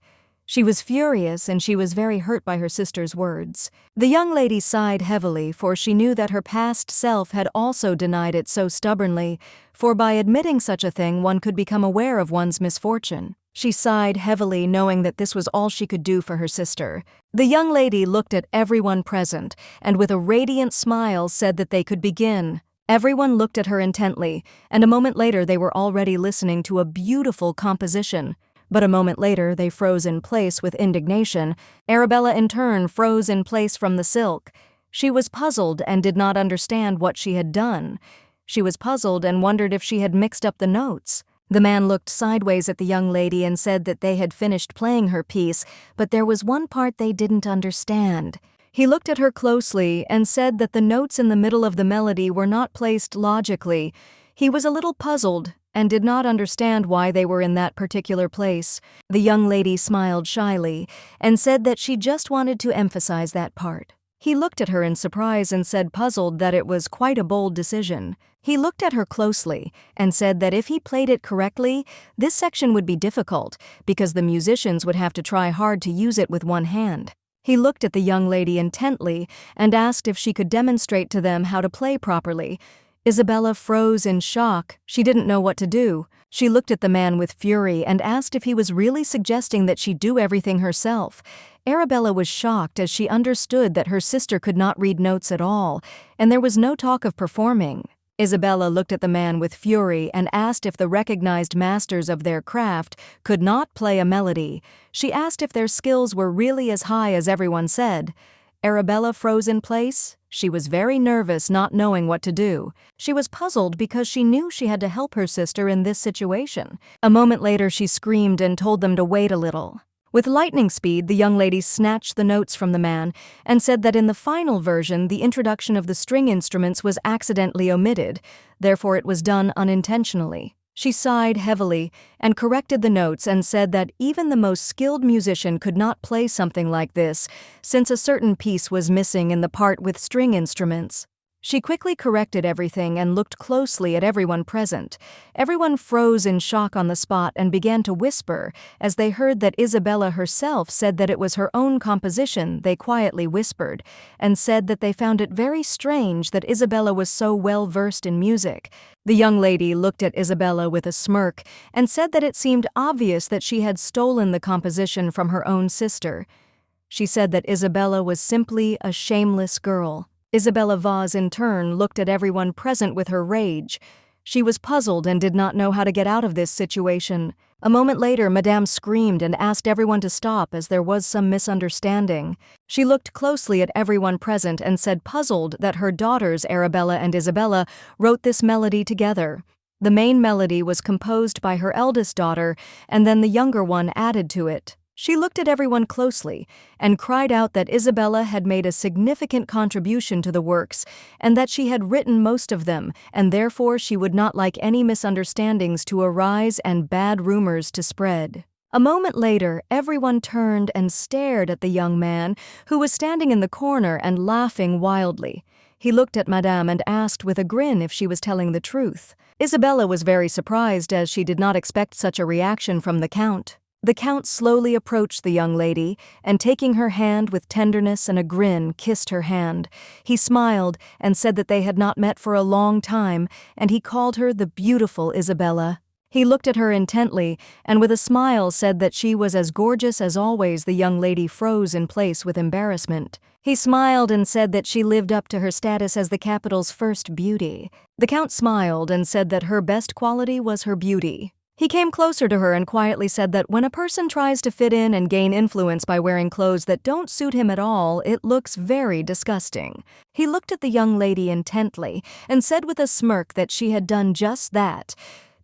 She was furious and she was very hurt by her sister's words. The young lady sighed heavily, for she knew that her past self had also denied it so stubbornly, for by admitting such a thing one could become aware of one's misfortune. She sighed heavily, knowing that this was all she could do for her sister. The young lady looked at everyone present and with a radiant smile said that they could begin. Everyone looked at her intently, and a moment later they were already listening to a beautiful composition. But a moment later they froze in place with indignation. Arabella in turn froze in place from the silk. She was puzzled and did not understand what she had done. She was puzzled and wondered if she had mixed up the notes. The man looked sideways at the young lady and said that they had finished playing her piece, but there was one part they didn't understand. He looked at her closely and said that the notes in the middle of the melody were not placed logically. He was a little puzzled and did not understand why they were in that particular place. The young lady smiled shyly and said that she just wanted to emphasize that part. He looked at her in surprise and said, puzzled, that it was quite a bold decision. He looked at her closely and said that if he played it correctly, this section would be difficult because the musicians would have to try hard to use it with one hand. He looked at the young lady intently and asked if she could demonstrate to them how to play properly. Isabella froze in shock. She didn't know what to do. She looked at the man with fury and asked if he was really suggesting that she do everything herself. Arabella was shocked as she understood that her sister could not read notes at all, and there was no talk of performing. Isabella looked at the man with fury and asked if the recognized masters of their craft could not play a melody. She asked if their skills were really as high as everyone said. Arabella froze in place. She was very nervous, not knowing what to do. She was puzzled because she knew she had to help her sister in this situation. A moment later she screamed and told them to wait a little. With lightning speed, the young lady snatched the notes from the man and said that in the final version the introduction of the string instruments was accidentally omitted, therefore it was done unintentionally. She sighed heavily and corrected the notes and said that even the most skilled musician could not play something like this, since a certain piece was missing in the part with string instruments. She quickly corrected everything and looked closely at everyone present. Everyone froze in shock on the spot and began to whisper. As they heard that Isabella herself said that it was her own composition, they quietly whispered, and said that they found it very strange that Isabella was so well versed in music. The young lady looked at Isabella with a smirk and said that it seemed obvious that she had stolen the composition from her own sister. She said that Isabella was simply a shameless girl. Isabella Vaz, in turn, looked at everyone present with her rage. She was puzzled and did not know how to get out of this situation. A moment later, Madame screamed and asked everyone to stop as there was some misunderstanding. She looked closely at everyone present and said, puzzled, that her daughters, Arabella and Isabella, wrote this melody together. The main melody was composed by her eldest daughter, and then the younger one added to it. She looked at everyone closely and cried out that Isabella had made a significant contribution to the works and that she had written most of them, and therefore she would not like any misunderstandings to arise and bad rumors to spread. A moment later, everyone turned and stared at the young man, who was standing in the corner and laughing wildly. He looked at Madame and asked with a grin if she was telling the truth. Isabella was very surprised, as she did not expect such a reaction from the Count. The Count slowly approached the young lady, and taking her hand with tenderness and a grin, kissed her hand. He smiled and said that they had not met for a long time, and he called her the beautiful Isabella. He looked at her intently, and with a smile said that she was as gorgeous as always. The young lady froze in place with embarrassment. He smiled and said that she lived up to her status as the capital's first beauty. The Count smiled and said that her best quality was her beauty. He came closer to her and quietly said that when a person tries to fit in and gain influence by wearing clothes that don't suit him at all, it looks very disgusting. He looked at the young lady intently and said with a smirk that she had done just that.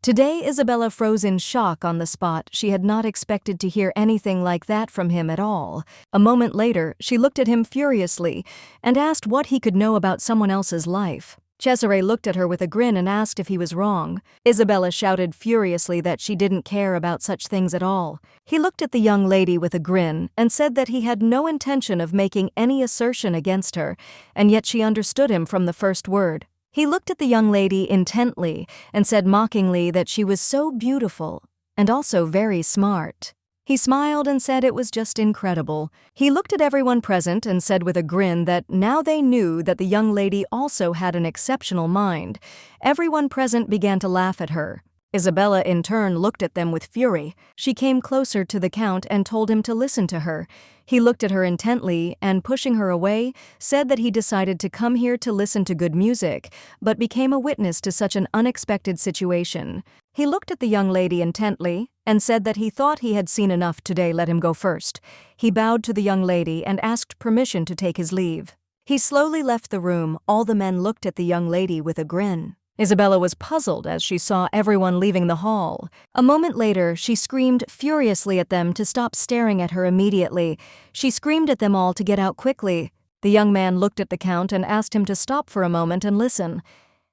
Today, Isabella froze in shock on the spot. She had not expected to hear anything like that from him at all. A moment later, she looked at him furiously and asked what he could know about someone else's life. Cesare looked at her with a grin and asked if he was wrong. Isabella shouted furiously that she didn't care about such things at all. He looked at the young lady with a grin and said that he had no intention of making any assertion against her, and yet she understood him from the first word. He looked at the young lady intently and said mockingly that she was so beautiful and also very smart. He smiled and said it was just incredible. He looked at everyone present and said with a grin that now they knew that the young lady also had an exceptional mind. Everyone present began to laugh at her. Isabella in turn looked at them with fury. She came closer to the Count and told him to listen to her. He looked at her intently and, pushing her away, said that he decided to come here to listen to good music, but became a witness to such an unexpected situation. He looked at the young lady intently and said that he thought he had seen enough today. Let him go first. He bowed to the young lady and asked permission to take his leave. He slowly left the room. All the men looked at the young lady with a grin. Isabella was puzzled as she saw everyone leaving the hall. A moment later, she screamed furiously at them to stop staring at her immediately. She screamed at them all to get out quickly. The young man looked at the Count and asked him to stop for a moment and listen.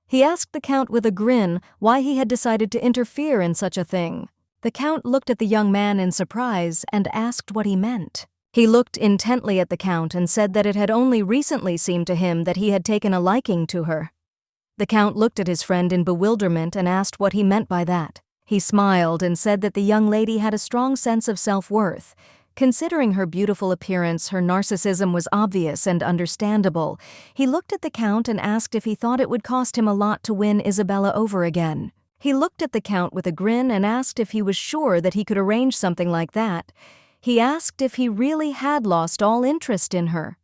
He asked the Count with a grin why he had decided to interfere in such a thing. The Count looked at the young man in surprise and asked what he meant. He looked intently at the Count and said that it had only recently seemed to him that he had taken a liking to her. The Count looked at his friend in bewilderment and asked what he meant by that. He smiled and said that the young lady had a strong sense of self-worth. Considering her beautiful appearance, her narcissism was obvious and understandable. He looked at the Count and asked if he thought it would cost him a lot to win Isabella over again. He looked at the Count with a grin and asked if he was sure that he could arrange something like that. He asked if he really had lost all interest in her.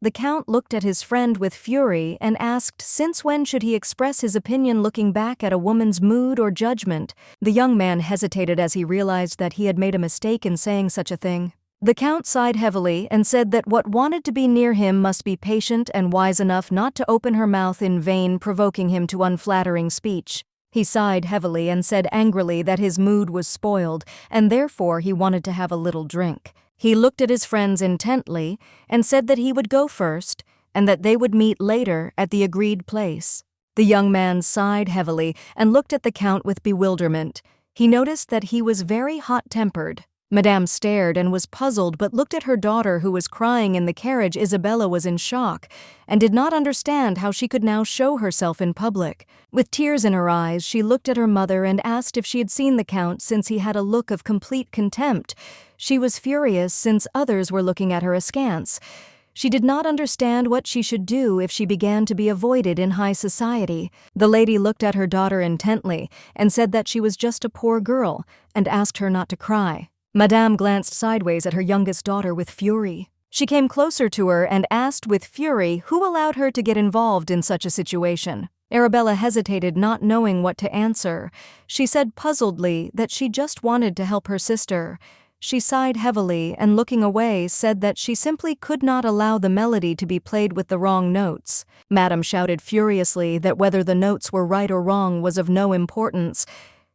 The Count looked at his friend with fury and asked since when should he express his opinion looking back at a woman's mood or judgment. The young man hesitated as he realized that he had made a mistake in saying such a thing. The Count sighed heavily and said that what wanted to be near him must be patient and wise enough not to open her mouth in vain, provoking him to unflattering speech. He sighed heavily and said angrily that his mood was spoiled and therefore he wanted to have a little drink. He looked at his friends intently and said that he would go first and that they would meet later at the agreed place. The young man sighed heavily and looked at the Count with bewilderment. He noticed that he was very hot-tempered. Madame stared and was puzzled but looked at her daughter who was crying in the carriage. Isabella was in shock and did not understand how she could now show herself in public. With tears in her eyes, she looked at her mother and asked if she had seen the Count since he had a look of complete contempt. She was furious since others were looking at her askance. She did not understand what she should do if she began to be avoided in high society. The lady looked at her daughter intently and said that she was just a poor girl and asked her not to cry. Madame glanced sideways at her youngest daughter with fury. She came closer to her and asked with fury who allowed her to get involved in such a situation. Arabella hesitated, not knowing what to answer. She said puzzledly that she just wanted to help her sister. She sighed heavily and, looking away, said that she simply could not allow the melody to be played with the wrong notes. Madame shouted furiously that whether the notes were right or wrong was of no importance.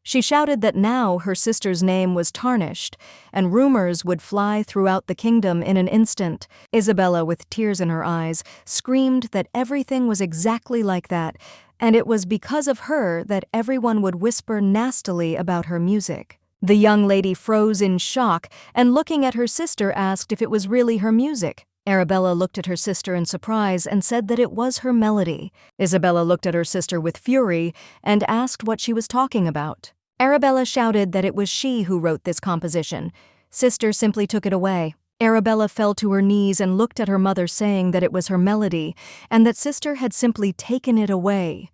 She shouted that now her sister's name was tarnished, and rumors would fly throughout the kingdom in an instant. Isabella, with tears in her eyes, screamed that everything was exactly like that, and it was because of her that everyone would whisper nastily about her music. The young lady froze in shock and, looking at her sister, asked if it was really her music. Arabella looked at her sister in surprise and said that it was her melody. Isabella looked at her sister with fury and asked what she was talking about. Arabella shouted that it was she who wrote this composition. Sister simply took it away. Arabella fell to her knees and looked at her mother, saying that it was her melody and that sister had simply taken it away.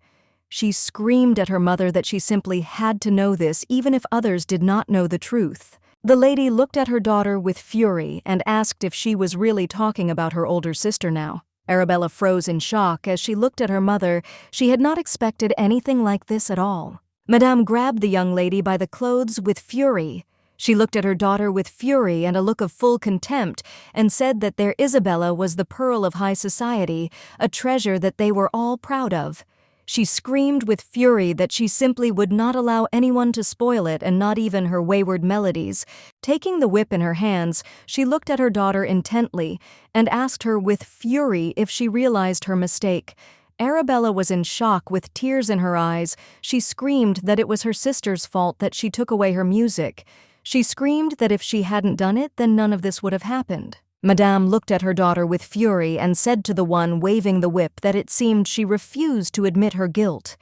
She screamed at her mother that she simply had to know this, even if others did not know the truth. The lady looked at her daughter with fury and asked if she was really talking about her older sister now. Arabella froze in shock as she looked at her mother. She had not expected anything like this at all. Madame grabbed the young lady by the clothes with fury. She looked at her daughter with fury and a look of full contempt and said that their Isabella was the pearl of high society, a treasure that they were all proud of. She screamed with fury that she simply would not allow anyone to spoil it, and not even her wayward melodies. Taking the whip in her hands, she looked at her daughter intently and asked her with fury if she realized her mistake. Arabella was in shock with tears in her eyes. She screamed that it was her sister's fault that she took away her music. She screamed that if she hadn't done it, then none of this would have happened. Madame looked at her daughter with fury and said to the one waving the whip that it seemed she refused to admit her guilt.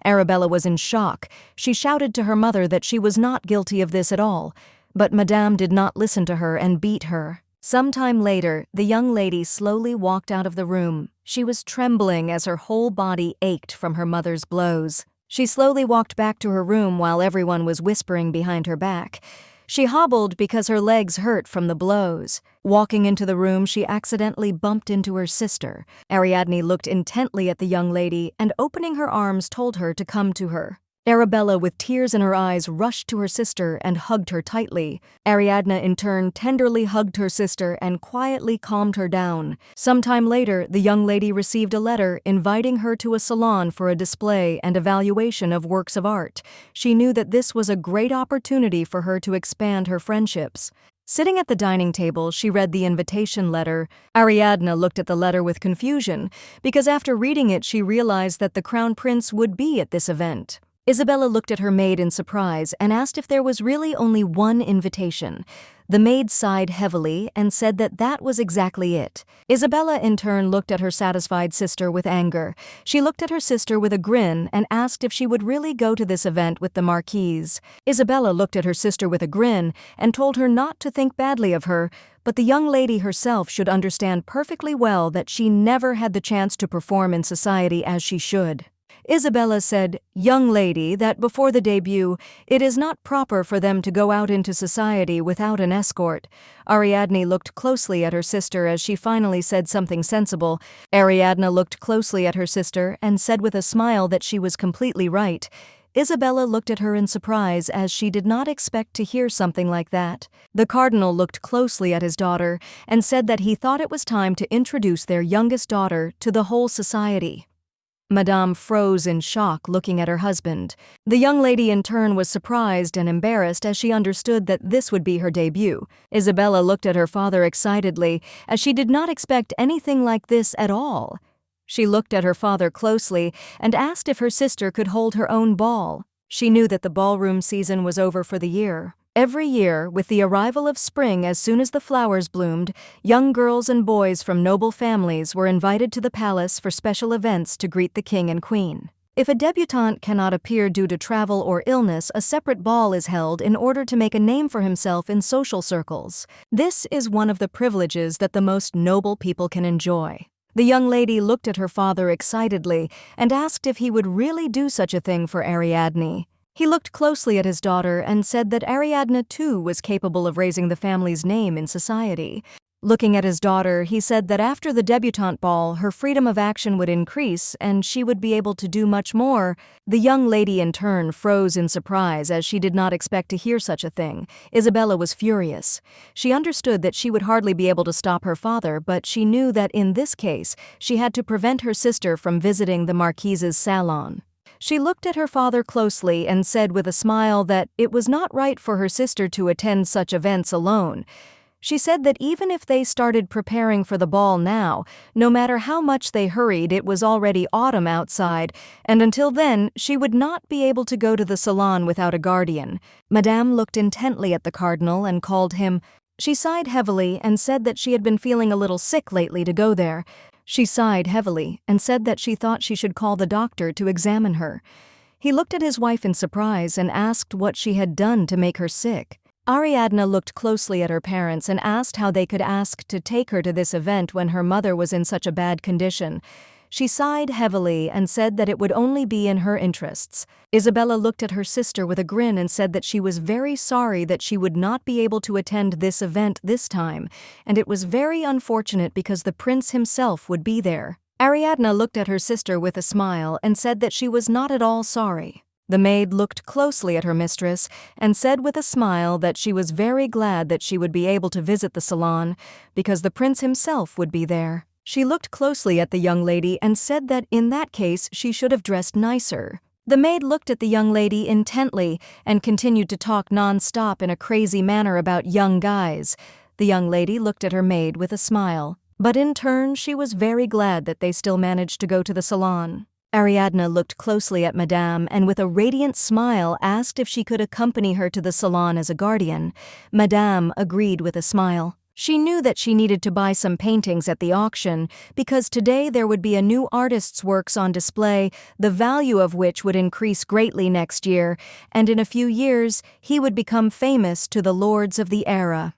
Arabella was in shock. She shouted to her mother that she was not guilty of this at all, but Madame did not listen to her and beat her. Some time later, the young lady slowly walked out of the room. She was trembling as her whole body ached from her mother's blows. She slowly walked back to her room while everyone was whispering behind her back. She hobbled because her legs hurt from the blows. Walking into the room, she accidentally bumped into her sister. Ariadne looked intently at the young lady and, opening her arms, told her to come to her. Arabella, with tears in her eyes, rushed to her sister and hugged her tightly. Ariadne, in turn, tenderly hugged her sister and quietly calmed her down. Sometime later, the young lady received a letter inviting her to a salon for a display and evaluation of works of art. She knew that this was a great opportunity for her to expand her friendships. Sitting at the dining table, she read the invitation letter. Ariadne looked at the letter with confusion, because after reading it, she realized that the Crown Prince would be at this event. Isabella looked at her maid in surprise and asked if there was really only one invitation. The maid sighed heavily and said that that was exactly it. Isabella, in turn, looked at her satisfied sister with anger. She looked at her sister with a grin and asked if she would really go to this event with the Marquise. Isabella looked at her sister with a grin and told her not to think badly of her, but the young lady herself should understand perfectly well that she never had the chance to perform in society as she should. Isabella said, "Young lady, that before the debut, it is not proper for them to go out into society without an escort." Ariadne looked closely at her sister as she finally said something sensible. Ariadne looked closely at her sister and said with a smile that she was completely right. Isabella looked at her in surprise as she did not expect to hear something like that. The cardinal looked closely at his daughter and said that he thought it was time to introduce their youngest daughter to the whole society. Madame froze in shock, looking at her husband. The young lady in turn was surprised and embarrassed as she understood that this would be her debut. Isabella looked at her father excitedly, as she did not expect anything like this at all. She looked at her father closely and asked if her sister could hold her own ball. She knew that the ballroom season was over for the year. Every year, with the arrival of spring as soon as the flowers bloomed, young girls and boys from noble families were invited to the palace for special events to greet the king and queen. If a debutante cannot appear due to travel or illness, a separate ball is held in order to make a name for himself in social circles. This is one of the privileges that the most noble people can enjoy. The young lady looked at her father excitedly and asked if he would really do such a thing for Ariadne. He looked closely at his daughter and said that Ariadne too was capable of raising the family's name in society. Looking at his daughter, he said that after the debutante ball, her freedom of action would increase and she would be able to do much more. The young lady in turn froze in surprise as she did not expect to hear such a thing. Isabella was furious. She understood that she would hardly be able to stop her father, but she knew that in this case, she had to prevent her sister from visiting the Marquise's salon. She looked at her father closely and said with a smile that it was not right for her sister to attend such events alone. She said that even if they started preparing for the ball now, no matter how much they hurried, it was already autumn outside, and until then, she would not be able to go to the salon without a guardian. Madame looked intently at the cardinal and called him. She sighed heavily and said that she had been feeling a little sick lately to go there. She sighed heavily and said that she thought she should call the doctor to examine her. He looked at his wife in surprise and asked what she had done to make her sick. Ariadne looked closely at her parents and asked how they could ask to take her to this event when her mother was in such a bad condition. She sighed heavily and said that it would only be in her interests. Isabella looked at her sister with a grin and said that she was very sorry that she would not be able to attend this event this time, and it was very unfortunate because the prince himself would be there. Ariadne looked at her sister with a smile and said that she was not at all sorry. The maid looked closely at her mistress and said with a smile that she was very glad that she would be able to visit the salon because the prince himself would be there. She looked closely at the young lady and said that in that case she should have dressed nicer. The maid looked at the young lady intently and continued to talk non-stop in a crazy manner about young guys. The young lady looked at her maid with a smile, but in turn she was very glad that they still managed to go to the salon. Ariadne looked closely at Madame and with a radiant smile asked if she could accompany her to the salon as a guardian. Madame agreed with a smile. She knew that she needed to buy some paintings at the auction because today there would be a new artist's works on display, the value of which would increase greatly next year, and in a few years he would become famous to the lords of the era.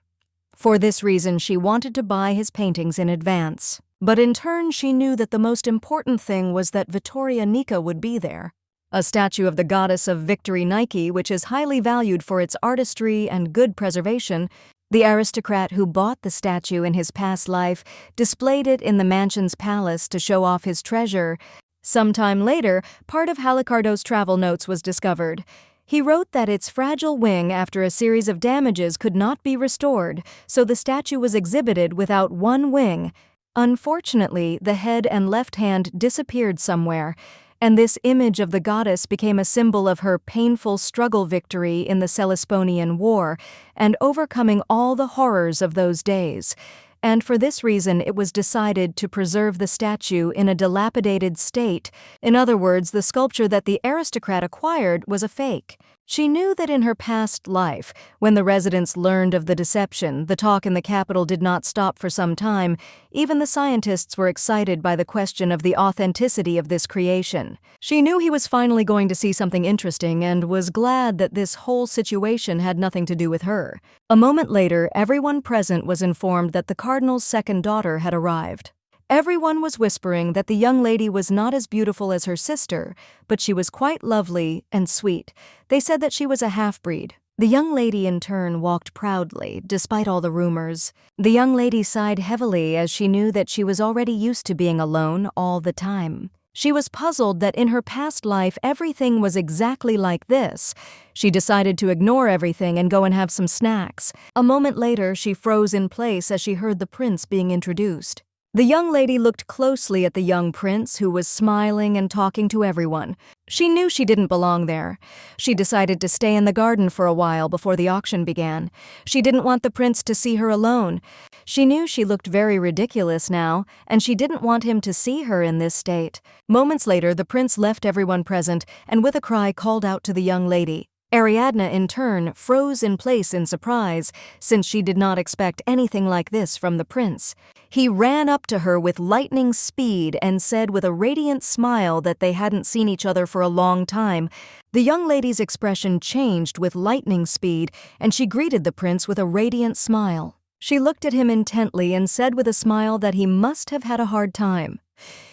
For this reason she wanted to buy his paintings in advance. But in turn she knew that the most important thing was that Vittoria Nica would be there. A statue of the goddess of victory Nike, which is highly valued for its artistry and good preservation. The aristocrat who bought the statue in his past life displayed it in the mansion's palace to show off his treasure. Sometime later, part of Halicardo's travel notes was discovered. He wrote that its fragile wing after a series of damages could not be restored, so the statue was exhibited without one wing. Unfortunately, the head and left hand disappeared somewhere, and this image of the goddess became a symbol of her painful struggle victory in the Salisbonian War and overcoming all the horrors of those days. And for this reason it was decided to preserve the statue in a dilapidated state. In other words, the sculpture that the aristocrat acquired was a fake. She knew that in her past life, when the residents learned of the deception, the talk in the capital did not stop for some time. Even the scientists were excited by the question of the authenticity of this creation. She knew he was finally going to see something interesting and was glad that this whole situation had nothing to do with her. A moment later, everyone present was informed that the cardinal's second daughter had arrived. Everyone was whispering that the young lady was not as beautiful as her sister, but she was quite lovely and sweet. They said that she was a half-breed. The young lady in turn walked proudly, despite all the rumors. The young lady sighed heavily as she knew that she was already used to being alone all the time. She was puzzled that in her past life everything was exactly like this. She decided to ignore everything and go and have some snacks. A moment later, she froze in place as she heard the prince being introduced. The young lady looked closely at the young prince, who was smiling and talking to everyone. She knew she didn't belong there. She decided to stay in the garden for a while before the auction began. She didn't want the prince to see her alone. She knew she looked very ridiculous now, and she didn't want him to see her in this state. Moments later, the prince left everyone present and with a cry called out to the young lady, Ariadne, in turn, froze in place in surprise, since she did not expect anything like this from the prince. He ran up to her with lightning speed and said with a radiant smile that they hadn't seen each other for a long time. The young lady's expression changed with lightning speed, and she greeted the prince with a radiant smile. She looked at him intently and said with a smile that he must have had a hard time.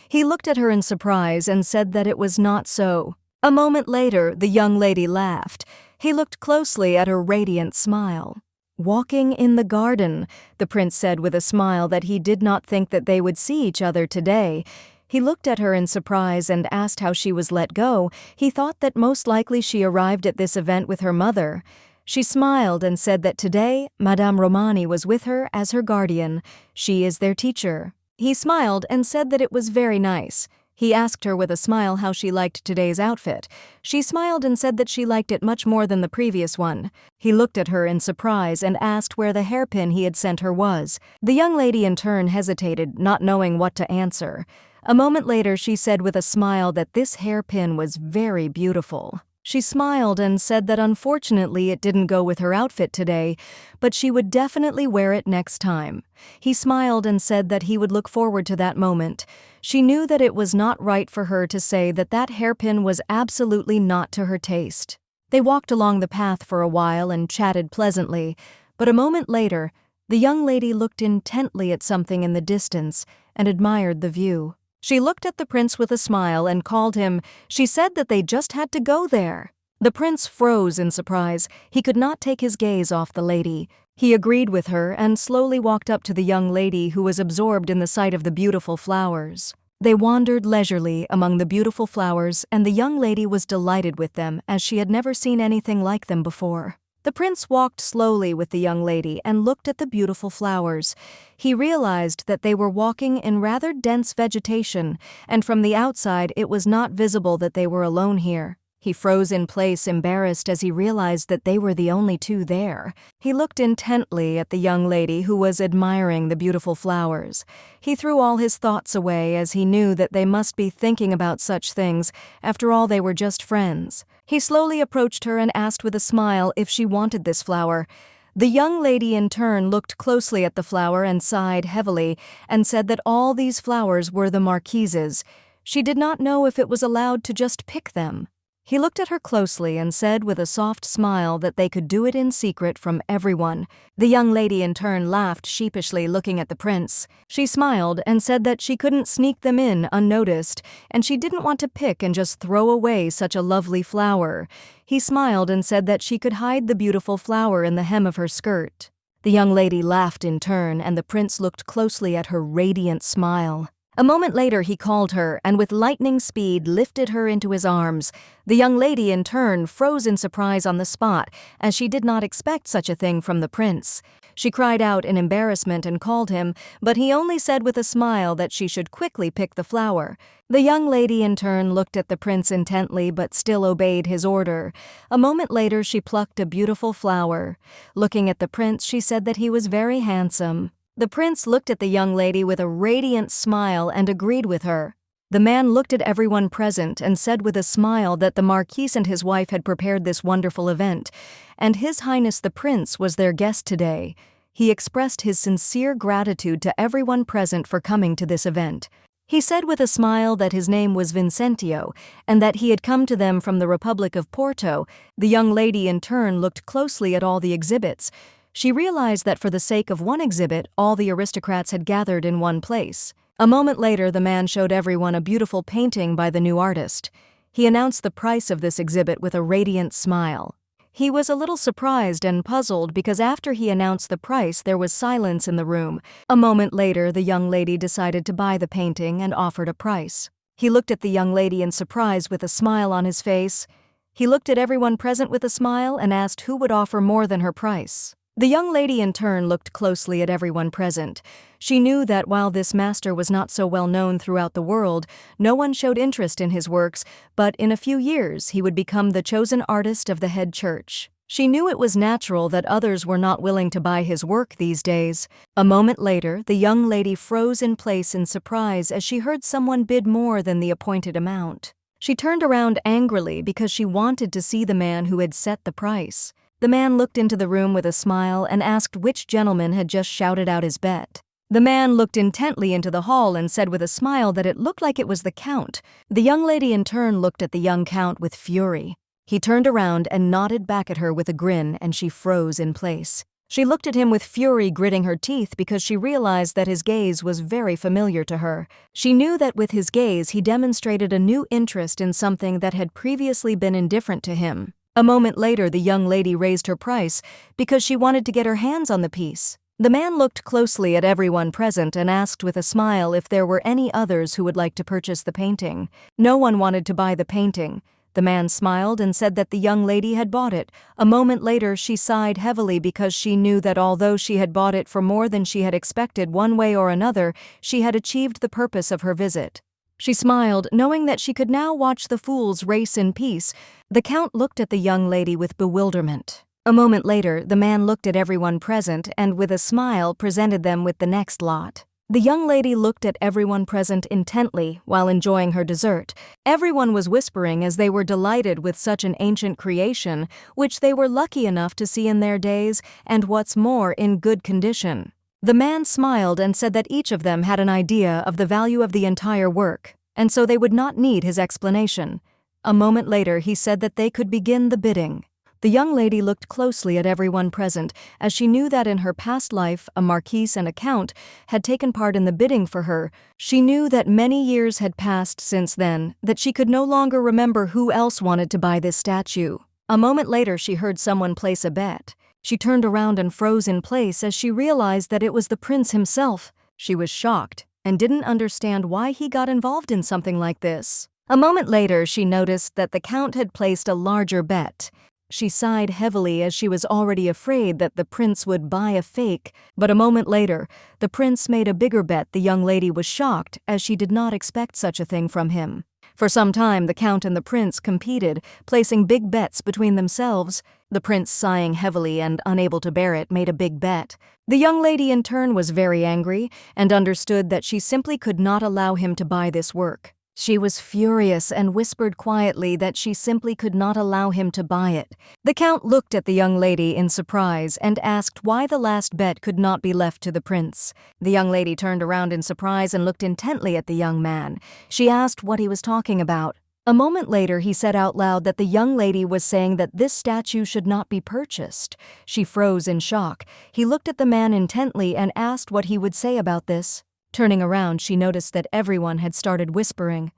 He looked at her in surprise and said that it was not so. A moment later, the young lady laughed. He looked closely at her radiant smile. "Walking in the garden," the prince said with a smile that he did not think that they would see each other today. He looked at her in surprise and asked how she was let go. He thought that most likely she arrived at this event with her mother. She smiled and said that today, Madame Romani was with her as her guardian. She is their teacher. He smiled and said that it was very nice. He asked her with a smile how she liked today's outfit. She smiled and said that she liked it much more than the previous one. He looked at her in surprise and asked where the hairpin he had sent her was. The young lady in turn hesitated, not knowing what to answer. A moment later, she said with a smile that this hairpin was very beautiful. She smiled and said that unfortunately it didn't go with her outfit today, but she would definitely wear it next time. He smiled and said that he would look forward to that moment. She knew that it was not right for her to say that that hairpin was absolutely not to her taste. They walked along the path for a while and chatted pleasantly, but a moment later, the young lady looked intently at something in the distance and admired the view. She looked at the prince with a smile and called him. She said that they just had to go there. The prince froze in surprise. He could not take his gaze off the lady. He agreed with her and slowly walked up to the young lady who was absorbed in the sight of the beautiful flowers. They wandered leisurely among the beautiful flowers, and the young lady was delighted with them as she had never seen anything like them before. The prince walked slowly with the young lady and looked at the beautiful flowers. He realized that they were walking in rather dense vegetation, and from the outside it was not visible that they were alone here. He froze in place, embarrassed as he realized that they were the only two there. He looked intently at the young lady who was admiring the beautiful flowers. He threw all his thoughts away as he knew that they must be thinking about such things. After all, they were just friends. He slowly approached her and asked with a smile if she wanted this flower. The young lady in turn looked closely at the flower and sighed heavily and said that all these flowers were the marquise's. She did not know if it was allowed to just pick them. He looked at her closely and said with a soft smile that they could do it in secret from everyone. The young lady in turn laughed sheepishly, looking at the prince. She smiled and said that she couldn't sneak them in unnoticed, and she didn't want to pick and just throw away such a lovely flower. He smiled and said that she could hide the beautiful flower in the hem of her skirt. The young lady laughed in turn, and the prince looked closely at her radiant smile. A moment later he called her and with lightning speed lifted her into his arms. The young lady in turn froze in surprise on the spot, as she did not expect such a thing from the prince. She cried out in embarrassment and called him, but he only said with a smile that she should quickly pick the flower. The young lady in turn looked at the prince intently but still obeyed his order. A moment later she plucked a beautiful flower. Looking at the prince, she said that he was very handsome. The prince looked at the young lady with a radiant smile and agreed with her. The man looked at everyone present and said with a smile that the Marquis and his wife had prepared this wonderful event, and His Highness the Prince was their guest today. He expressed his sincere gratitude to everyone present for coming to this event. He said with a smile that his name was Vincentio and that he had come to them from the Republic of Porto. The young lady in turn looked closely at all the exhibits. She realized that for the sake of one exhibit, all the aristocrats had gathered in one place. A moment later, the man showed everyone a beautiful painting by the new artist. He announced the price of this exhibit with a radiant smile. He was a little surprised and puzzled because after he announced the price, there was silence in the room. A moment later, the young lady decided to buy the painting and offered a price. He looked at the young lady in surprise with a smile on his face. He looked at everyone present with a smile and asked who would offer more than her price. The young lady in turn looked closely at everyone present. She knew that while this master was not so well known throughout the world, no one showed interest in his works, but in a few years he would become the chosen artist of the head church. She knew it was natural that others were not willing to buy his work these days. A moment later, the young lady froze in place in surprise as she heard someone bid more than the appointed amount. She turned around angrily because she wanted to see the man who had set the price. The man looked into the room with a smile and asked which gentleman had just shouted out his bet. The man looked intently into the hall and said with a smile that it looked like it was the Count. The young lady in turn looked at the young Count with fury. He turned around and nodded back at her with a grin, and she froze in place. She looked at him with fury, gritting her teeth because she realized that his gaze was very familiar to her. She knew that with his gaze he demonstrated a new interest in something that had previously been indifferent to him. A moment later, the young lady raised her price because she wanted to get her hands on the piece. The man looked closely at everyone present and asked with a smile if there were any others who would like to purchase the painting. No one wanted to buy the painting. The man smiled and said that the young lady had bought it. A moment later, she sighed heavily because she knew that although she had bought it for more than she had expected one way or another, she had achieved the purpose of her visit. She smiled, knowing that she could now watch the fools race in peace. The Count looked at the young lady with bewilderment. A moment later, the man looked at everyone present and with a smile presented them with the next lot. The young lady looked at everyone present intently while enjoying her dessert. Everyone was whispering as they were delighted with such an ancient creation, which they were lucky enough to see in their days, and what's more, in good condition. The man smiled and said that each of them had an idea of the value of the entire work, and so they would not need his explanation. A moment later, he said that they could begin the bidding. The young lady looked closely at everyone present, as she knew that in her past life a marquise and a count had taken part in the bidding for her. She knew that many years had passed since then, that she could no longer remember who else wanted to buy this statue. A moment later, she heard someone place a bet. She turned around and froze in place as she realized that it was the prince himself. She was shocked and didn't understand why he got involved in something like this. A moment later, she noticed that the count had placed a larger bet. She sighed heavily as she was already afraid that the prince would buy a fake, but a moment later, the prince made a bigger bet. The young lady was shocked as she did not expect such a thing from him. For some time, the count and the prince competed, placing big bets between themselves. The prince, sighing heavily and unable to bear it, made a big bet. The young lady in turn was very angry and understood that she simply could not allow him to buy this work. She was furious and whispered quietly that she simply could not allow him to buy it. The count looked at the young lady in surprise and asked why the last bet could not be left to the prince. The young lady turned around in surprise and looked intently at the young man. She asked what he was talking about. A moment later, he said out loud that the young lady was saying that this statue should not be purchased. She froze in shock. He looked at the man intently and asked what he would say about this. Turning around, she noticed that everyone had started whispering.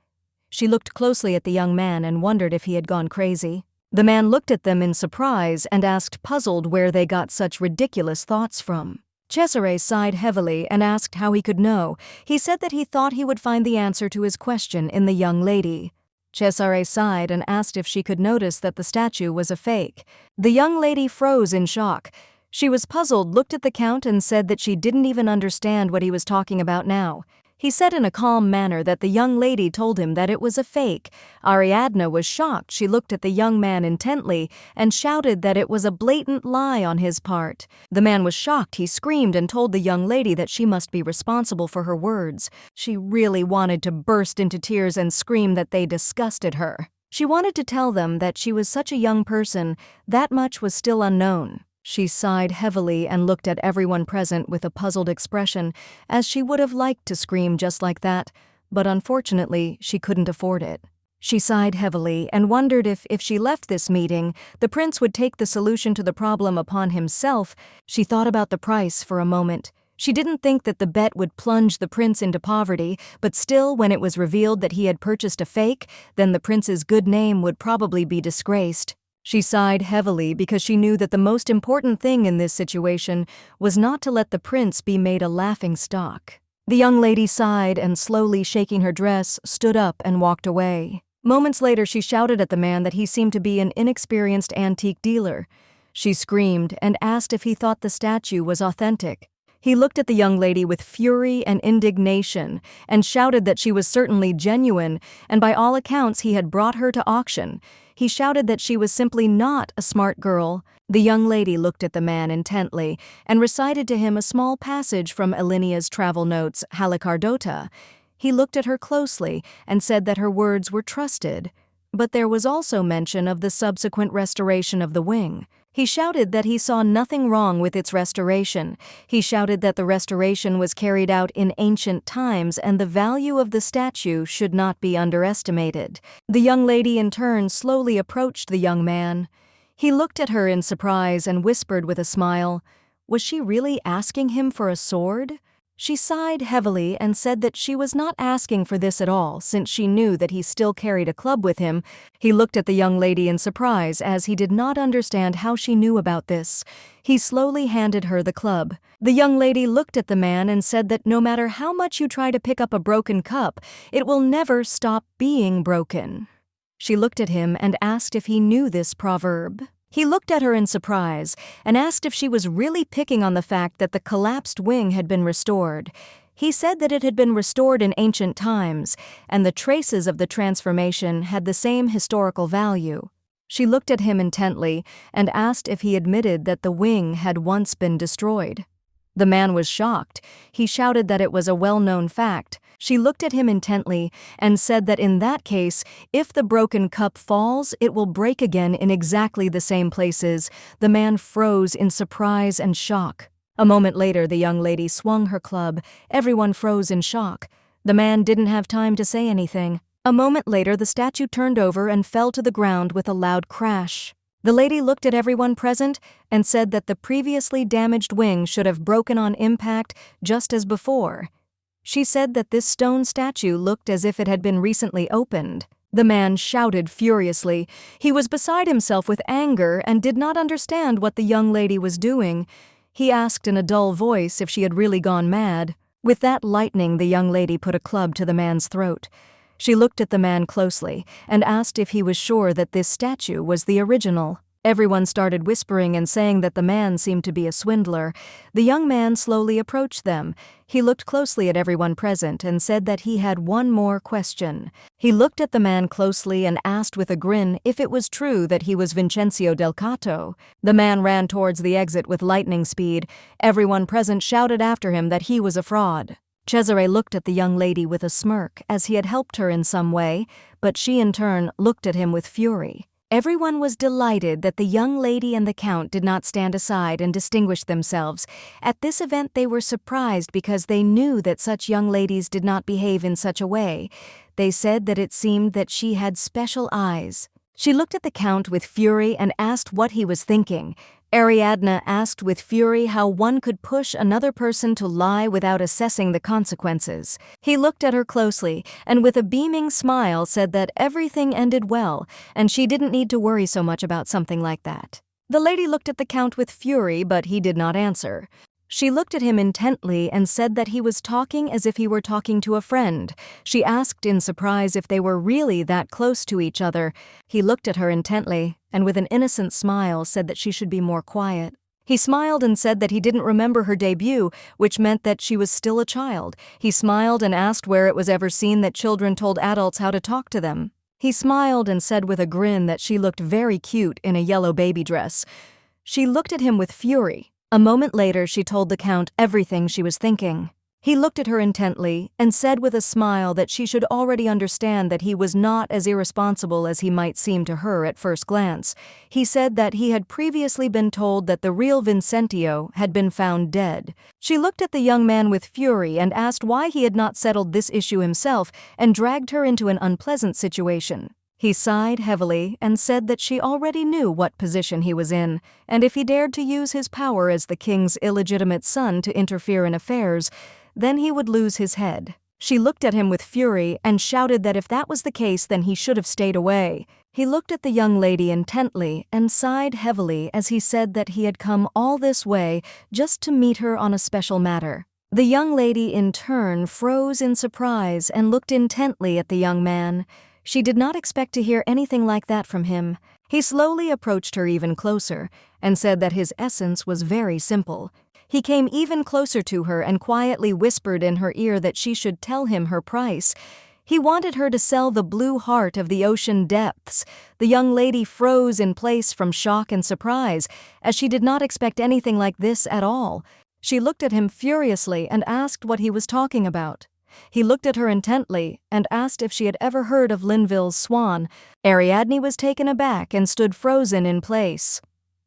She looked closely at the young man and wondered if he had gone crazy. The man looked at them in surprise and asked, puzzled, where they got such ridiculous thoughts from. Cesare sighed heavily and asked how he could know. He said that he thought he would find the answer to his question in the young lady. Cesare sighed and asked if she could notice that the statue was a fake. The young lady froze in shock. She was puzzled, looked at the count and said that she didn't even understand what he was talking about now. He said in a calm manner that the young lady told him that it was a fake. Ariadne was shocked. She looked at the young man intently and shouted that it was a blatant lie on his part. The man was shocked. He screamed and told the young lady that she must be responsible for her words. She really wanted to burst into tears and scream that they disgusted her. She wanted to tell them that she was such a young person, that much was still unknown. She sighed heavily and looked at everyone present with a puzzled expression, as she would have liked to scream just like that, but unfortunately she couldn't afford it. She sighed heavily and wondered if she left this meeting, the prince would take the solution to the problem upon himself. She thought about the price for a moment. She didn't think that the bet would plunge the prince into poverty, but still, when it was revealed that he had purchased a fake, then the prince's good name would probably be disgraced. She sighed heavily because she knew that the most important thing in this situation was not to let the prince be made a laughingstock. The young lady sighed and, slowly shaking her dress, stood up and walked away. Moments later, she shouted at the man that he seemed to be an inexperienced antique dealer. She screamed and asked if he thought the statue was authentic. He looked at the young lady with fury and indignation and shouted that she was certainly genuine, and by all accounts he had brought her to auction. He shouted that she was simply not a smart girl. The young lady looked at the man intently and recited to him a small passage from Elenia's travel notes, Halicardota. He looked at her closely and said that her words were trusted, but there was also mention of the subsequent restoration of the wing. He shouted that he saw nothing wrong with its restoration. He shouted that the restoration was carried out in ancient times and the value of the statue should not be underestimated. The young lady in turn slowly approached the young man. He looked at her in surprise and whispered with a smile, "Was she really asking him for a sword?" She sighed heavily and said that she was not asking for this at all, since she knew that he still carried a club with him. He looked at the young lady in surprise, as he did not understand how she knew about this. He slowly handed her the club. The young lady looked at the man and said that no matter how much you try to pick up a broken cup, it will never stop being broken. She looked at him and asked if he knew this proverb. He looked at her in surprise and asked if she was really picking on the fact that the collapsed wing had been restored. He said that it had been restored in ancient times, and the traces of the transformation had the same historical value. She looked at him intently and asked if he admitted that the wing had once been destroyed. The man was shocked. He shouted that it was a well-known fact. She looked at him intently and said that in that case, if the broken cup falls, it will break again in exactly the same places. The man froze in surprise and shock. A moment later, the young lady swung her club. Everyone froze in shock. The man didn't have time to say anything. A moment later, the statue turned over and fell to the ground with a loud crash. The lady looked at everyone present and said that the previously damaged wing should have broken on impact just as before. She said that this stone statue looked as if it had been recently opened. The man shouted furiously. He was beside himself with anger and did not understand what the young lady was doing. He asked in a dull voice if she had really gone mad. With that lightning, the young lady put a club to the man's throat. She looked at the man closely and asked if he was sure that this statue was the original. Everyone started whispering and saying that the man seemed to be a swindler. The young man slowly approached them. He looked closely at everyone present and said that he had one more question. He looked at the man closely and asked with a grin if it was true that he was Vincenzo Delcato. The man ran towards the exit with lightning speed. Everyone present shouted after him that he was a fraud. Cesare looked at the young lady with a smirk, as he had helped her in some way, but she in turn looked at him with fury. Everyone was delighted that the young lady and the count did not stand aside and distinguish themselves. At this event they were surprised because they knew that such young ladies did not behave in such a way. They said that it seemed that she had special eyes. She looked at the count with fury and asked what he was thinking. Ariadne asked with fury how one could push another person to lie without assessing the consequences. He looked at her closely and with a beaming smile said that everything ended well and she didn't need to worry so much about something like that. The lady looked at the count with fury, but he did not answer. She looked at him intently and said that he was talking as if he were talking to a friend. She asked in surprise if they were really that close to each other. He looked at her intently and with an innocent smile said that she should be more quiet. He smiled and said that he didn't remember her debut, which meant that she was still a child. He smiled and asked where it was ever seen that children told adults how to talk to them. He smiled and said with a grin that she looked very cute in a yellow baby dress. She looked at him with fury. A moment later, she told the count everything she was thinking. He looked at her intently and said with a smile that she should already understand that he was not as irresponsible as he might seem to her at first glance. He said that he had previously been told that the real Vincentio had been found dead. She looked at the young man with fury and asked why he had not settled this issue himself and dragged her into an unpleasant situation. He sighed heavily and said that she already knew what position he was in, and if he dared to use his power as the king's illegitimate son to interfere in affairs, then he would lose his head. She looked at him with fury and shouted that if that was the case, then he should have stayed away. He looked at the young lady intently and sighed heavily as he said that he had come all this way just to meet her on a special matter. The young lady in turn froze in surprise and looked intently at the young man. She did not expect to hear anything like that from him. He slowly approached her even closer and said that his essence was very simple. He came even closer to her and quietly whispered in her ear that she should tell him her price. He wanted her to sell the blue heart of the ocean depths. The young lady froze in place from shock and surprise, as she did not expect anything like this at all. She looked at him furiously and asked what he was talking about. He looked at her intently and asked if she had ever heard of Linville's swan. Ariadne was taken aback and stood frozen in place.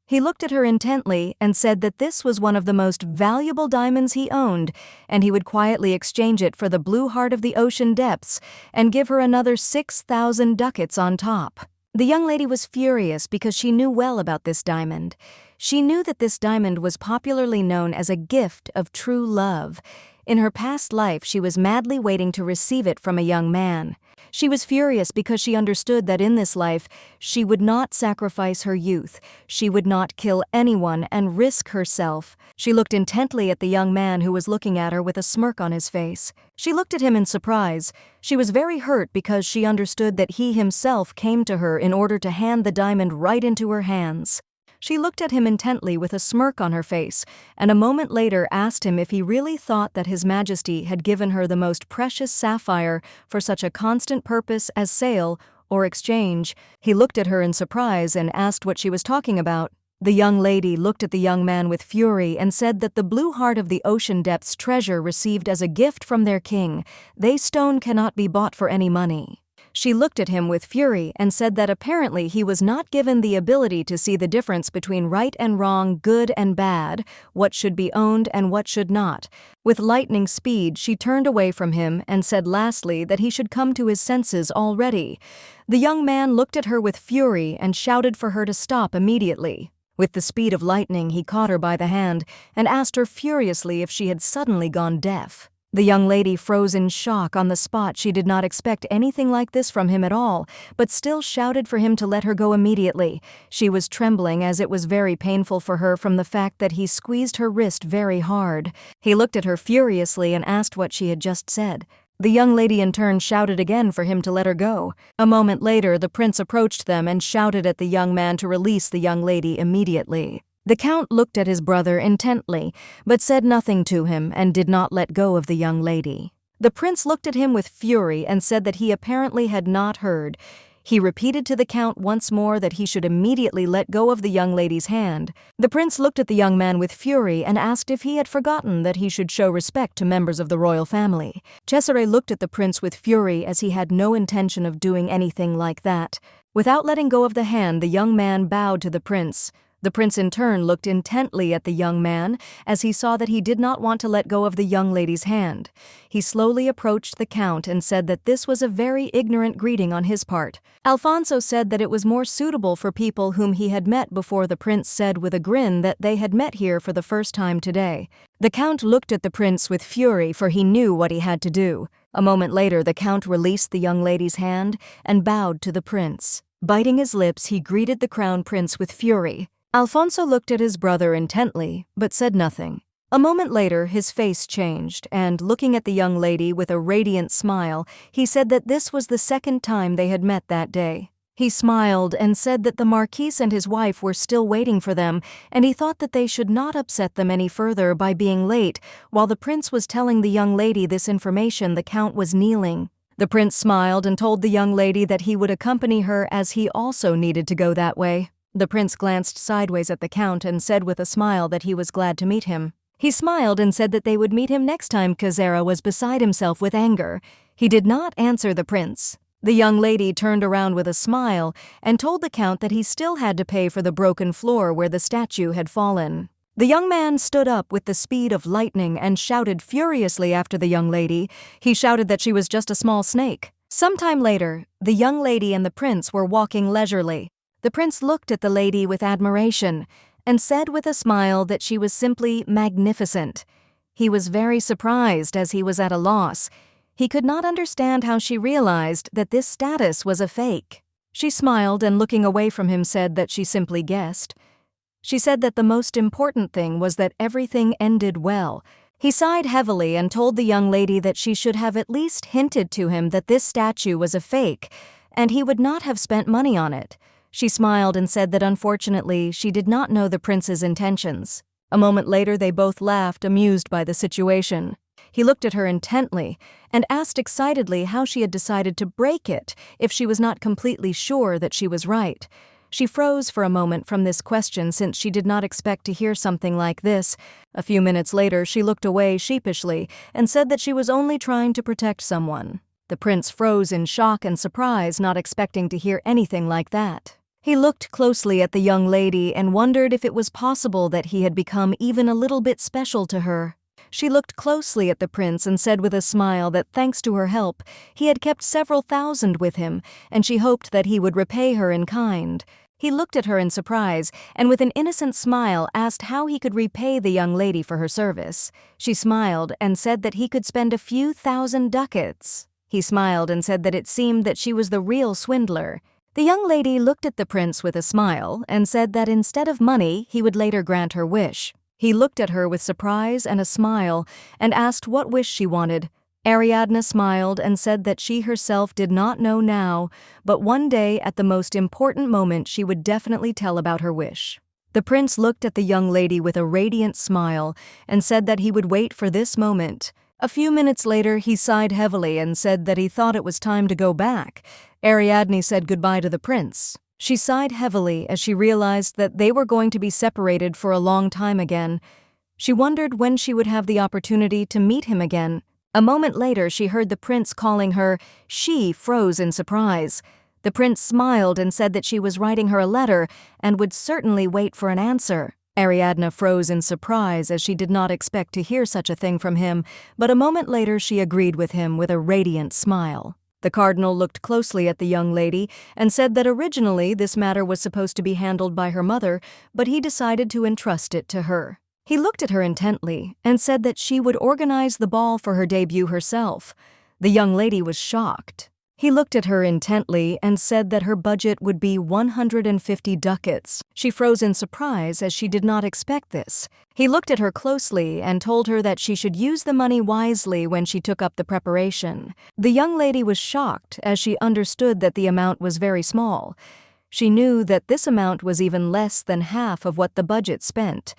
He looked at her intently and said that this was one of the most valuable diamonds he owned, and he would quietly exchange it for the blue heart of the ocean depths and give her another 6,000 ducats on top. The young lady was furious because she knew well about this diamond. She knew that this diamond was popularly known as a gift of true love. In her past life, she was madly waiting to receive it from a young man. She was furious because she understood that in this life, she would not sacrifice her youth. She would not kill anyone and risk herself. She looked intently at the young man who was looking at her with a smirk on his face. She looked at him in surprise. She was very hurt because she understood that he himself came to her in order to hand the diamond right into her hands. She looked at him intently with a smirk on her face, and a moment later asked him if he really thought that His Majesty had given her the most precious sapphire for such a constant purpose as sale or exchange. He looked at her in surprise and asked what she was talking about. The young lady looked at the young man with fury and said that the blue heart of the ocean depths treasure received as a gift from their king. They stone cannot be bought for any money. She looked at him with fury and said that apparently he was not given the ability to see the difference between right and wrong, good and bad, what should be owned and what should not. With lightning speed, she turned away from him and said lastly that he should come to his senses already. The young man looked at her with fury and shouted for her to stop immediately. With the speed of lightning, he caught her by the hand and asked her furiously if she had suddenly gone deaf. The young lady froze in shock on the spot. She did not expect anything like this from him at all, but still shouted for him to let her go immediately. She was trembling as it was very painful for her from the fact that he squeezed her wrist very hard. He looked at her furiously and asked what she had just said. The young lady in turn shouted again for him to let her go. A moment later, the prince approached them and shouted at the young man to release the young lady immediately. The count looked at his brother intently, but said nothing to him and did not let go of the young lady. The prince looked at him with fury and said that he apparently had not heard. He repeated to the count once more that he should immediately let go of the young lady's hand. The prince looked at the young man with fury and asked if he had forgotten that he should show respect to members of the royal family. Cesare looked at the prince with fury as he had no intention of doing anything like that. Without letting go of the hand, the young man bowed to the prince. The prince in turn looked intently at the young man as he saw that he did not want to let go of the young lady's hand. He slowly approached the count and said that this was a very ignorant greeting on his part. Alfonso said that it was more suitable for people whom he had met before. The prince said with a grin that they had met here for the first time today. The count looked at the prince with fury, for he knew what he had to do. A moment later, the count released the young lady's hand and bowed to the prince. Biting his lips, he greeted the crown prince with fury. Alfonso looked at his brother intently, but said nothing. A moment later, his face changed, and looking at the young lady with a radiant smile, he said that this was the second time they had met that day. He smiled and said that the Marquis and his wife were still waiting for them, and he thought that they should not upset them any further by being late. While the prince was telling the young lady this information, the count was kneeling. The prince smiled and told the young lady that he would accompany her as he also needed to go that way. The prince glanced sideways at the count and said with a smile that he was glad to meet him. He smiled and said that they would meet him next time. Cesare was beside himself with anger. He did not answer the prince. The young lady turned around with a smile and told the count that he still had to pay for the broken floor where the statue had fallen. The young man stood up with the speed of lightning and shouted furiously after the young lady. He shouted that she was just a small snake. Sometime later, the young lady and the prince were walking leisurely. The prince looked at the lady with admiration and said with a smile that she was simply magnificent. He was very surprised as he was at a loss. He could not understand how she realized that this status was a fake. She smiled and looking away from him said that she simply guessed. She said that the most important thing was that everything ended well. He sighed heavily and told the young lady that she should have at least hinted to him that this statue was a fake, and he would not have spent money on it. She smiled and said that unfortunately she did not know the prince's intentions. A moment later they both laughed, amused by the situation. He looked at her intently and asked excitedly how she had decided to break it if she was not completely sure that she was right. She froze for a moment from this question since she did not expect to hear something like this. A few minutes later, she looked away sheepishly and said that she was only trying to protect someone. The prince froze in shock and surprise, not expecting to hear anything like that. He looked closely at the young lady and wondered if it was possible that he had become even a little bit special to her. She looked closely at the prince and said with a smile that thanks to her help, he had kept several thousand with him, and she hoped that he would repay her in kind. He looked at her in surprise and with an innocent smile asked how he could repay the young lady for her service. She smiled and said that he could spend a few thousand ducats. He smiled and said that it seemed that she was the real swindler. The young lady looked at the prince with a smile and said that instead of money, he would later grant her wish. He looked at her with surprise and a smile and asked what wish she wanted. Ariadne smiled and said that she herself did not know now, but one day at the most important moment she would definitely tell about her wish. The prince looked at the young lady with a radiant smile and said that he would wait for this moment. A few minutes later, he sighed heavily and said that he thought it was time to go back. Ariadne said goodbye to the prince. She sighed heavily as she realized that they were going to be separated for a long time again. She wondered when she would have the opportunity to meet him again. A moment later, she heard the prince calling her. She froze in surprise. The prince smiled and said that she was writing her a letter and would certainly wait for an answer. Ariadne froze in surprise as she did not expect to hear such a thing from him, but a moment later she agreed with him with a radiant smile. The cardinal looked closely at the young lady and said that originally this matter was supposed to be handled by her mother, but he decided to entrust it to her. He looked at her intently and said that she would organize the ball for her debut herself. The young lady was shocked. He looked at her intently and said that her budget would be 150 ducats. She froze in surprise as she did not expect this. He looked at her closely and told her that she should use the money wisely when she took up the preparation. The young lady was shocked as she understood that the amount was very small. She knew that this amount was even less than half of what the budget spent.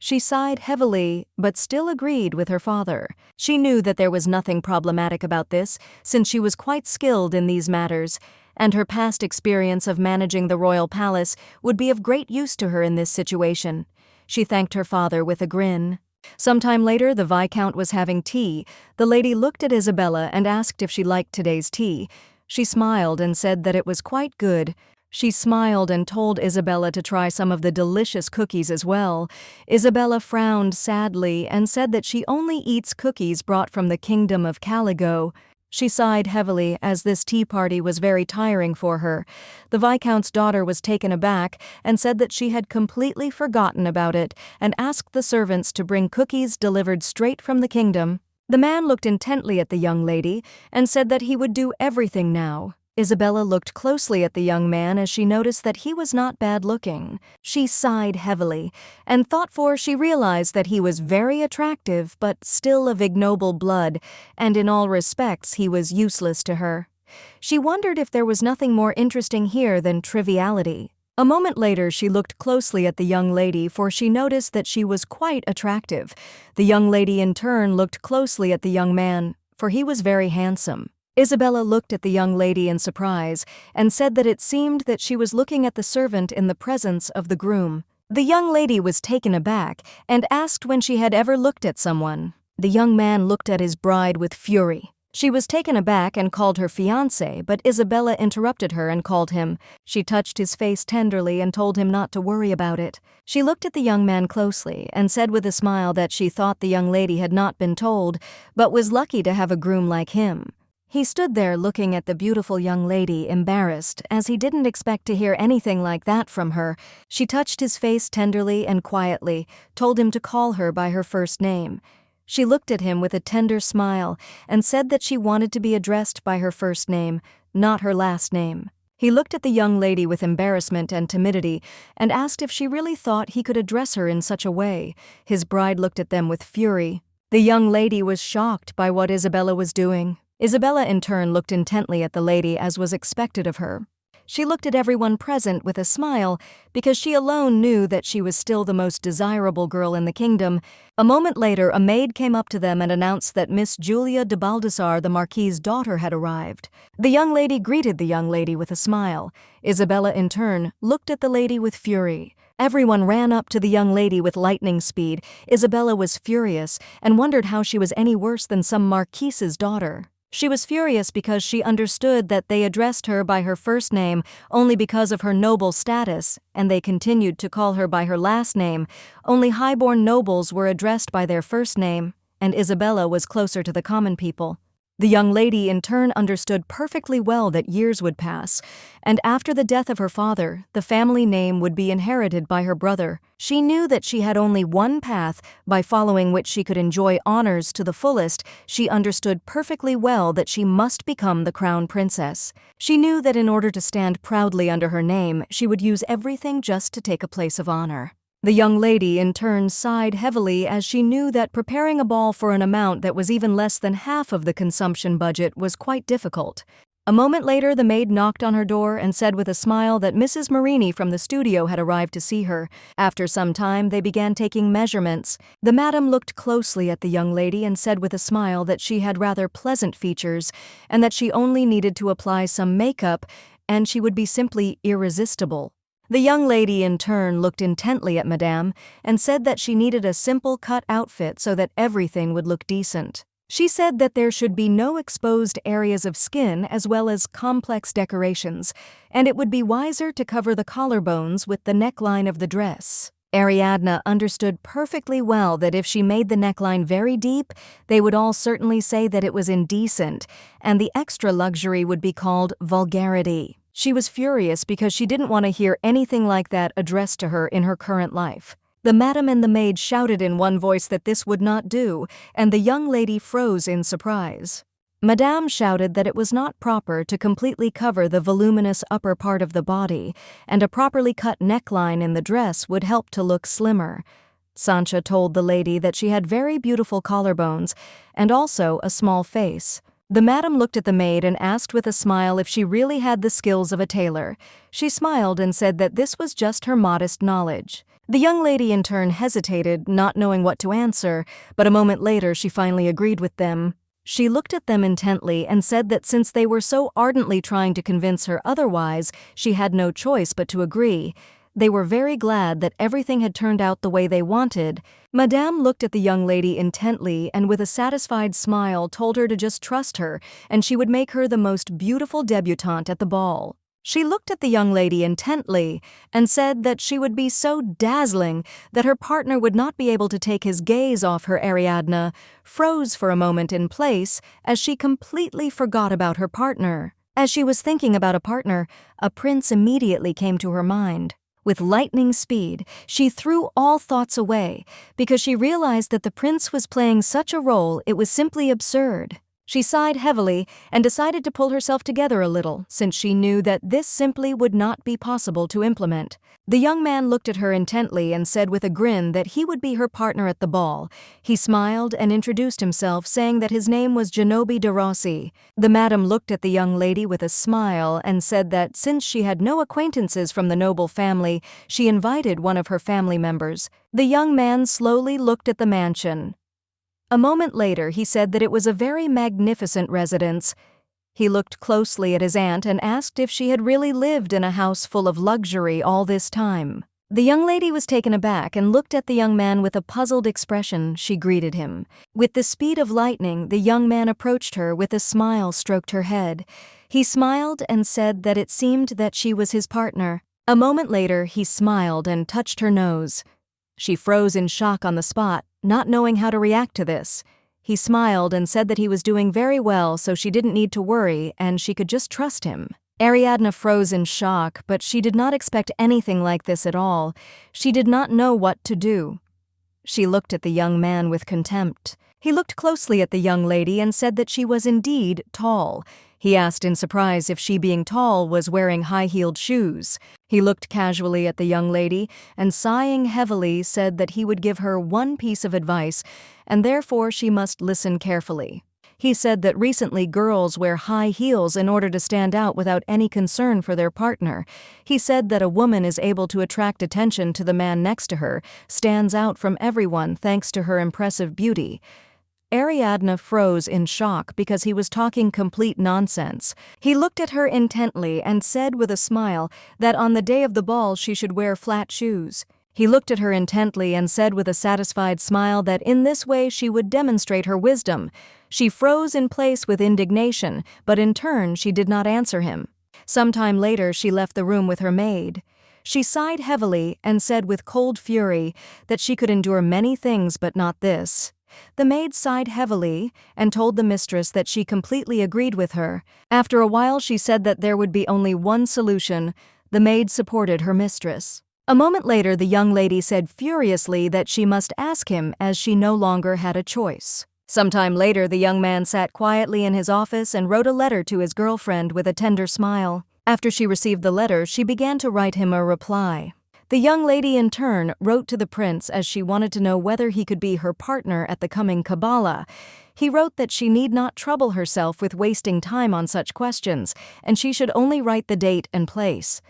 She sighed heavily, but still agreed with her father. She knew that there was nothing problematic about this, since she was quite skilled in these matters, and her past experience of managing the royal palace would be of great use to her in this situation. She thanked her father with a grin. Sometime later, the Viscount was having tea. The lady looked at Isabella and asked if she liked today's tea. She smiled and said that it was quite good. She smiled and told Isabella to try some of the delicious cookies as well. Isabella frowned sadly and said that she only eats cookies brought from the kingdom of Caligo. She sighed heavily as this tea party was very tiring for her. The Viscount's daughter was taken aback and said that she had completely forgotten about it and asked the servants to bring cookies delivered straight from the kingdom. The man looked intently at the young lady and said that he would do everything now. Isabella looked closely at the young man as she noticed that he was not bad-looking. She sighed heavily and thought, for she realized that he was very attractive but still of ignoble blood, and in all respects he was useless to her. She wondered if there was nothing more interesting here than triviality. A moment later she looked closely at the young lady, for she noticed that she was quite attractive. The young lady in turn looked closely at the young man, for he was very handsome. Isabella looked at the young lady in surprise and said that it seemed that she was looking at the servant in the presence of the groom. The young lady was taken aback and asked when she had ever looked at someone. The young man looked at his bride with fury. She was taken aback and called her fiancé, but Isabella interrupted her and called him. She touched his face tenderly and told him not to worry about it. She looked at the young man closely and said with a smile that she thought the young lady had not been told, but was lucky to have a groom like him. He stood there looking at the beautiful young lady, embarrassed, as he didn't expect to hear anything like that from her. She touched his face tenderly and quietly, told him to call her by her first name. She looked at him with a tender smile and said that she wanted to be addressed by her first name, not her last name. He looked at the young lady with embarrassment and timidity and asked if she really thought he could address her in such a way. His bride looked at them with fury. The young lady was shocked by what Isabella was doing. Isabella in turn looked intently at the lady as was expected of her. She looked at everyone present with a smile because she alone knew that she was still the most desirable girl in the kingdom. A moment later, a maid came up to them and announced that Miss Julia de Baldassar, the Marquis's daughter, had arrived. The young lady greeted the young lady with a smile. Isabella, in turn, looked at the lady with fury. Everyone ran up to the young lady with lightning speed. Isabella was furious and wondered how she was any worse than some Marquis's daughter. She was furious because she understood that they addressed her by her first name only because of her noble status, and they continued to call her by her last name. Only high-born nobles were addressed by their first name, and Isabella was closer to the common people. The young lady in turn understood perfectly well that years would pass, and after the death of her father, the family name would be inherited by her brother. She knew that she had only one path by following which she could enjoy honors to the fullest. She understood perfectly well that she must become the crown princess. She knew that in order to stand proudly under her name, she would use everything just to take a place of honor. The young lady, in turn, sighed heavily as she knew that preparing a ball for an amount that was even less than half of the consumption budget was quite difficult. A moment later, the maid knocked on her door and said with a smile that Mrs. Marini from the studio had arrived to see her. After some time, they began taking measurements. The madam looked closely at the young lady and said with a smile that she had rather pleasant features and that she only needed to apply some makeup and she would be simply irresistible. The young lady in turn looked intently at Madame and said that she needed a simple cut outfit so that everything would look decent. She said that there should be no exposed areas of skin as well as complex decorations, and it would be wiser to cover the collarbones with the neckline of the dress. Ariadne understood perfectly well that if she made the neckline very deep, they would all certainly say that it was indecent, and the extra luxury would be called vulgarity. She was furious because she didn't want to hear anything like that addressed to her in her current life. The madam and the maid shouted in one voice that this would not do, and the young lady froze in surprise. Madame shouted that it was not proper to completely cover the voluminous upper part of the body, and a properly cut neckline in the dress would help to look slimmer. Sancha told the lady that she had very beautiful collarbones and also a small face. The madam looked at the maid and asked with a smile if she really had the skills of a tailor. She smiled and said that this was just her modest knowledge. The young lady in turn hesitated, not knowing what to answer, but a moment later she finally agreed with them. She looked at them intently and said that since they were so ardently trying to convince her otherwise, she had no choice but to agree. They were very glad that everything had turned out the way they wanted. Madame looked at the young lady intently and with a satisfied smile told her to just trust her and she would make her the most beautiful debutante at the ball. She looked at the young lady intently and said that she would be so dazzling that her partner would not be able to take his gaze off her. Ariadne froze for a moment in place as she completely forgot about her partner. As she was thinking about a partner, a prince immediately came to her mind. With lightning speed, she threw all thoughts away because she realized that the prince was playing such a role it was simply absurd. She sighed heavily and decided to pull herself together a little, since she knew that this simply would not be possible to implement. The young man looked at her intently and said with a grin that he would be her partner at the ball. He smiled and introduced himself, saying that his name was Genobe de Rossi. The madam looked at the young lady with a smile and said that since she had no acquaintances from the noble family, she invited one of her family members. The young man slowly looked at the mansion. A moment later, he said that it was a very magnificent residence. He looked closely at his aunt and asked if she had really lived in a house full of luxury all this time. The young lady was taken aback and looked at the young man with a puzzled expression. She greeted him. With the speed of lightning, the young man approached her with a smile, stroked her head. He smiled and said that it seemed that she was his partner. A moment later, he smiled and touched her nose. She froze in shock on the spot, not knowing how to react to this. He smiled and said that he was doing very well, so she didn't need to worry and she could just trust him. Ariadne froze in shock, but she did not expect anything like this at all. She did not know what to do. She looked at the young man with contempt. He looked closely at the young lady and said that she was indeed tall. He asked in surprise if she, being tall, was wearing high-heeled shoes. He looked casually at the young lady and, sighing heavily, said that he would give her one piece of advice, and therefore she must listen carefully. He said that recently girls wear high heels in order to stand out without any concern for their partner. He said that a woman is able to attract attention to the man next to her, stands out from everyone thanks to her impressive beauty. Ariadne froze in shock because he was talking complete nonsense. He looked at her intently and said with a smile that on the day of the ball she should wear flat shoes. He looked at her intently and said with a satisfied smile that in this way she would demonstrate her wisdom. She froze in place with indignation, but in turn she did not answer him. Sometime later she left the room with her maid. She sighed heavily and said with cold fury that she could endure many things but not this. The maid sighed heavily and told the mistress that she completely agreed with her. After a while she said that there would be only one solution. The maid supported her mistress. A moment later the young lady said furiously that she must ask him as she no longer had a choice. Sometime later the young man sat quietly in his office and wrote a letter to his girlfriend with a tender smile. After she received the letter, she began to write him a reply. The young lady in turn wrote to the prince as she wanted to know whether he could be her partner at the coming Kabbalah. He wrote that she need not trouble herself with wasting time on such questions, and she should only write the date and place.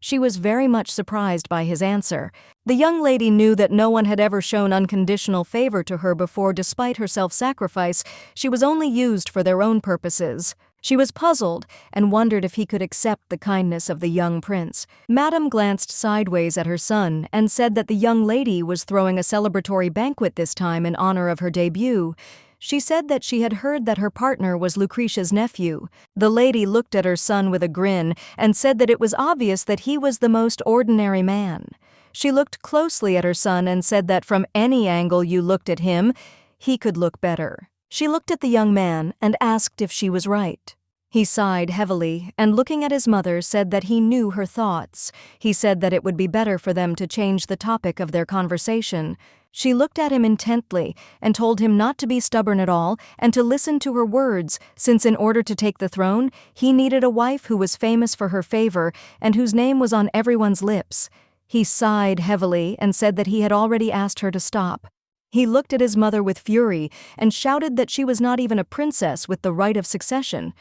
She was very much surprised by his answer. The young lady knew that no one had ever shown unconditional favor to her before. Despite her self-sacrifice, she was only used for their own purposes. She was puzzled and wondered if he could accept the kindness of the young prince. Madame glanced sideways at her son and said that the young lady was throwing a celebratory banquet this time in honor of her debut. She said that she had heard that her partner was Lucretia's nephew. The lady looked at her son with a grin and said that it was obvious that he was the most ordinary man. She looked closely at her son and said that from any angle you looked at him, he could look better. She looked at the young man and asked if she was right. He sighed heavily and looking at his mother said that he knew her thoughts. He said that it would be better for them to change the topic of their conversation. She looked at him intently and told him not to be stubborn at all and to listen to her words, since in order to take the throne, he needed a wife who was famous for her favor and whose name was on everyone's lips. He sighed heavily and said that he had already asked her to stop. He looked at his mother with fury and shouted that she was not even a princess with the right of succession.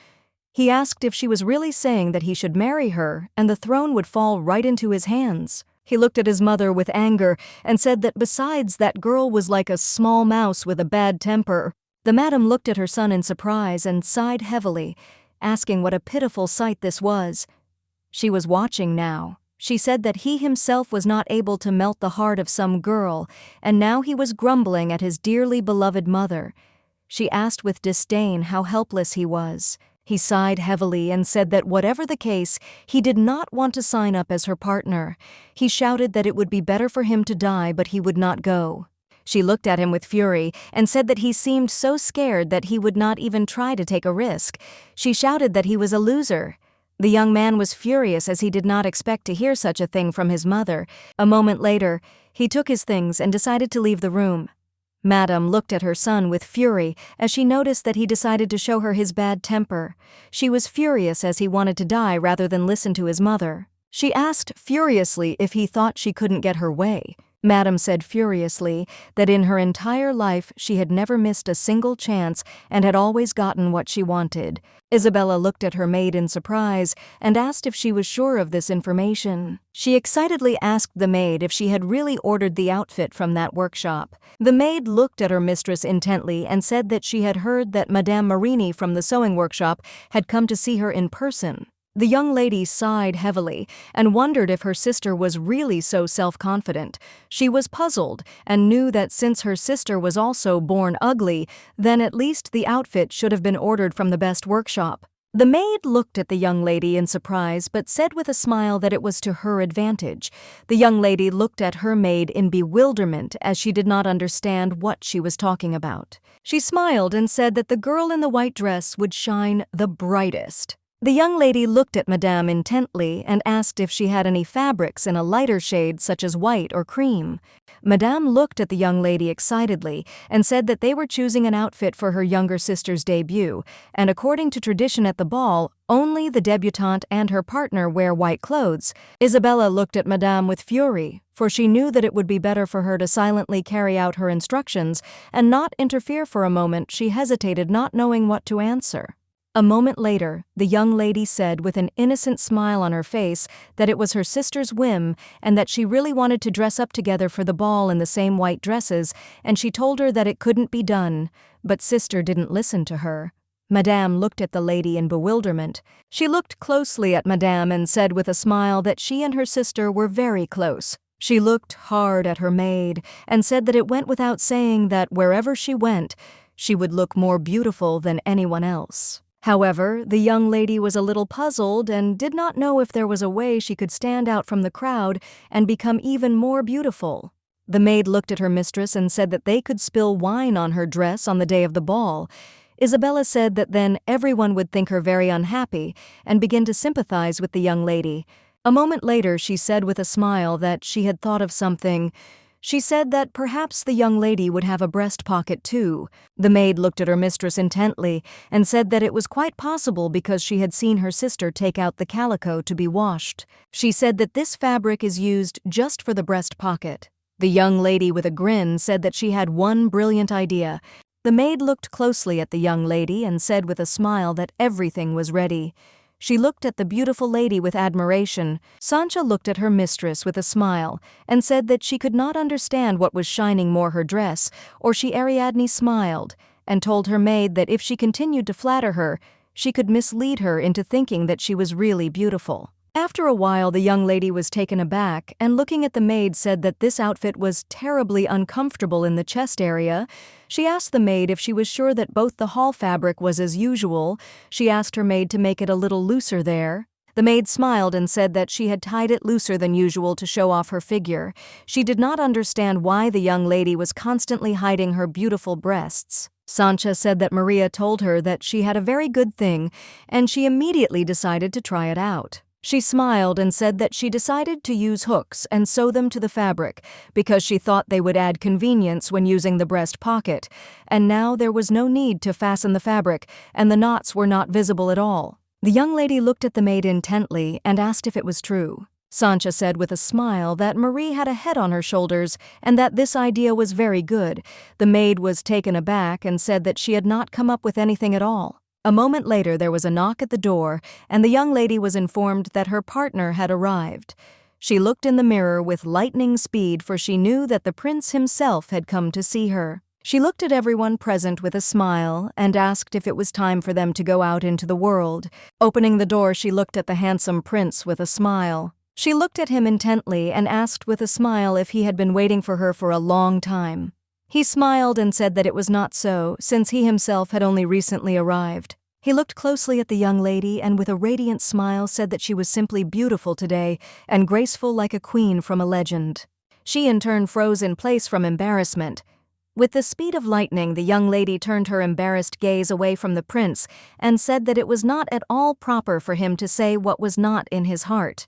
He asked if she was really saying that he should marry her and the throne would fall right into his hands. He looked at his mother with anger and said that besides, that girl was like a small mouse with a bad temper. The madam looked at her son in surprise and sighed heavily, asking what a pitiful sight this was. She was watching now. She said that he himself was not able to melt the heart of some girl, and now he was grumbling at his dearly beloved mother. She asked with disdain how helpless he was. He sighed heavily and said that whatever the case, he did not want to sign up as her partner. He shouted that it would be better for him to die, but he would not go. She looked at him with fury and said that he seemed so scared that he would not even try to take a risk. She shouted that he was a loser. The young man was furious as he did not expect to hear such a thing from his mother. A moment later, he took his things and decided to leave the room. Madame looked at her son with fury as she noticed that he decided to show her his bad temper. She was furious as he wanted to die rather than listen to his mother. She asked furiously if he thought she couldn't get her way. Madame said furiously that in her entire life she had never missed a single chance and had always gotten what she wanted. Isabella looked at her maid in surprise and asked if she was sure of this information. She excitedly asked the maid if she had really ordered the outfit from that workshop. The maid looked at her mistress intently and said that she had heard that Madame Marini from the sewing workshop had come to see her in person. The young lady sighed heavily and wondered if her sister was really so self-confident. She was puzzled and knew that since her sister was also born ugly, then at least the outfit should have been ordered from the best workshop. The maid looked at the young lady in surprise but said with a smile that it was to her advantage. The young lady looked at her maid in bewilderment as she did not understand what she was talking about. She smiled and said that the girl in the white dress would shine the brightest. The young lady looked at Madame intently and asked if she had any fabrics in a lighter shade such as white or cream. Madame looked at the young lady excitedly and said that they were choosing an outfit for her younger sister's debut, and according to tradition at the ball, only the debutante and her partner wear white clothes. Isabella looked at Madame with fury, for she knew that it would be better for her to silently carry out her instructions and not interfere. For a moment she hesitated, not knowing what to answer. A moment later, the young lady said with an innocent smile on her face that it was her sister's whim and that she really wanted to dress up together for the ball in the same white dresses, and she told her that it couldn't be done, but sister didn't listen to her. Madame looked at the lady in bewilderment. She looked closely at Madame and said with a smile that she and her sister were very close. She looked hard at her maid and said that it went without saying that wherever she went, she would look more beautiful than anyone else. However, the young lady was a little puzzled and did not know if there was a way she could stand out from the crowd and become even more beautiful. The maid looked at her mistress and said that they could spill wine on her dress on the day of the ball. Isabella said that then everyone would think her very unhappy and begin to sympathize with the young lady. A moment later she said with a smile that she had thought of something. She said that perhaps the young lady would have a breast pocket too. The maid looked at her mistress intently and said that it was quite possible because she had seen her sister take out the calico to be washed. She said that this fabric is used just for the breast pocket. The young lady with a grin said that she had one brilliant idea. The maid looked closely at the young lady and said with a smile that everything was ready. She looked at the beautiful lady with admiration. Sancha looked at her mistress with a smile and said that she could not understand what was shining more, her dress, or she. Ariadne smiled and told her maid that if she continued to flatter her, she could mislead her into thinking that she was really beautiful. After a while, the young lady was taken aback and looking at the maid said that this outfit was terribly uncomfortable in the chest area. She asked the maid if she was sure that both the hall fabric was as usual. She asked her maid to make it a little looser there. The maid smiled and said that she had tied it looser than usual to show off her figure. She did not understand why the young lady was constantly hiding her beautiful breasts. Sancha said that Maria told her that she had a very good thing, and she immediately decided to try it out. She smiled and said that she decided to use hooks and sew them to the fabric because she thought they would add convenience when using the breast pocket, and now there was no need to fasten the fabric, and the knots were not visible at all. The young lady looked at the maid intently and asked if it was true. Sancha said with a smile that Marie had a head on her shoulders and that this idea was very good. The maid was taken aback and said that she had not come up with anything at all. A moment later there was a knock at the door, and the young lady was informed that her partner had arrived. She looked in the mirror with lightning speed, for she knew that the prince himself had come to see her. She looked at everyone present with a smile and asked if it was time for them to go out into the world. Opening the door, she looked at the handsome prince with a smile. She looked at him intently and asked with a smile if he had been waiting for her for a long time. He smiled and said that it was not so, since he himself had only recently arrived. He looked closely at the young lady and with a radiant smile said that she was simply beautiful today and graceful like a queen from a legend. She in turn froze in place from embarrassment. With the speed of lightning, the young lady turned her embarrassed gaze away from the prince and said that it was not at all proper for him to say what was not in his heart.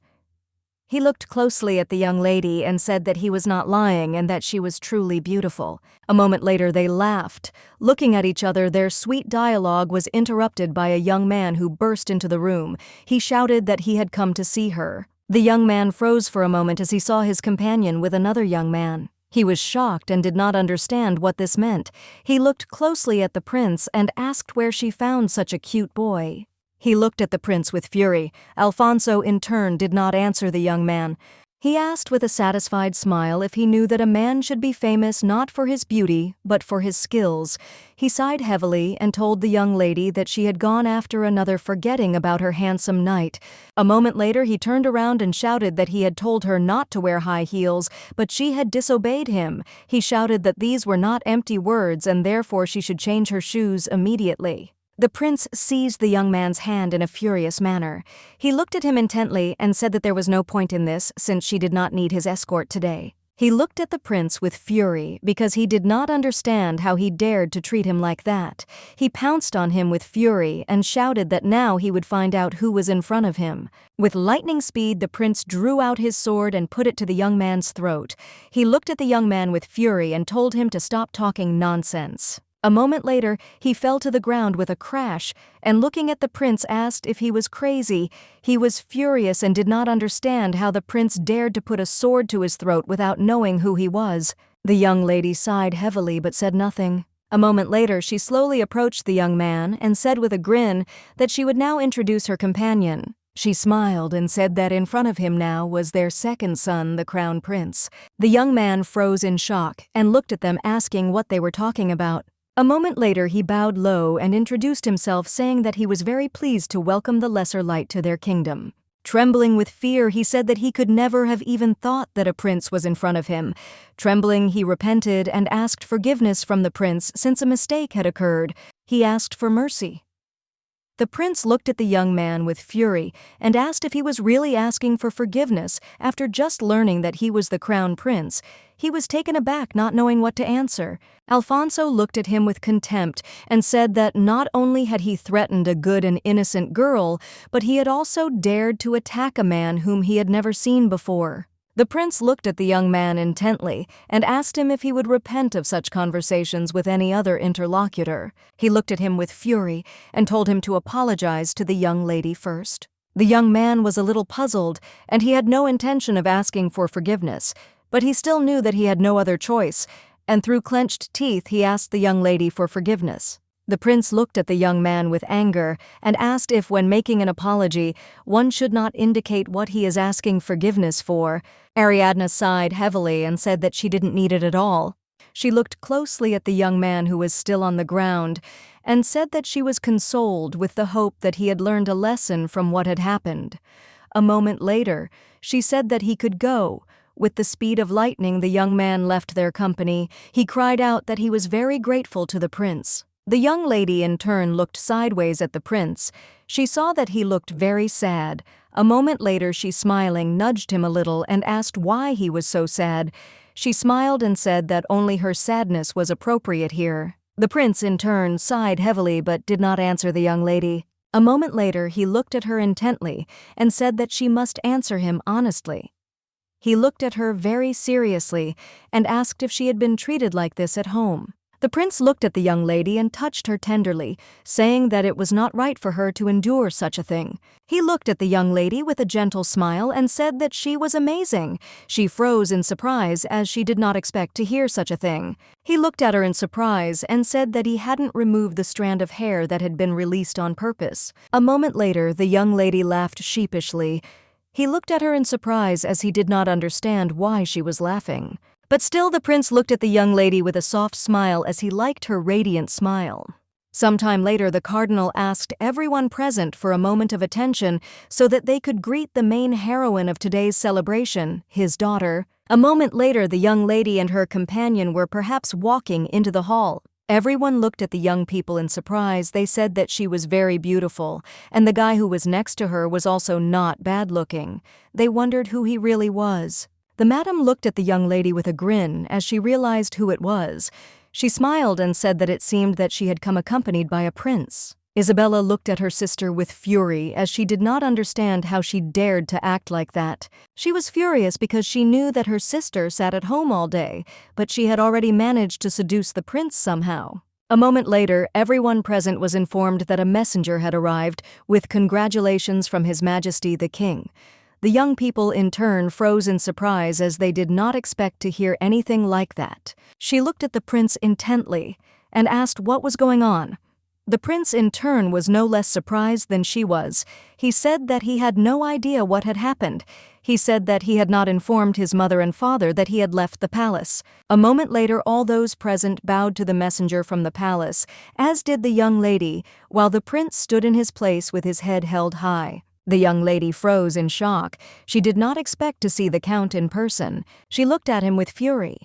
He looked closely at the young lady and said that he was not lying and that she was truly beautiful. A moment later they laughed. Looking at each other, their sweet dialogue was interrupted by a young man who burst into the room. He shouted that he had come to see her. The young man froze for a moment as he saw his companion with another young man. He was shocked and did not understand what this meant. He looked closely at the prince and asked where she found such a cute boy. He looked at the prince with fury. Alfonso, in turn, did not answer the young man. He asked with a satisfied smile if he knew that a man should be famous not for his beauty, but for his skills. He sighed heavily and told the young lady that she had gone after another, forgetting about her handsome knight. A moment later he turned around and shouted that he had told her not to wear high heels, but she had disobeyed him. He shouted that these were not empty words and therefore she should change her shoes immediately. The prince seized the young man's hand in a furious manner. He looked at him intently and said that there was no point in this, since she did not need his escort today. He looked at the prince with fury because he did not understand how he dared to treat him like that. He pounced on him with fury and shouted that now he would find out who was in front of him. With lightning speed, the prince drew out his sword and put it to the young man's throat. He looked at the young man with fury and told him to stop talking nonsense. A moment later, he fell to the ground with a crash, and looking at the prince asked if he was crazy. He was furious and did not understand how the prince dared to put a sword to his throat without knowing who he was. The young lady sighed heavily but said nothing. A moment later, she slowly approached the young man and said with a grin that she would now introduce her companion. She smiled and said that in front of him now was their second son, the crown prince. The young man froze in shock and looked at them asking what they were talking about. A moment later, he bowed low and introduced himself, saying that he was very pleased to welcome the lesser light to their kingdom. Trembling with fear, he said that he could never have even thought that a prince was in front of him. Trembling, he repented and asked forgiveness from the prince since a mistake had occurred. He asked for mercy. The prince looked at the young man with fury and asked if he was really asking for forgiveness after just learning that he was the crown prince. He was taken aback, not knowing what to answer. Alfonso looked at him with contempt and said that not only had he threatened a good and innocent girl, but he had also dared to attack a man whom he had never seen before. The prince looked at the young man intently and asked him if he would repent of such conversations with any other interlocutor. He looked at him with fury and told him to apologize to the young lady first. The young man was a little puzzled, and he had no intention of asking for forgiveness, but he still knew that he had no other choice, and through clenched teeth he asked the young lady for forgiveness. The prince looked at the young man with anger and asked if, when making an apology, one should not indicate what he is asking forgiveness for. Ariadne sighed heavily and said that she didn't need it at all. She looked closely at the young man who was still on the ground and said that she was consoled with the hope that he had learned a lesson from what had happened. A moment later, she said that he could go. With the speed of lightning, the young man left their company. He cried out that he was very grateful to the prince. The young lady in turn looked sideways at the prince. She saw that he looked very sad. A moment later, she, smiling, nudged him a little and asked why he was so sad. She smiled and said that only her sadness was appropriate here. The prince in turn sighed heavily but did not answer the young lady. A moment later, he looked at her intently and said that she must answer him honestly. He looked at her very seriously and asked if she had been treated like this at home. The prince looked at the young lady and touched her tenderly, saying that it was not right for her to endure such a thing. He looked at the young lady with a gentle smile and said that she was amazing. She froze in surprise as she did not expect to hear such a thing. He looked at her in surprise and said that he hadn't removed the strand of hair that had been released on purpose. A moment later, the young lady laughed sheepishly. He looked at her in surprise as he did not understand why she was laughing. But still the prince looked at the young lady with a soft smile as he liked her radiant smile. Sometime later, the cardinal asked everyone present for a moment of attention so that they could greet the main heroine of today's celebration, his daughter. A moment later, the young lady and her companion were perhaps walking into the hall. Everyone looked at the young people in surprise. They said that she was very beautiful, and the guy who was next to her was also not bad-looking. They wondered who he really was. The madam looked at the young lady with a grin as she realized who it was. She smiled and said that it seemed that she had come accompanied by a prince. Isabella looked at her sister with fury as she did not understand how she dared to act like that. She was furious because she knew that her sister sat at home all day, but she had already managed to seduce the prince somehow. A moment later, everyone present was informed that a messenger had arrived with congratulations from His Majesty the King. The young people in turn froze in surprise as they did not expect to hear anything like that. She looked at the prince intently and asked what was going on. The prince in turn was no less surprised than she was. He said that he had no idea what had happened. He said that he had not informed his mother and father that he had left the palace. A moment later, all those present bowed to the messenger from the palace, as did the young lady, while the prince stood in his place with his head held high. The young lady froze in shock. She did not expect to see the count in person. She looked at him with fury.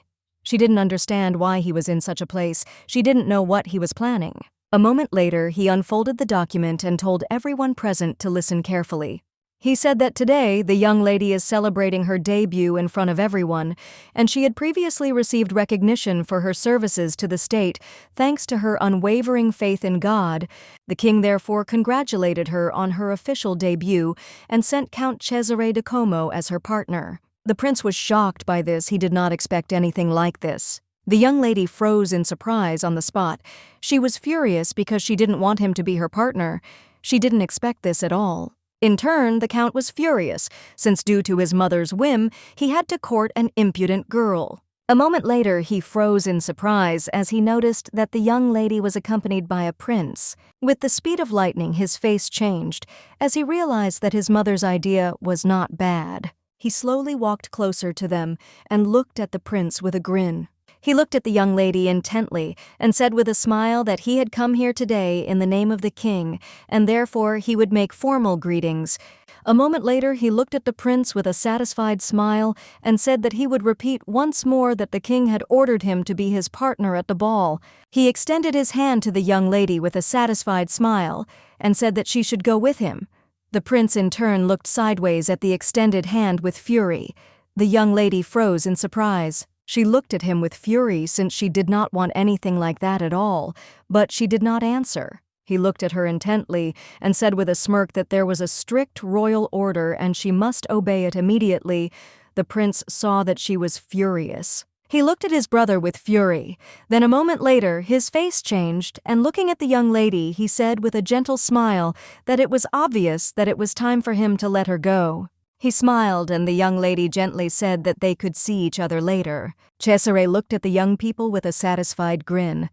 She didn't understand why he was in such a place. She didn't know what he was planning. A moment later, he unfolded the document and told everyone present to listen carefully. He said that today the young lady is celebrating her debut in front of everyone, and she had previously received recognition for her services to the state thanks to her unwavering faith in God. The king therefore congratulated her on her official debut and sent Count Cesare de Como as her partner. The prince was shocked by this. He did not expect anything like this. The young lady froze in surprise on the spot. She was furious because she didn't want him to be her partner. She didn't expect this at all. In turn, the count was furious, since due to his mother's whim, he had to court an impudent girl. A moment later, he froze in surprise as he noticed that the young lady was accompanied by a prince. With the speed of lightning, his face changed as he realized that his mother's idea was not bad. He slowly walked closer to them and looked at the prince with a grin. He looked at the young lady intently and said with a smile that he had come here today in the name of the king, and therefore he would make formal greetings. A moment later, he looked at the prince with a satisfied smile and said that he would repeat once more that the king had ordered him to be his partner at the ball. He extended his hand to the young lady with a satisfied smile and said that she should go with him. The prince in turn looked sideways at the extended hand with fury. The young lady froze in surprise. She looked at him with fury since she did not want anything like that at all, but she did not answer. He looked at her intently and said with a smirk that there was a strict royal order and she must obey it immediately. The prince saw that she was furious. He looked at his brother with fury. Then a moment later, his face changed, and looking at the young lady, he said with a gentle smile that it was obvious that it was time for him to let her go. He smiled, and the young lady gently said that they could see each other later. Cesare looked at the young people with a satisfied grin.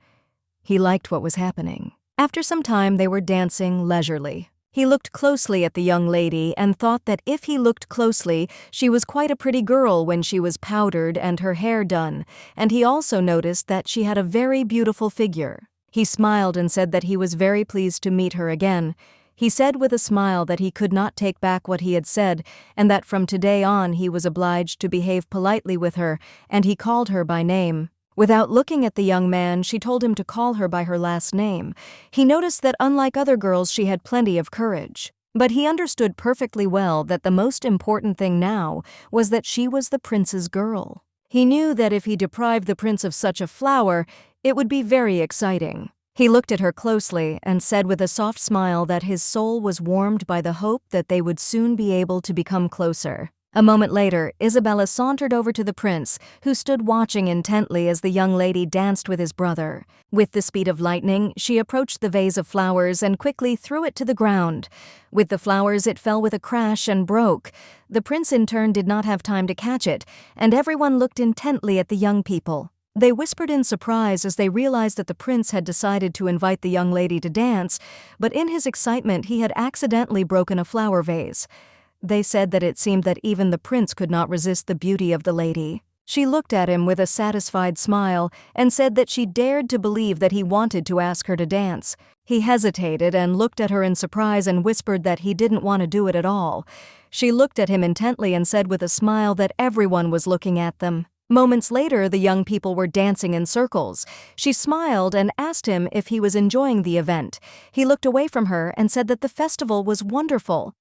He liked what was happening. After some time, they were dancing leisurely. He looked closely at the young lady and thought that if he looked closely, she was quite a pretty girl when she was powdered and her hair done, and he also noticed that she had a very beautiful figure. He smiled and said that he was very pleased to meet her again. He said with a smile that he could not take back what he had said, and that from today on he was obliged to behave politely with her, and he called her by name. Without looking at the young man, she told him to call her by her last name. He noticed that unlike other girls, she had plenty of courage. But he understood perfectly well that the most important thing now was that she was the prince's girl. He knew that if he deprived the prince of such a flower, it would be very exciting. He looked at her closely and said with a soft smile that his soul was warmed by the hope that they would soon be able to become closer. A moment later, Isabella sauntered over to the prince, who stood watching intently as the young lady danced with his brother. With the speed of lightning, she approached the vase of flowers and quickly threw it to the ground. With the flowers, it fell with a crash and broke. The prince in turn did not have time to catch it, and everyone looked intently at the young people. They whispered in surprise as they realized that the prince had decided to invite the young lady to dance, but in his excitement he had accidentally broken a flower vase. They said that it seemed that even the prince could not resist the beauty of the lady. She looked at him with a satisfied smile and said that she dared to believe that he wanted to ask her to dance. He hesitated and looked at her in surprise and whispered that he didn't want to do it at all. She looked at him intently and said with a smile that everyone was looking at them. Moments later, the young people were dancing in circles. She smiled and asked him if he was enjoying the event. He looked away from her and said that the festival was wonderful.